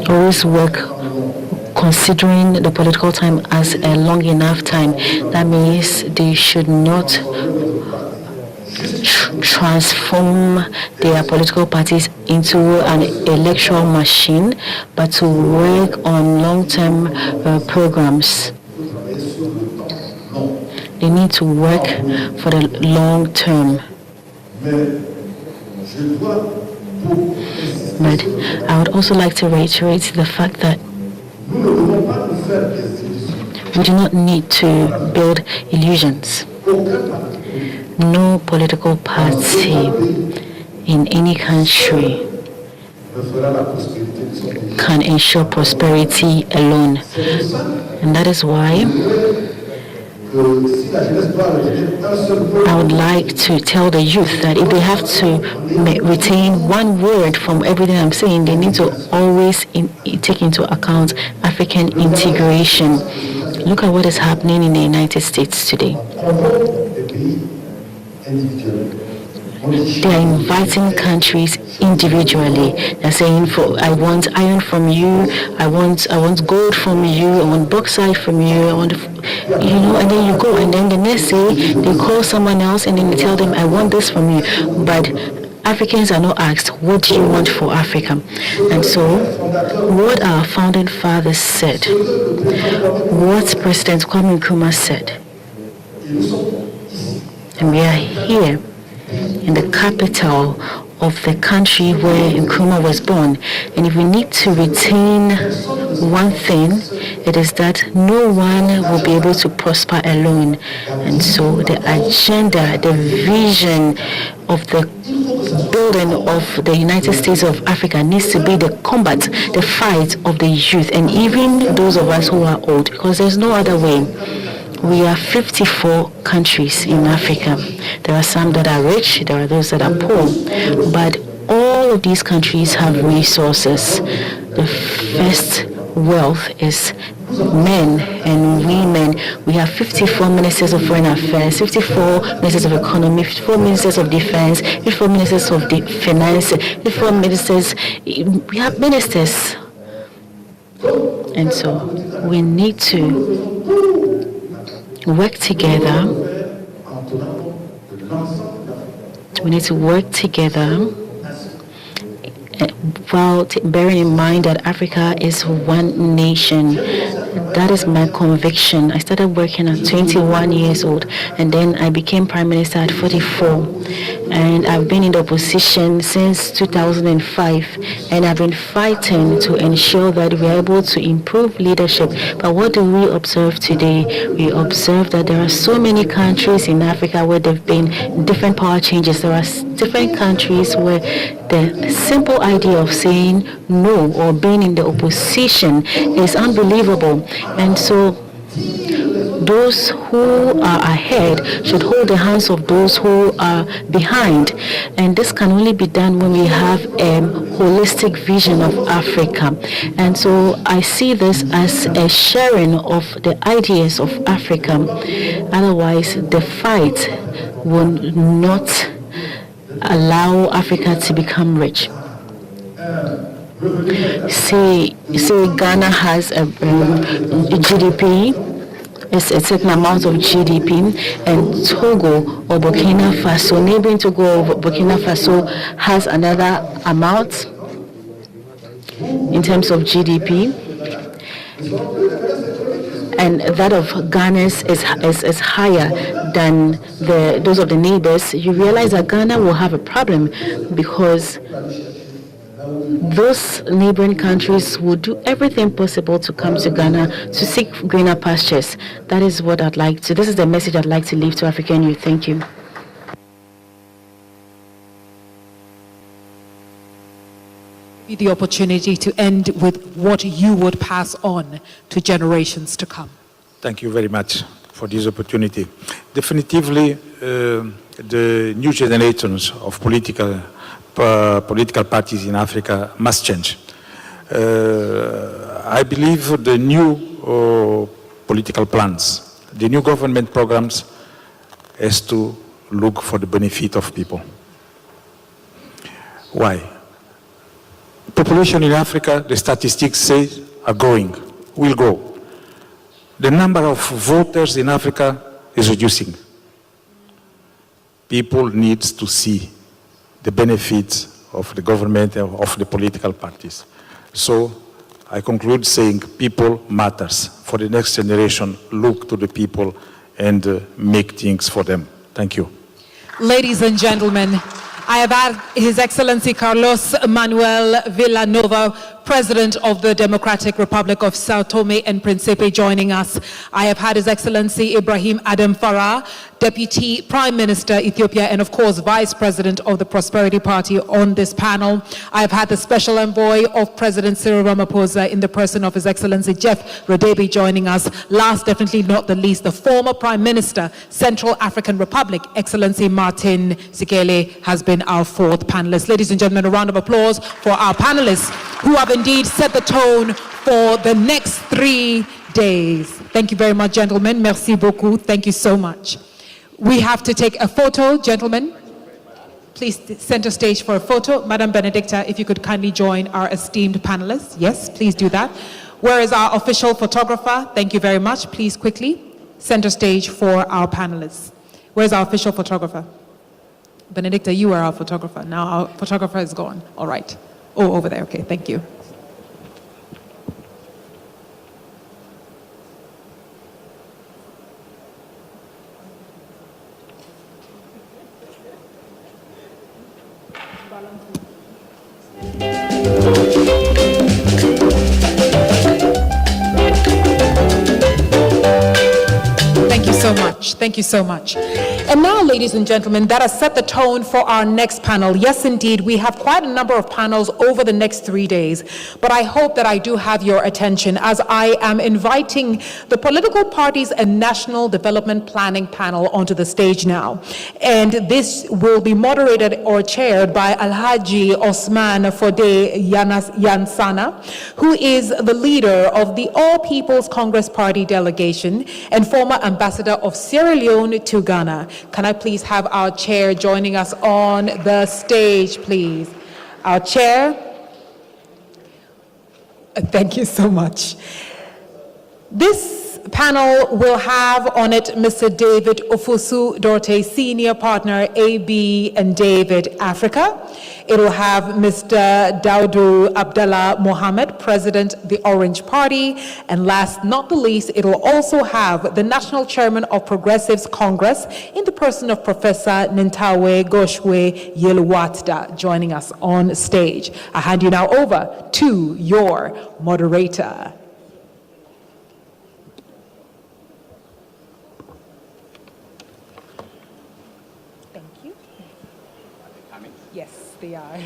always work considering the political time as a long enough time. That means they should not transform their political parties into an electoral machine, but to work on long-term programs. They need to work for the long term. But I would also like to reiterate the fact that we do not need to build illusions. No political party in any country can ensure prosperity alone. And that is why I would like to tell the youth that if they have to retain one word from everything I'm saying, they need to always take into account African integration. Look at what is happening in the United States today. They are inviting countries individually. They're saying, I want iron from you, I want gold from you, I want bauxite from you, I want, and then you go, and then the next day they call someone else and then they tell them, I want this from you. But Africans are not asked, what do you want for Africa? And so, what our founding fathers said, what President Kwame Nkrumah said, and we are here in the capital of the country where Nkrumah was born. And if we need to retain one thing, it is that no one will be able to prosper alone. And so the agenda, the vision of the building of the United States of Africa needs to be the combat, the fight of the youth, and even those of us who are old, because there's no other way. We are 54 countries in Africa. There are some that are rich, there are those that are poor, but all of these countries have resources. The first wealth is men and women. We have 54 ministers of foreign affairs, 54 ministers of economy, 54 ministers of defense, 54 ministers of finance, 54 ministers. We have ministers. And so we need to work together. We need to work together while bearing in mind that Africa is one nation. That is my conviction. I started working at 21 years old, and then I became Prime Minister at 44. And I've been in the opposition since 2005, and I've been fighting to ensure that we are able to improve leadership. But what do we observe today? We observe that there are so many countries in Africa where there have been different power changes. There are different countries where the simple idea of saying no or being in the opposition is unbelievable. And so those who are ahead should hold the hands of those who are behind. And this can only be done when we have a holistic vision of Africa. And so I see this as a sharing of the ideas of Africa. Otherwise, the fight will not allow Africa to become rich. Say Ghana has a GDP, it's a certain amount of GDP, and Togo or Burkina Faso, neighboring Togo or Burkina Faso, has another amount in terms of GDP, and that of Ghana's is higher than those of the neighbors. You realize that Ghana will have a problem because those neighboring countries will do everything possible to come to Ghana to seek greener pastures. That is what I'd like to, this is the message I'd like to leave to African youth. Thank you. The opportunity to end with what you would pass on to generations to come. Thank you very much for this opportunity. Definitively, the new generations of political parties in Africa must change. I believe the new political plans, the new government programs has to look for the benefit of people. Why? Population in Africa, the statistics say, are growing, will grow. The number of voters in Africa is reducing. People need to see the benefits of the government and of the political parties. So I conclude saying people matters. For the next generation, look to the people and make things for them. Thank you. Ladies and gentlemen, I have had His Excellency Carlos Manuel Villanova, President of the Democratic Republic of Sao Tome and Principe, joining us. I have had His Excellency Ibrahim Adam Farah, Deputy Prime Minister Ethiopia, and of course Vice President of the Prosperity Party on this panel. I have had the Special Envoy of President Cyril Ramaphosa in the person of His Excellency Jeff Radebe joining us. Last, definitely not the least, the former Prime Minister, Central African Republic, Excellency Martin Sikele, has been our fourth panelist. Ladies and gentlemen, a round of applause for our panelists who have indeed set the tone for the next 3 days. Thank you very much, gentlemen. Merci beaucoup. Thank you so much. We have to take a photo, gentlemen. Please center stage for a photo. Madam Benedicta, if you could kindly join our esteemed panelists. Yes, please do that. Where is our official photographer? Thank you very much. Please quickly center stage for our panelists. Where's our official photographer? Benedicta, you are our photographer. Now our photographer is gone. All right. Oh, over there. Okay, thank you. Thank you so much. Thank you so much. And now, ladies and gentlemen, that has set the tone for our next panel. Yes, indeed, we have quite a number of panels over the next 3 days, but I hope that I do have your attention as I am inviting the Political Parties and National Development Planning panel onto the stage now. And this will be moderated or chaired by Alhaji Osman Fode Yansana, who is the leader of the All People's Congress Party delegation and former ambassador of Sierra Leone to Ghana. Can I please have our chair joining us on the stage, please? Our chair. Thank you so much. This panel will have on it Mr. David Ofosu Dorte, Senior Partner, AB and David Africa. It will have Mr. Daudu Abdallah Mohammed, President, the Orange Party. And last not the least, it will also have the National Chairman of Progressives Congress in the person of Professor Nintawe Goshwe Yeluwatda joining us on stage. I hand you now over to your moderator. Yes, they are.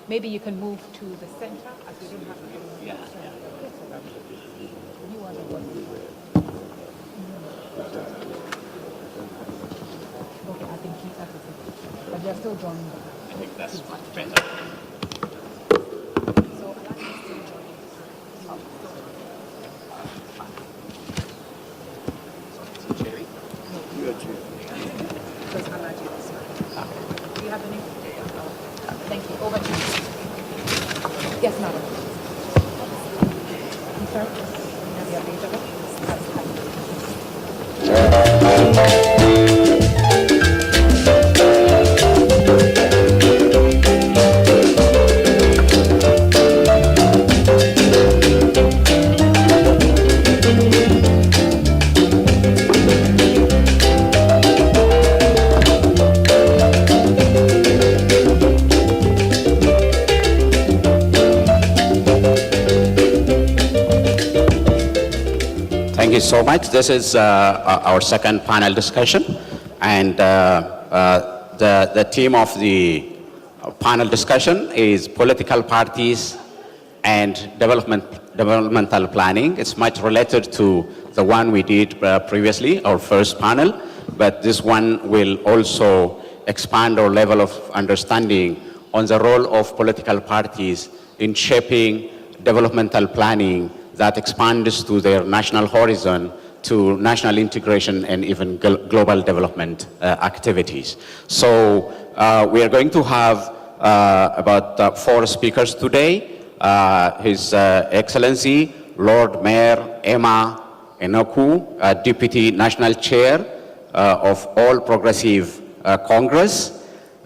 Maybe you can move to the center as we don't have to. You are the one. Okay, I think keep that. But they're still joining. I think that's much better. Thank you. Over to you. Yes, madam. I'm sorry. Have you updated it? Thank you so much. This is our second panel discussion, and the theme of the panel discussion is political parties and developmental planning. It's much related to the one we did previously, our first panel, but this one will also expand our level of understanding on the role of political parties in shaping developmental planning that expands to their national horizon, to national integration and even global development activities. So we are going to have about 4 speakers today. His Excellency Lord Mayor Emma Enoku, Deputy National Chair of All Progressive Congress.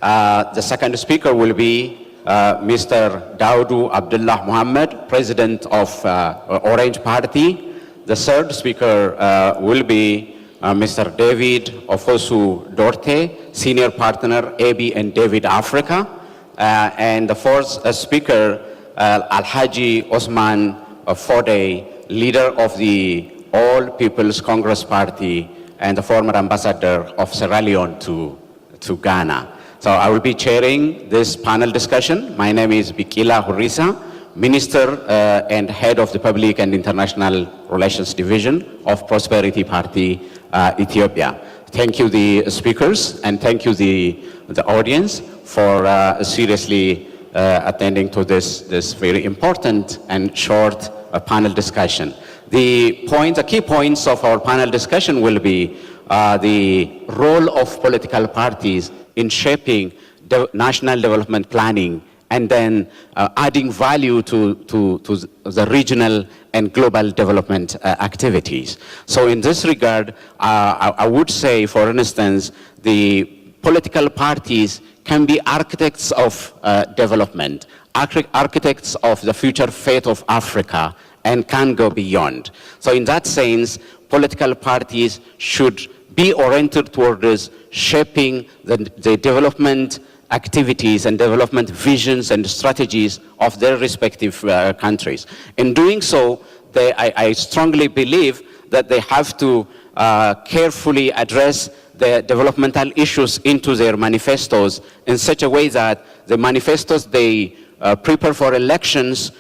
The second speaker will be Mr. Daudu Abdullah Mohammed, President of Orange Party. The third speaker will be Mr. David Ofosu Dorte, Senior Partner, AB and David Africa. And the fourth speaker, Alhaji Osman Fode, leader of the All People's Congress Party and the former ambassador of Sierra Leone to Ghana. So I will be chairing this panel discussion. My name is Bikila Hurisa, Minister and Head of the Public and International Relations Division of Prosperity Party, Ethiopia. Thank you, the speakers, and thank you, the audience, for seriously attending to this very important and short panel discussion. The key points of our panel discussion will be the role of political parties in shaping national development planning and then adding value to the regional and global development activities. So in this regard, I would say, for instance, the political parties can be architects of development, architects of the future fate of Africa, and can go beyond. So in that sense, political parties should be oriented towards shaping the development activities and development visions and strategies of their respective countries. In doing so, I strongly believe that they have to carefully address the developmental issues into their manifestos in such a way that the manifestos they prepare for elections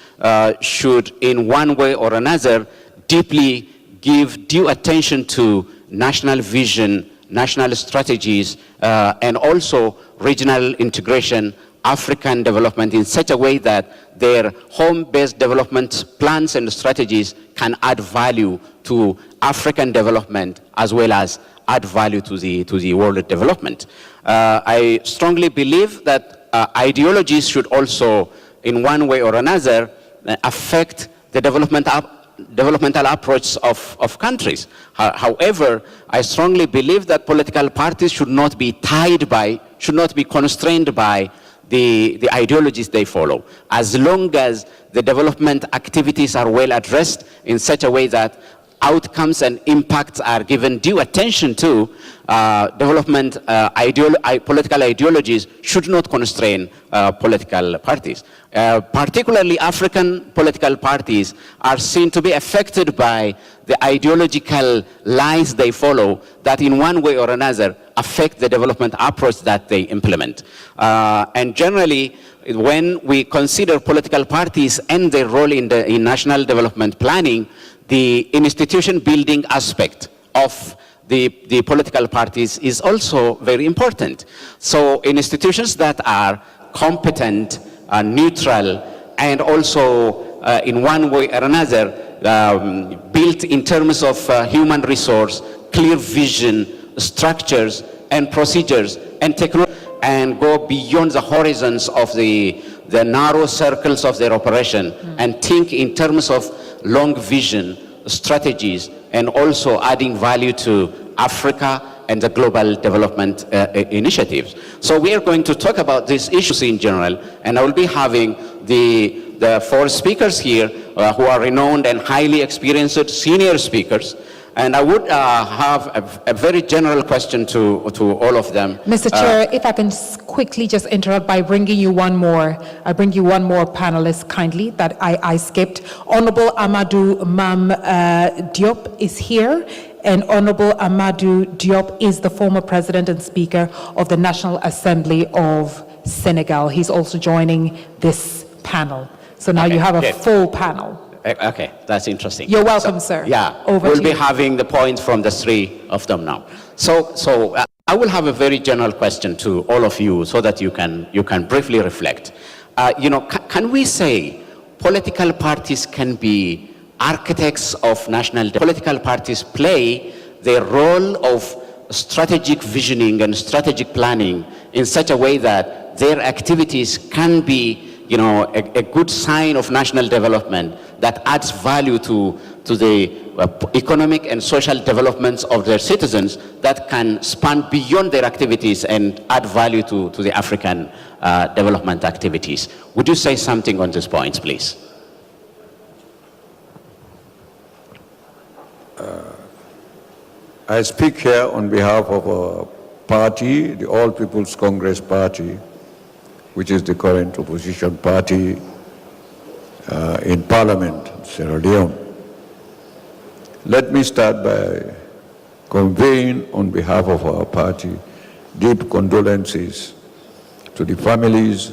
should, in one way or another, deeply give due attention to national vision, national strategies, and also regional integration, African development in such a way that their home-based development plans and strategies can add value to African development as well as add value to the world development. I strongly believe that ideologies should also, in one way or another, affect the developmental approach of countries. However, I strongly believe that political parties should not be constrained by the ideologies they follow, as long as the development activities are well addressed in such a way that outcomes and impacts are given due attention to. Political ideologies should not constrain political parties. Particularly African political parties are seen to be affected by the ideological lines they follow that in one way or another affect the development approach that they implement. And generally, when we consider political parties and their role in national development planning, the institution building aspect of the political parties is also very important. So institutions that are competent, neutral, and also in one way or another built in terms of human resource, clear vision, structures, and procedures, and technology, and go beyond the horizons of the narrow circles of their operation, and think in terms of long vision, strategies, and also adding value to Africa and the global development initiatives. So we are going to talk about these issues in general, and I will be having the four speakers here who are renowned and highly experienced senior speakers. And I would have a very general question to all of them. Mr. Chair, if I can quickly just interrupt by bringing you one more. I bring you one more panelist kindly that I skipped. Honorable Amadou Mam Diop is here. And Honorable Amadou Diop is the former president and speaker of the National Assembly of Senegal. He's also joining this panel. So now you have a full panel. Okay, that's interesting. You're welcome, sir. Yeah, Over we'll to be you. having the points from the three of them now. So I will have a very general question to all of you so that you can briefly reflect. Can we say political parties can be architects of national political parties play their role of strategic visioning and strategic planning in such a way that their activities can be a good sign of national development that adds value to the economic and social developments of their citizens that can span beyond their activities and add value to the African development activities. Would you say something on these points, please? I speak here on behalf of a party, the All People's Congress Party, which is the current opposition party in Parliament, Sierra Leone. Let me start by conveying on behalf of our party deep condolences to the families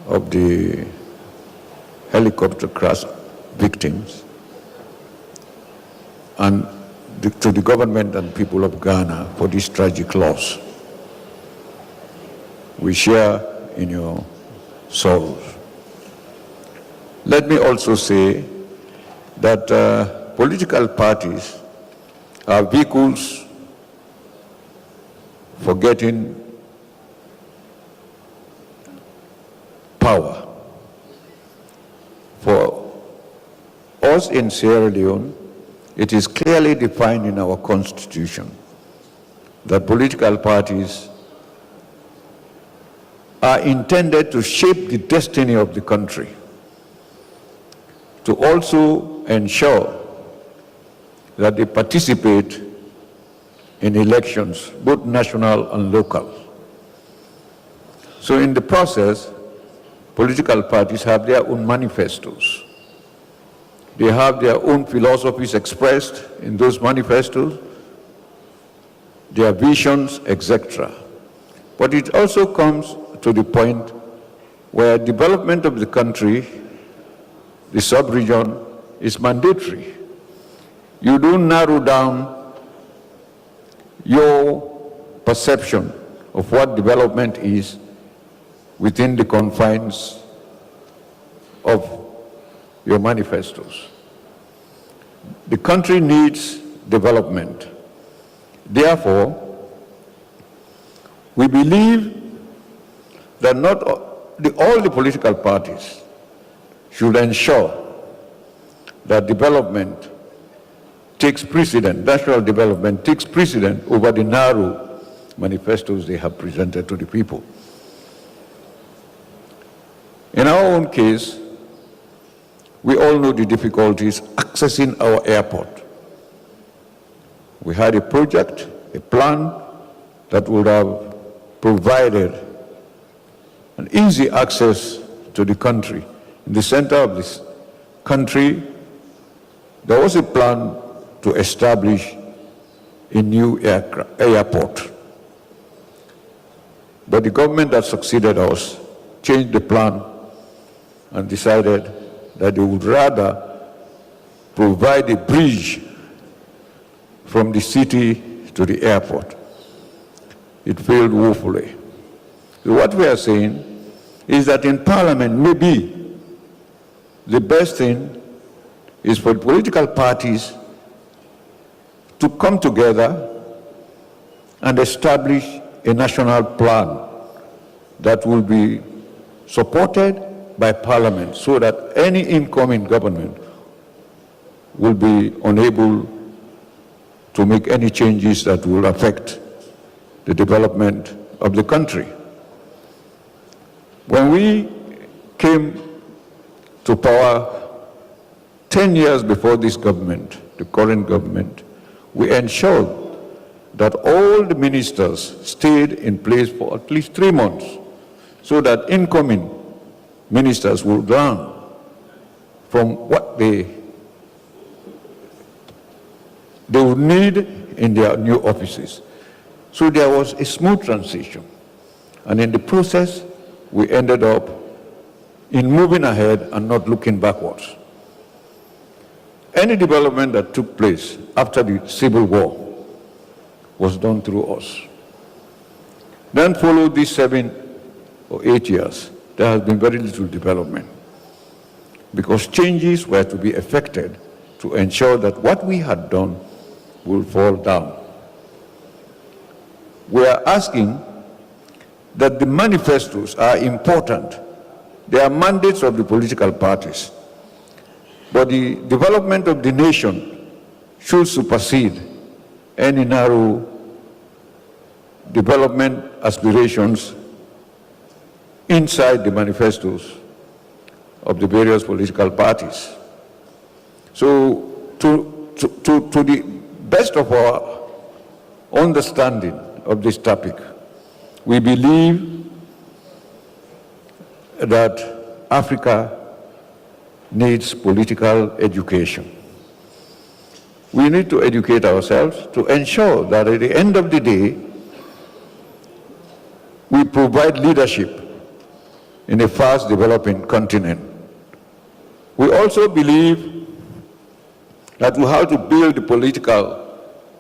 of the helicopter crash victims and to the government and people of Ghana for this tragic loss. We share in your sorrows. Let me also say that political parties are vehicles for getting power. For us in Sierra Leone, it is clearly defined in our constitution that political parties are intended to shape the destiny of the country, to also ensure that they participate in elections, both national and local, So in the process, political parties have their own manifestos. They have their own philosophies expressed in those manifestos, their visions, etc. But it also comes to the point where development of the country, the sub-region, is mandatory. You do narrow down your perception of what development is within the confines of your manifestos. The country needs development. Therefore, we believe that all the political parties should ensure that development takes precedent, national development takes precedent over the narrow manifestos they have presented to the people. In our own case, we all know the difficulties accessing our airport. We had a project, a plan that would have provided an easy access to the country. In the center of this country, there was a plan to establish a new airport. But the government that succeeded us changed the plan and decided that they would rather provide a bridge from the city to the airport. It failed woefully. So what we are saying is that in Parliament, maybe the best thing is for political parties to come together and establish a national plan that will be supported by Parliament so that any incoming government will be unable to make any changes that will affect the development of the country. When we came to power 10 years before this government, the current government, we ensured that all the ministers stayed in place for at least 3 months so that incoming ministers will learn from what they would need in their new offices. So there was a smooth transition. And in the process, we ended up in moving ahead and not looking backwards. Any development that took place after the Civil War was done through us. Then followed these 7 or 8 years, there has been very little development because changes were to be effected to ensure that what we had done will fall down. We are asking that the manifestos are important. They are mandates of the political parties. But the development of the nation should supersede any narrow development aspirations inside the manifestos of the various political parties. So to the best of our understanding of this topic, we believe that Africa needs political education. We need to educate ourselves to ensure that at the end of the day, we provide leadership in a fast developing continent. We also believe that we have to build the political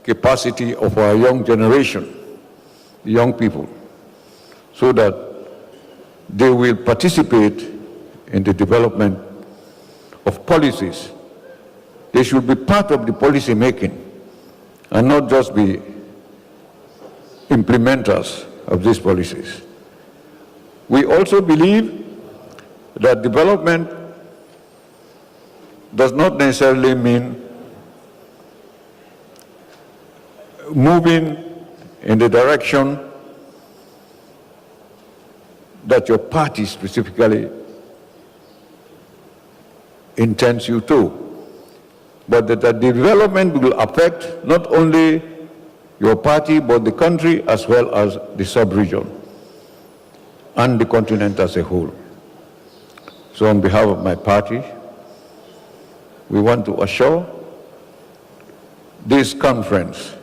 capacity of our young generation, the young people, so that they will participate in the development of policies. They should be part of the policy making and not just be implementers of these policies. We also believe that development does not necessarily mean moving in the direction that your party specifically intends you to, but that the development will affect not only your party, but the country as well as the sub-region. and the continent as a whole. So on behalf of my party, we want to assure this conference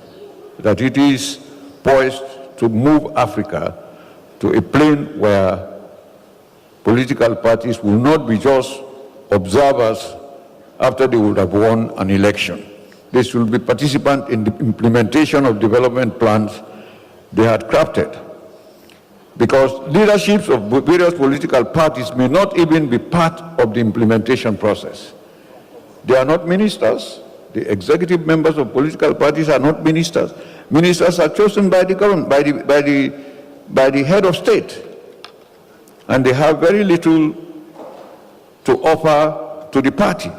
that it is poised to move Africa to a plane where political parties will not be just observers after they would have won an election. This will be participant in the implementation of development plans they had crafted. Because leaderships of various political parties may not even be part of the implementation process. They are not ministers. The executive members of political parties are not ministers. Ministers are chosen by the government, by the head of state. And they have very little to offer to the party.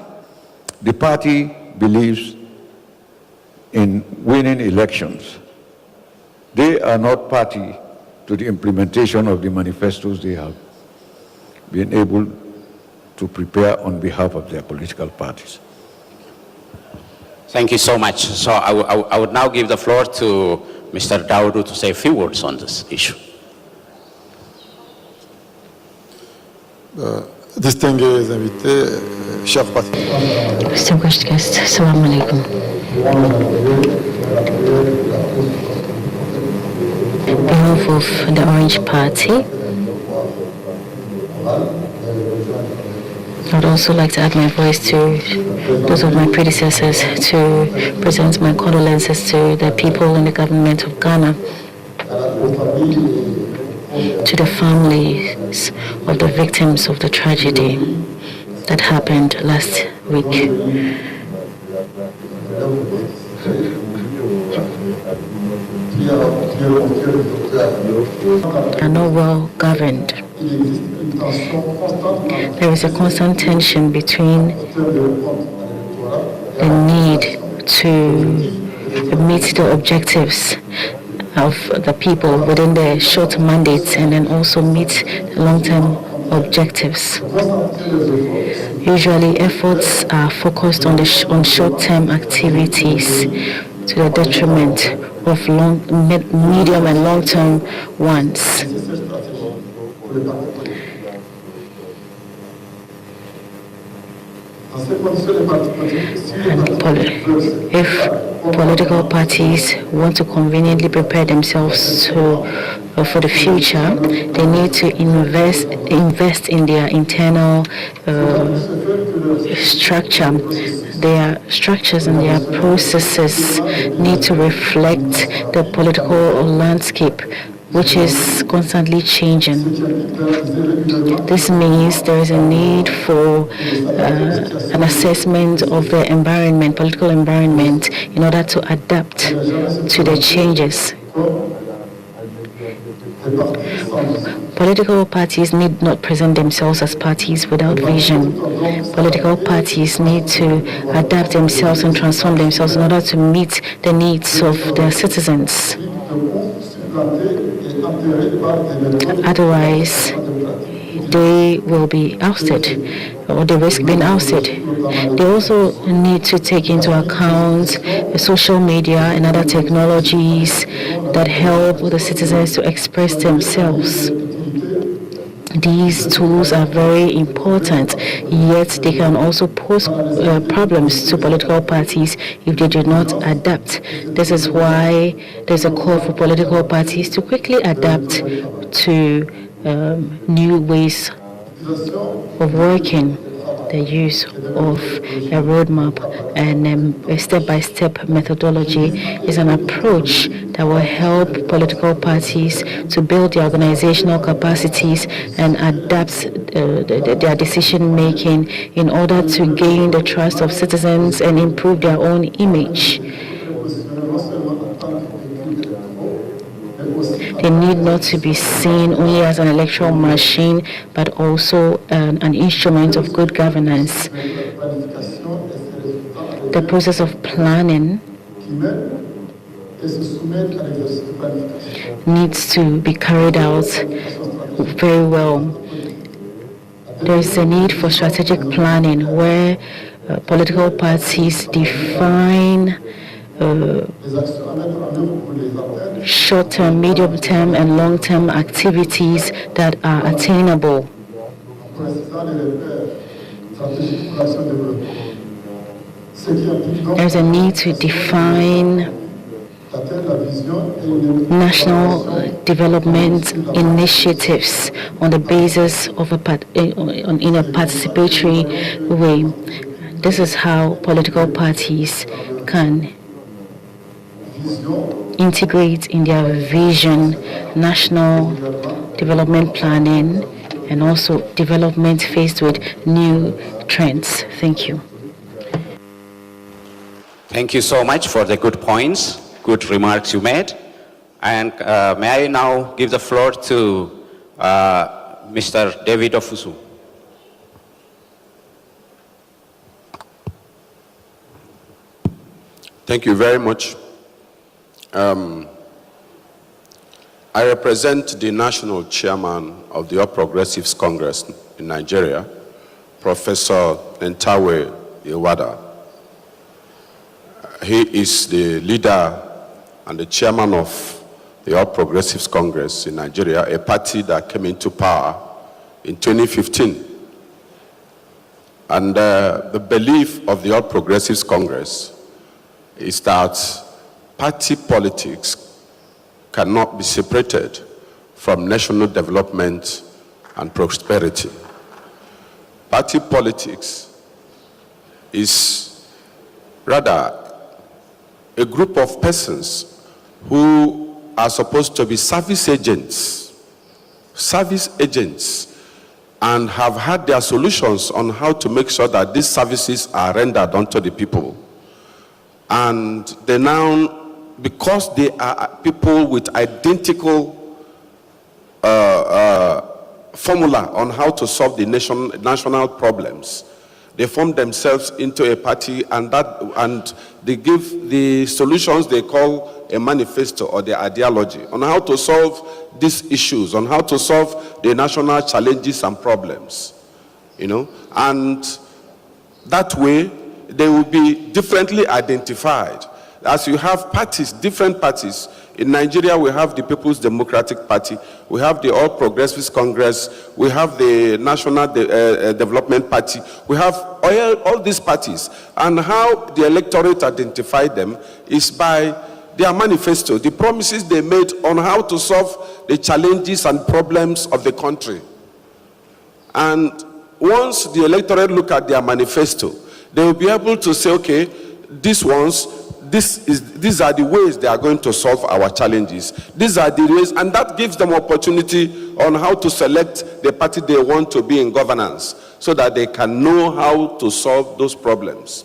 The party believes in winning elections. They are not party to the implementation of the manifestos they have been able to prepare on behalf of their political parties. Thank you so much. So I would now give the floor to Mr. Dawodu to say a few words on this issue. Distingués invités, chers participants. Distinguished guests, Assalamu alaikum. On behalf of the Orange Party, I would also like to add my voice to those of my predecessors to present my condolences to the people in the government of Ghana, to the families of the victims of the tragedy that happened last week. Are not well governed. There is a constant tension between the need to meet the objectives of the people within the short mandates and then also meet the long-term objectives. Usually efforts are focused on short-term activities to the detriment of medium and long-term ones. If political parties want to conveniently prepare themselves for the future, they need to invest in their internal structure. Their structures and their processes need to reflect the political landscape, which is constantly changing. This means there is a need for an assessment of the environment, political environment, in order to adapt to the changes. Political parties need not present themselves as parties without vision. Political parties need to adapt themselves and transform themselves in order to meet the needs of their citizens. Otherwise, they will be ousted, or they risk being ousted. They also need to take into account social media and other technologies that help the citizens to express themselves. These tools are very important, yet they can also pose problems to political parties if they do not adapt. This is why there's a call for political parties to quickly adapt to new ways of working. The use of a roadmap and a step-by-step methodology is an approach that will help political parties to build their organizational capacities and adapt their decision-making in order to gain the trust of citizens and improve their own image. They need not to be seen only as an electoral machine, but also an instrument of good governance. The process of planning needs to be carried out very well. There is a need for strategic planning where political parties define short-term, medium-term, and long-term activities that are attainable. There's a need to define national development initiatives on the basis of in a participatory way. This is how political parties can integrate in their vision national development planning and also development faced with new trends. Thank you. Thank you so much for the good points, good remarks you made. And may I now give the floor to Mr. David Ofusu. Thank you very much. I represent the national chairman of the All Progressives Congress in Nigeria, Professor Ntawe Iwada. He is the leader and the chairman of the All Progressives Congress in Nigeria, a party that came into power in 2015. And the belief of the All Progressives Congress is that party politics cannot be separated from national development and prosperity. Party politics is rather a group of persons who are supposed to be service agents, and have had their solutions on how to make sure that these services are rendered unto the people. And they now, because they are people with identical formula on how to solve the national problems, they form themselves into a party, and they give the solutions they call a manifesto or their ideology on how to solve these issues, on how to solve the national challenges and problems, and that way they will be differently identified. As you have parties, different parties. In Nigeria, we have the People's Democratic Party, we have the All Progressives Congress, we have the National Development Party, we have all these parties. And how the electorate identify them is by their manifesto, the promises they made on how to solve the challenges and problems of the country. And once the electorate look at their manifesto, they will be able to say, okay, these are the ways they are going to solve our challenges. These are the ways, and that gives them opportunity on how to select the party they want to be in governance, so that they can know how to solve those problems.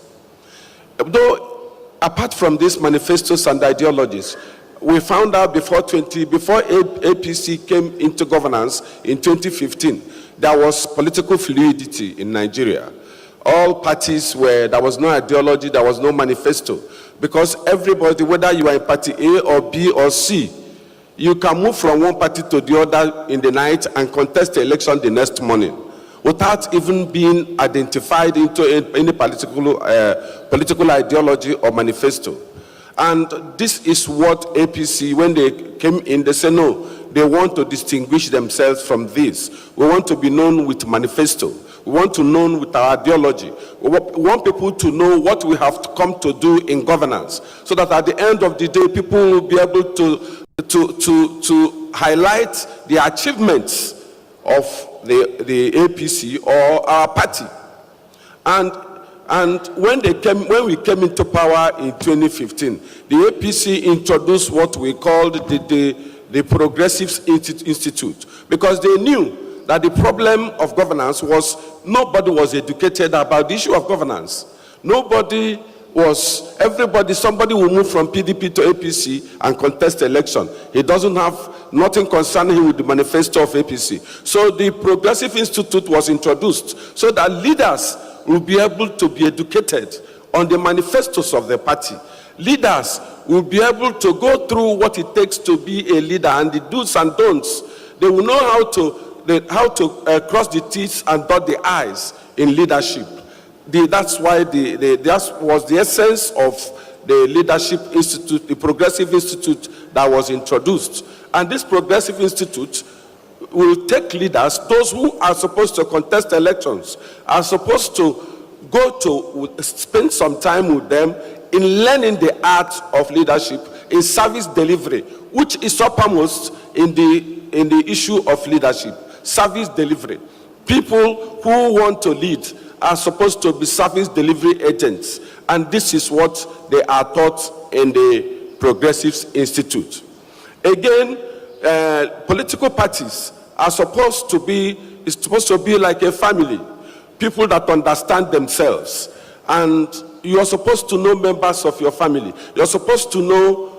Though, apart from these manifestos and ideologies, we found out before APC came into governance in 2015, there was political fluidity in Nigeria. All parties there was no ideology, there was no manifesto. Because everybody, whether you are in party A or B or C, you can move from one party to the other in the night and contest the election the next morning without even being identified into any political ideology or manifesto. And this is what APC, when they came in, they said, no, they want to distinguish themselves from this. We want to be known with manifesto. We want to know with our ideology. We want people to know what we have come to do in governance, so that at the end of the day, people will be able to highlight the achievements of the APC or our party. And when we came into power in 2015, the APC introduced what we called the Progressives Institute, because they knew that the problem of governance was nobody was educated about the issue of governance. Somebody will move from PDP to APC and contest election. He doesn't have nothing concerning him with the manifesto of APC. So the Progressive Institute was introduced so that leaders will be able to be educated on the manifestos of the party. Leaders will be able to go through what it takes to be a leader and the do's and don'ts. They will know how to cross the T's and dot the I's in leadership. That was the essence of the Leadership Institute, the Progressive Institute that was introduced. And this Progressive Institute will take leaders, those who are supposed to contest elections, are supposed to go to spend some time with them in learning the art of leadership, in service delivery, which is uppermost in the issue of leadership, service delivery. People who want to lead are supposed to be service delivery agents, and this is what they are taught in the Progressive Institute. Again, political parties are supposed to be like a family, people that understand themselves, and you are supposed to know members of your family. You're supposed to know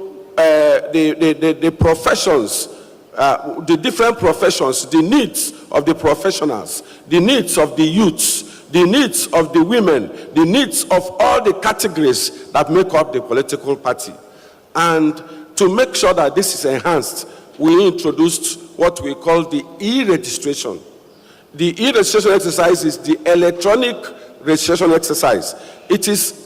the professions, the different professions, the needs of the professionals, the needs of the youths, the needs of the women, the needs of all the categories that make up the political party. And to make sure that this is enhanced, we introduced what we call the e-registration. The e-registration exercise is the electronic registration exercise. It is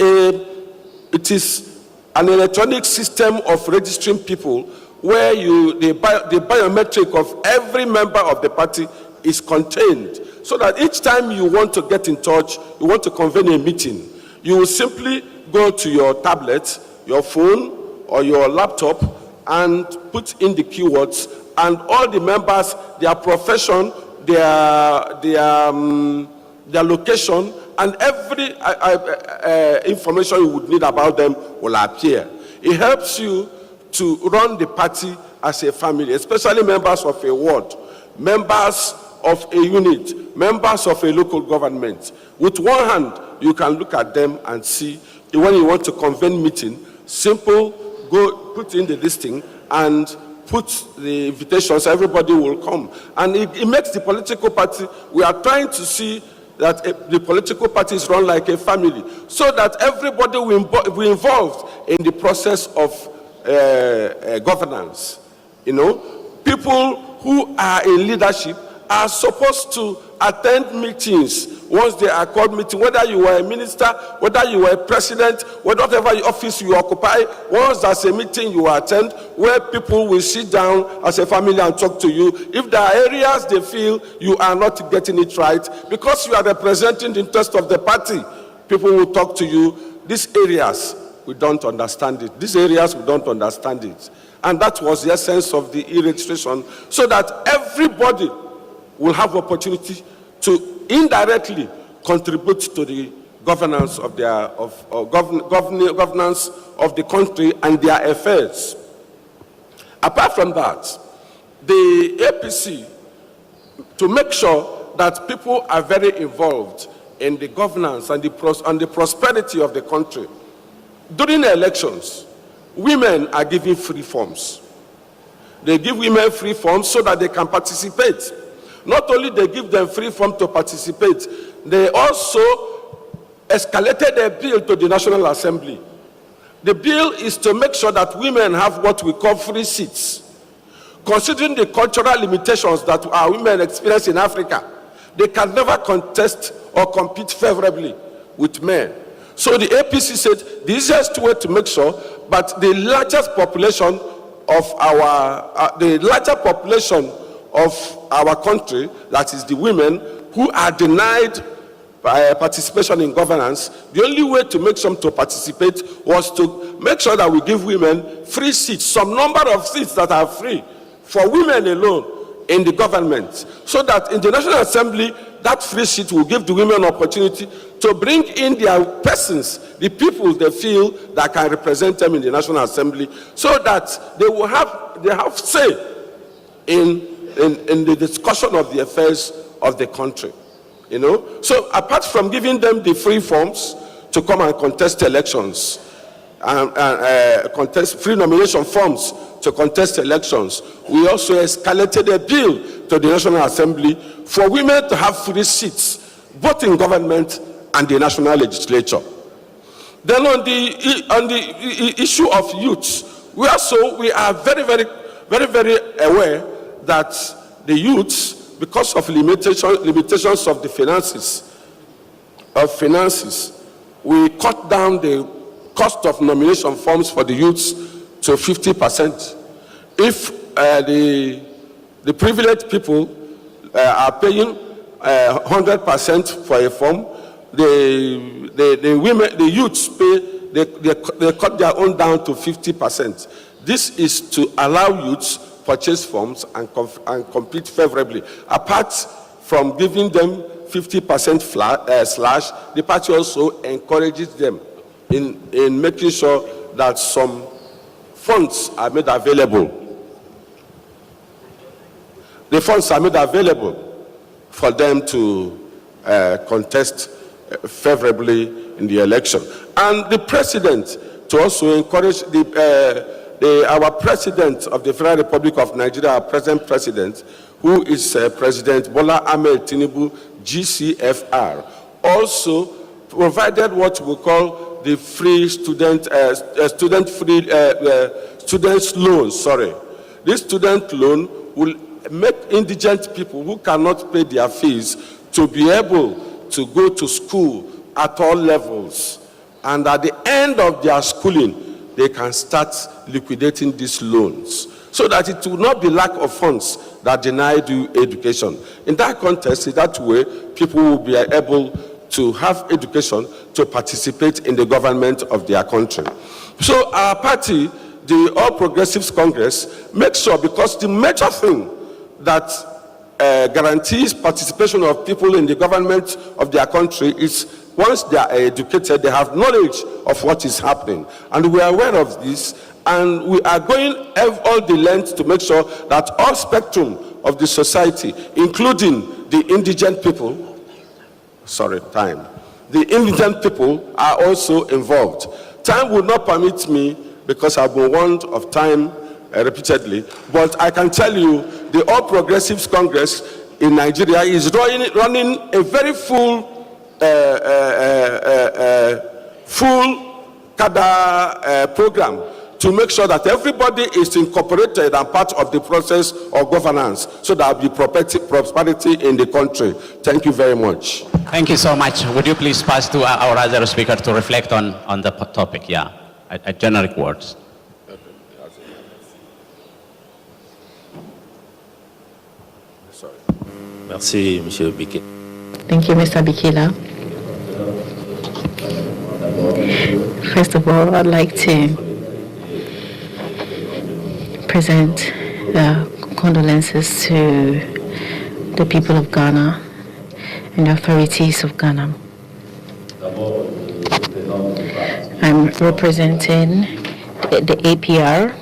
an electronic system of registering people where the biometric of every member of the party is contained, so that each time you want to get in touch, you want to convene a meeting, you will simply go to your tablet, your phone, or your laptop and put in the keywords, and all the members, their profession, their location, and every information you would need about them will appear. It helps you to run the party as a family, especially members of a ward, members of a unit, members of a local government. With one hand, you can look at them and see when you want to convene meeting, simple, go put in the listing and put the invitations, everybody will come. And it makes the political party, we are trying to see that the political party is run like a family, so that everybody will be involved in the process of governance. You know, people who are in leadership are supposed to attend meetings once they are called meeting, whether you were a minister, whether you were a president, whatever office you occupy. Once there's a meeting you attend where people will sit down as a family and talk to you. If there are areas they feel you are not getting it right, because you are representing the interest of the party, people will talk to you. These areas, we don't understand it. These areas, we don't understand it. And that was the essence of the e-registration, so that everybody will have opportunity to indirectly contribute to the governance of their governance of the country and their affairs. Apart from that, the APC, to make sure that people are very involved in the governance and the prosperity of the country, during the elections, women are given free forms. They give women free forms so that they can participate. Not only they give them free form to participate, they also escalated a bill to the National Assembly. The bill is to make sure that women have what we call free seats. Considering the cultural limitations that our women experience in Africa, they can never contest or compete favorably with men. So the APC said the easiest way to make sure, but the largest population of our country, that is the women who are denied participation in governance, the only way to make them to participate was to make sure that we give women free seats, some number of seats that are free for women alone in the government, so that in the National Assembly, that free seat will give the women opportunity to bring in their persons, the people they feel that can represent them in the National Assembly, so that they have say in the discussion of the affairs of the country. You know, so apart from giving them the free forms to come and contest elections, contest free nomination forms to contest elections, we also escalated a bill to the National Assembly for women to have free seats, both in government and the national legislature. Then on the issue of youth, we are very aware that the youths, because of limitations of the finances, we cut down the cost of nomination forms for the youths to 50%. If the privileged people are paying 100% for a form, the youths pay, they cut their own down to 50%. This is to allow youths purchase forms and compete favorably. Apart from giving them 50% slash, the party also encourages them in making sure that some funds are made available. The funds are made available for them to contest favorably in the election. And the president to also encourage our president of the Federal Republic of Nigeria, our present president, who is President Bola Ahmed Tinubu, GCFR, also provided what we call the free students loan. Sorry, this student loan will make indigent people who cannot pay their fees to be able to go to school at all levels, and at the end of their schooling, they can start liquidating these loans, so that it will not be lack of funds that denied you education. In that context, in that way, people will be able to have education to participate in the government of their country. So our party, the All Progressives Congress, makes sure, because the major thing that guarantees participation of people in the government of their country is once they are educated, they have knowledge of what is happening. And we are aware of this, and we are going all the lengths to make sure that all spectrum of the society, including the indigent people, the indigent people are also involved. Time will not permit me, because I've been warned of time repeatedly, but I can tell you the All Progressives Congress in Nigeria is running a very full cadre program to make sure that everybody is incorporated and part of the process of governance, so that there will be prosperity in the country. Thank you very much. Thank you so much. Would you please pass to our other speaker to reflect on the topic? Yeah, at generic words. Merci, Monsieur Biquet. Thank you, Mr. Bikila. First of all, I'd like to present condolences to the people of Ghana and the authorities of Ghana. I'm representing the APR,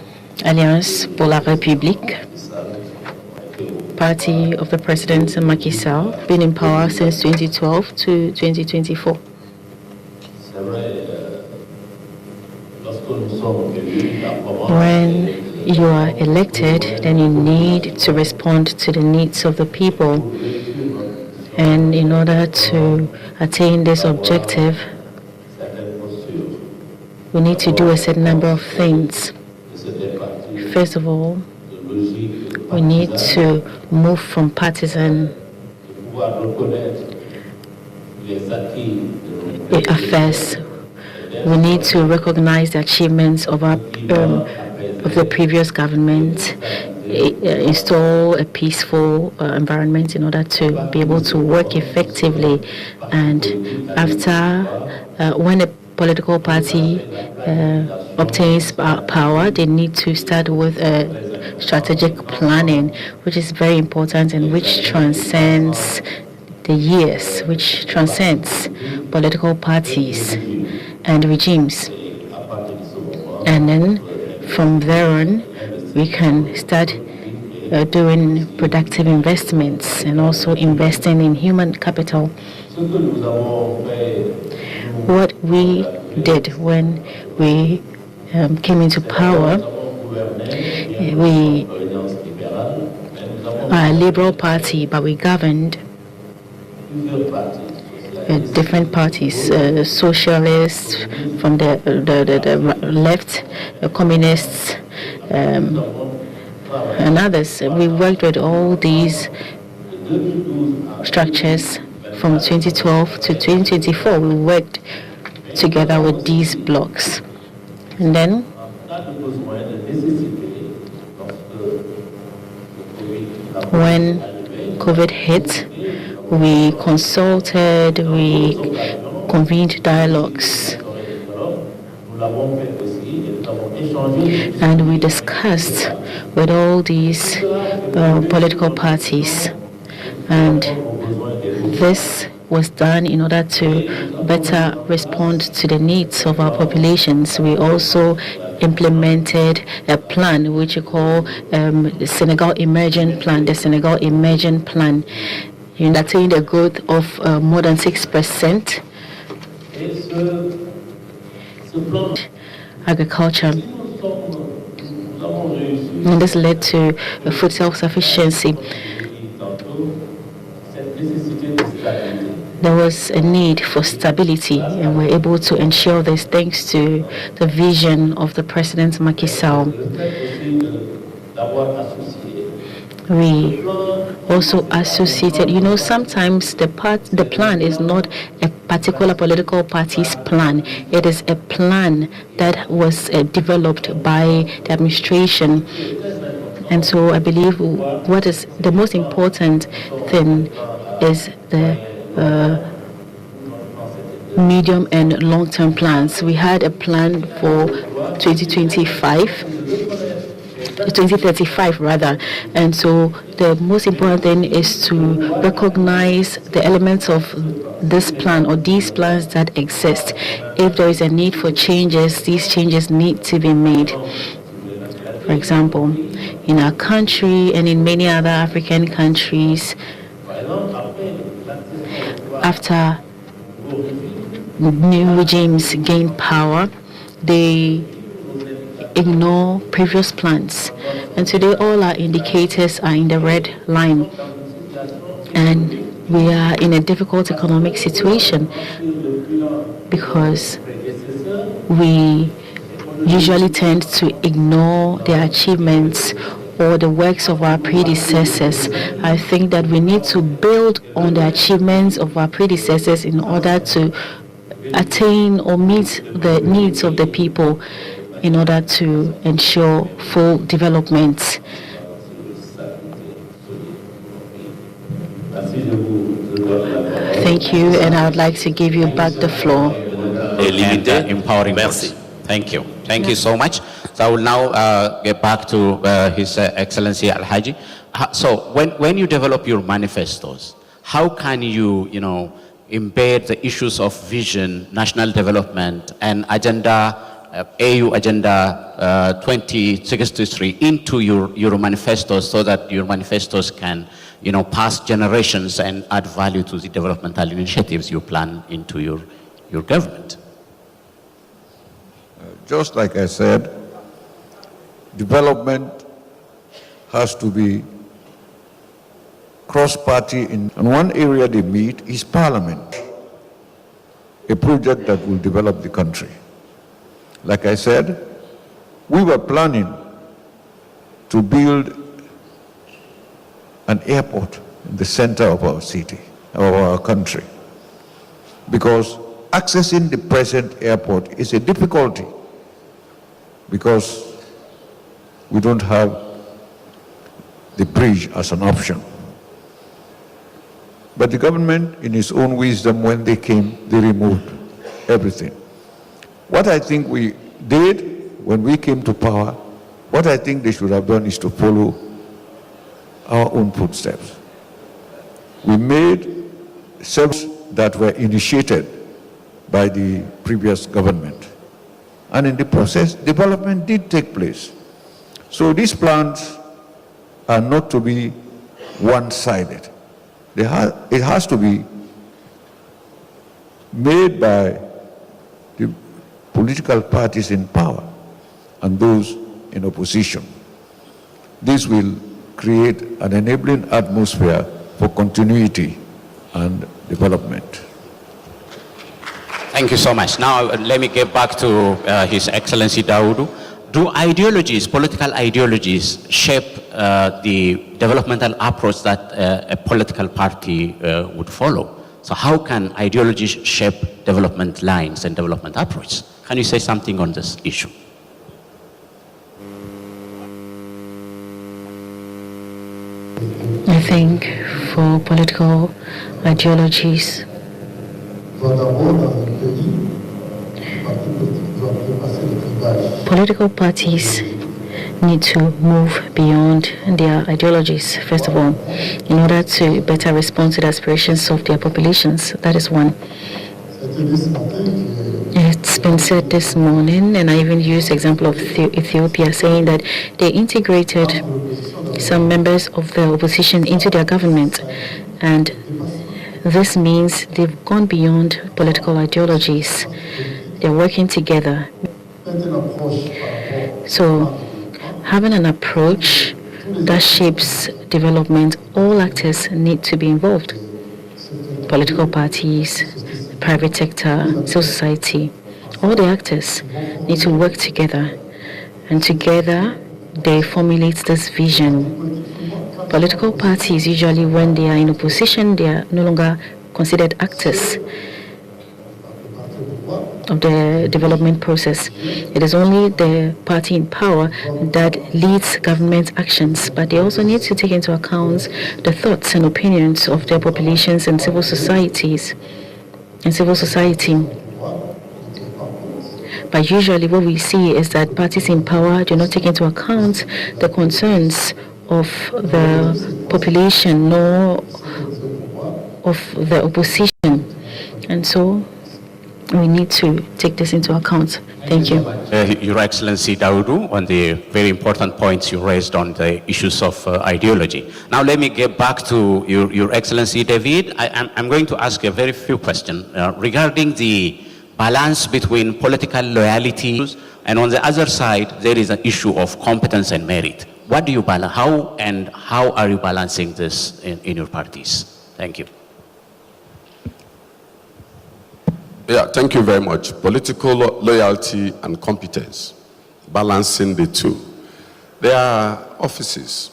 Alliance pour la République, party of the President Macky Sall, been in power since 2012 to 2024. When you are elected, then you need to respond to the needs of the people. And in order to attain this objective, we need to do a certain number of things. First of all, we need to move from partisan affairs. We need to recognize the achievements of the previous government, install a peaceful environment in order to be able to work effectively. And after, when a political party obtains power, they need to start with strategic planning, which is very important and which transcends the years, which transcends political parties and regimes. And then from there on, we can start doing productive investments and also investing in human capital. What we did when we came into power, we are a liberal party, but we governed different parties, socialists from the left, communists, and others. We worked with all these structures from 2012 to 2024. We worked together with these blocs. And then, when COVID hit, we consulted, we convened dialogues, and we discussed with all these political parties. And this was done in order to better respond to the needs of our populations. We also implemented a plan which we call the Senegal Emergent Plan. The Senegal Emergent Plan attained a growth of more than 6%. Agriculture. And this led to food self-sufficiency. There was a need for stability, and we're able to ensure this thanks to the vision of the President Macky Sall. We also associated, sometimes the plan is not a particular political party's plan. It is a plan that was developed by the administration. And so I believe what is the most important thing is the medium and long-term plans. We had a plan for 2035 rather, and so the most important thing is to recognize the elements of this plan or these plans that exist. If there is a need for changes, these changes need to be made. For example, in our country and in many other African countries, after new regimes gain power, they ignore previous plans. And today all our indicators are in the red line. And we are in a difficult economic situation because we usually tend to ignore the achievements or the works of our predecessors. I think that we need to build on the achievements of our predecessors in order to attain or meet the needs of the people in order to ensure full development. Thank you, and I would like to give you back the floor. Empowering words. Thank you. Thank you so much. So I will now get back to His Excellency Al-Haji. So when you develop your manifestos, how can you, embed the issues of vision, national development, and agenda, AU Agenda 2063 into your manifestos so that your manifestos can, pass generations and add value to the developmental initiatives you plan into your government? Just like I said, development has to be cross-party, and one area they meet is Parliament, a project that will develop the country. Like I said, we were planning to build an airport in the center of our city, of our country, because accessing the present airport is a difficulty because we don't have the bridge as an option. But the government, in its own wisdom, when they came, they removed everything. What I think we did when we came to power, what I think they should have done is to follow our own footsteps. We made steps that were initiated by the previous government. And in the process, development did take place. So these plans are not to be one-sided. It has to be made by the political parties in power and those in opposition. This will create an enabling atmosphere for continuity and development. Thank you so much. Now let me get back to His Excellency Dawodu. Do ideologies, political ideologies, shape the developmental approach that a political party would follow? So how can ideologies shape development lines and development approach? Can you say something on this issue? I think for political ideologies, political parties need to move beyond their ideologies, first of all, in order to better respond to the aspirations of their populations. That is one. It's been said this morning, and I even used the example of Ethiopia, saying that they integrated some members of the opposition into their government, and this means they've gone beyond political ideologies. They're working together. So, having an approach that shapes development, all actors need to be involved. Political parties, private sector, civil society, all the actors need to work together, and together they formulate this vision. Political parties, usually when they are in opposition, they are no longer considered actors of the development process. It is only the party in power that leads government actions, but they also need to take into account the thoughts and opinions of their populations and civil societies and civil society. But usually what we see is that parties in power do not take into account the concerns of the population nor of the opposition. And so we need to take this into account. Thank you. Your Excellency Daudu, on the very important points you raised on the issues of ideology. Now let me get back to Your Excellency David. I'm going to ask a very few questions regarding the balance between political loyalty, and on the other side there is an issue of competence and merit. What do you balance? How are you balancing this in your parties? Thank you. Yeah, thank you very much. Political loyalty and competence, balancing the two. There are offices.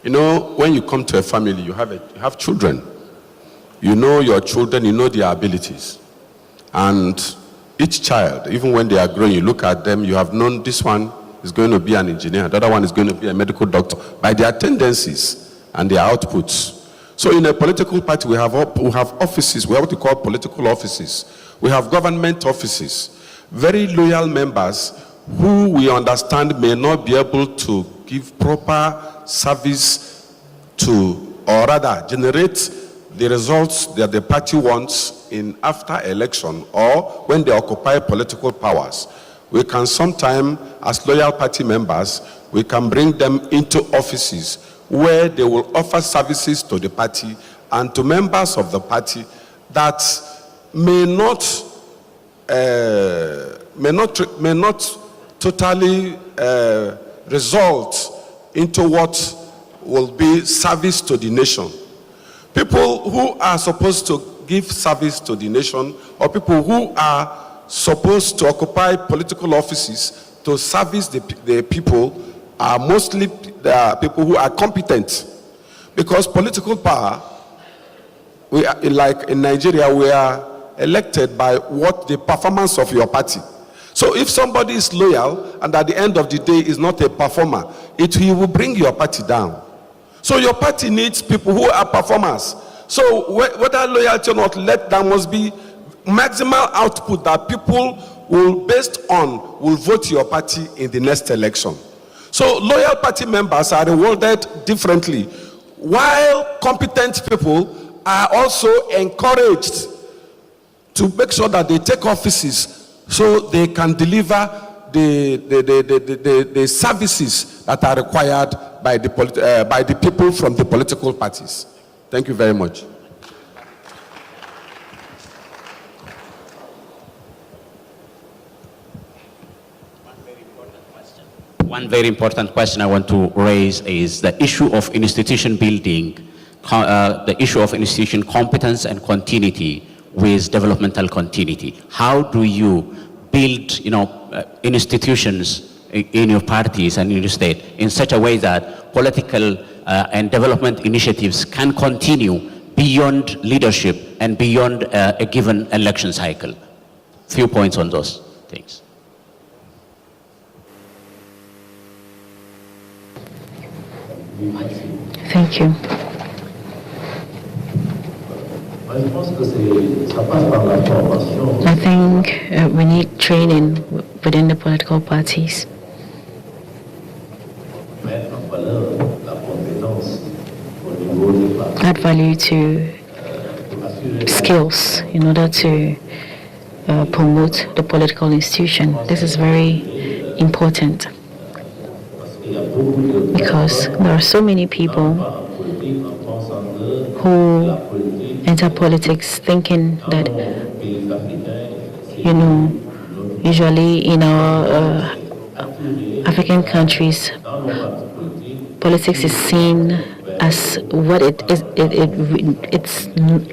You know, when you come to a family, you have children. You know your children, you know their abilities. And each child, even when they are growing, you look at them, you have known this one is going to be an engineer, the other one is going to be a medical doctor, by their tendencies and their outputs. So in a political party, we have offices, we have what we call political offices. We have government offices, very loyal members who we understand may not be able to give proper service to, or rather generate the results that the party wants in after election or when they occupy political powers. We can sometimes, as loyal party members, we can bring them into offices where they will offer services to the party and to members of the party that may not totally result into what will be service to the nation. People who are supposed to give service to the nation, or people who are supposed to occupy political offices to service the people, are mostly people who are competent. Because political power, like in Nigeria, we are elected by what the performance of your party. So if somebody is loyal and at the end of the day is not a performer, he will bring your party down. So your party needs people who are performers. So whether loyalty or not, there must be maximal output that people will, based on, will vote your party in the next election. So loyal party members are rewarded differently, while competent people are also encouraged to make sure that they take offices so they can deliver the services that are required by the people from the political parties. Thank you very much. One very important question I want to raise is the issue of institution building, the issue of institution competence and continuity with developmental continuity. How do you build, institutions in your parties and in your state in such a way that political and development initiatives can continue beyond leadership and beyond a given election cycle? Few points on those things. Thank you. I think we need training within the political parties. Add value to skills in order to promote the political institution. This is very important because there are so many people who enter politics thinking that, usually in our African countries, politics is seen as what it is.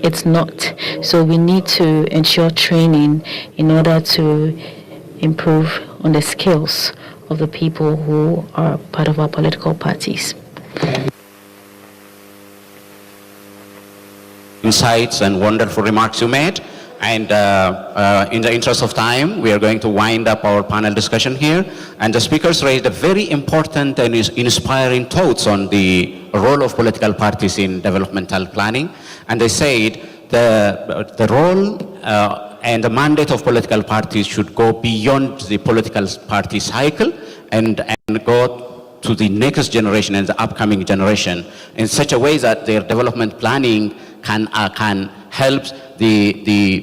It's not. So we need to ensure training in order to improve on the skills of the people who are part of our political parties. Insights and wonderful remarks you made. And in the interest of time, we are going to wind up our panel discussion here. And the speakers raised a very important and inspiring thoughts on the role of political parties in developmental planning. And they said the role and the mandate of political parties should go beyond the political party cycle and go to the next generation and the upcoming generation in such a way that their development planning can help the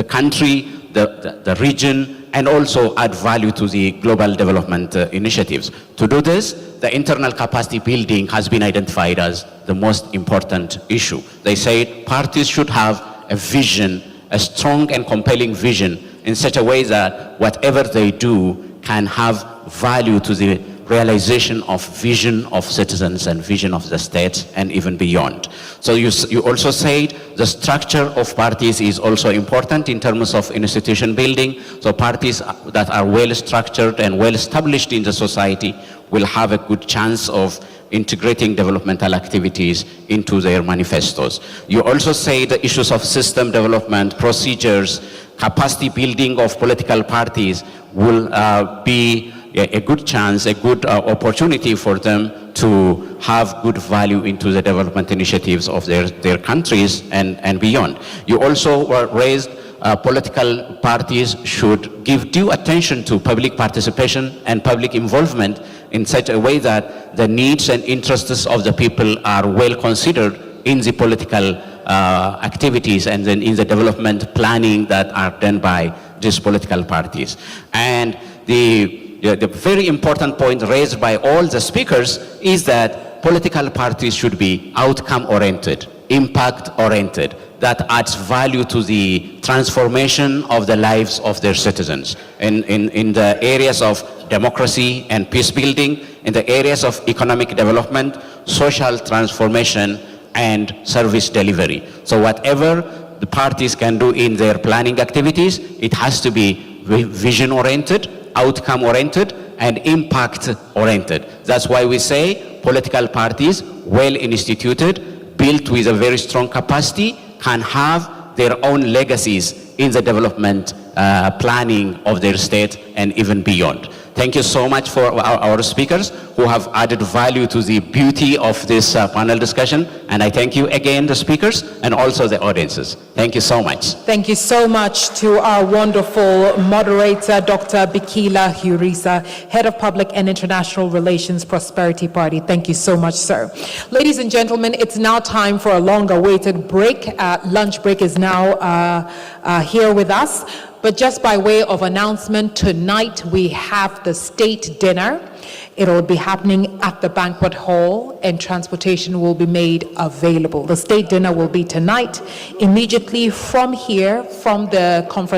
country, the region, and also add value to the global development initiatives. To do this, the internal capacity building has been identified as the most important issue. They say parties should have a vision, a strong and compelling vision, in such a way that whatever they do can have value to the realization of vision of citizens and vision of the state and even beyond. So you also said the structure of parties is also important in terms of institution building. So parties that are well structured and well established in the society will have a good chance of integrating developmental activities into their manifestos. You also say the issues of system development, procedures, capacity building of political parties will be a good chance, a good opportunity for them to have good value into the development initiatives of their countries and beyond. You also raised political parties should give due attention to public participation and public involvement in such a way that the needs and interests of the people are well considered in the political activities and then in the development planning that are done by these political parties. And the very important point raised by all the speakers is that political parties should be outcome-oriented, impact-oriented, that adds value to the transformation of the lives of their citizens in the areas of democracy and peace building, in the areas of economic development, social transformation, and service delivery. So whatever the parties can do in their planning activities, it has to be vision-oriented, outcome-oriented, and impact-oriented. That's why we say political parties, well instituted, built with a very strong capacity, can have their own legacies in the development planning of their state and even beyond. Thank you so much for our speakers who have added value to the beauty of this panel discussion. And I thank you again, the speakers, and also the audiences. Thank you so much. Thank you so much to our wonderful moderator, Dr. Bikila Hurisa, Head of Public and International Relations, Prosperity Party. Thank you so much, sir. Ladies and gentlemen, it's now time for a long-awaited break. Lunch break is now here with us. But just by way of announcement, tonight we have the state dinner. It'll be happening at the banquet hall and transportation will be made available. The state dinner will be tonight, immediately from here, from the conference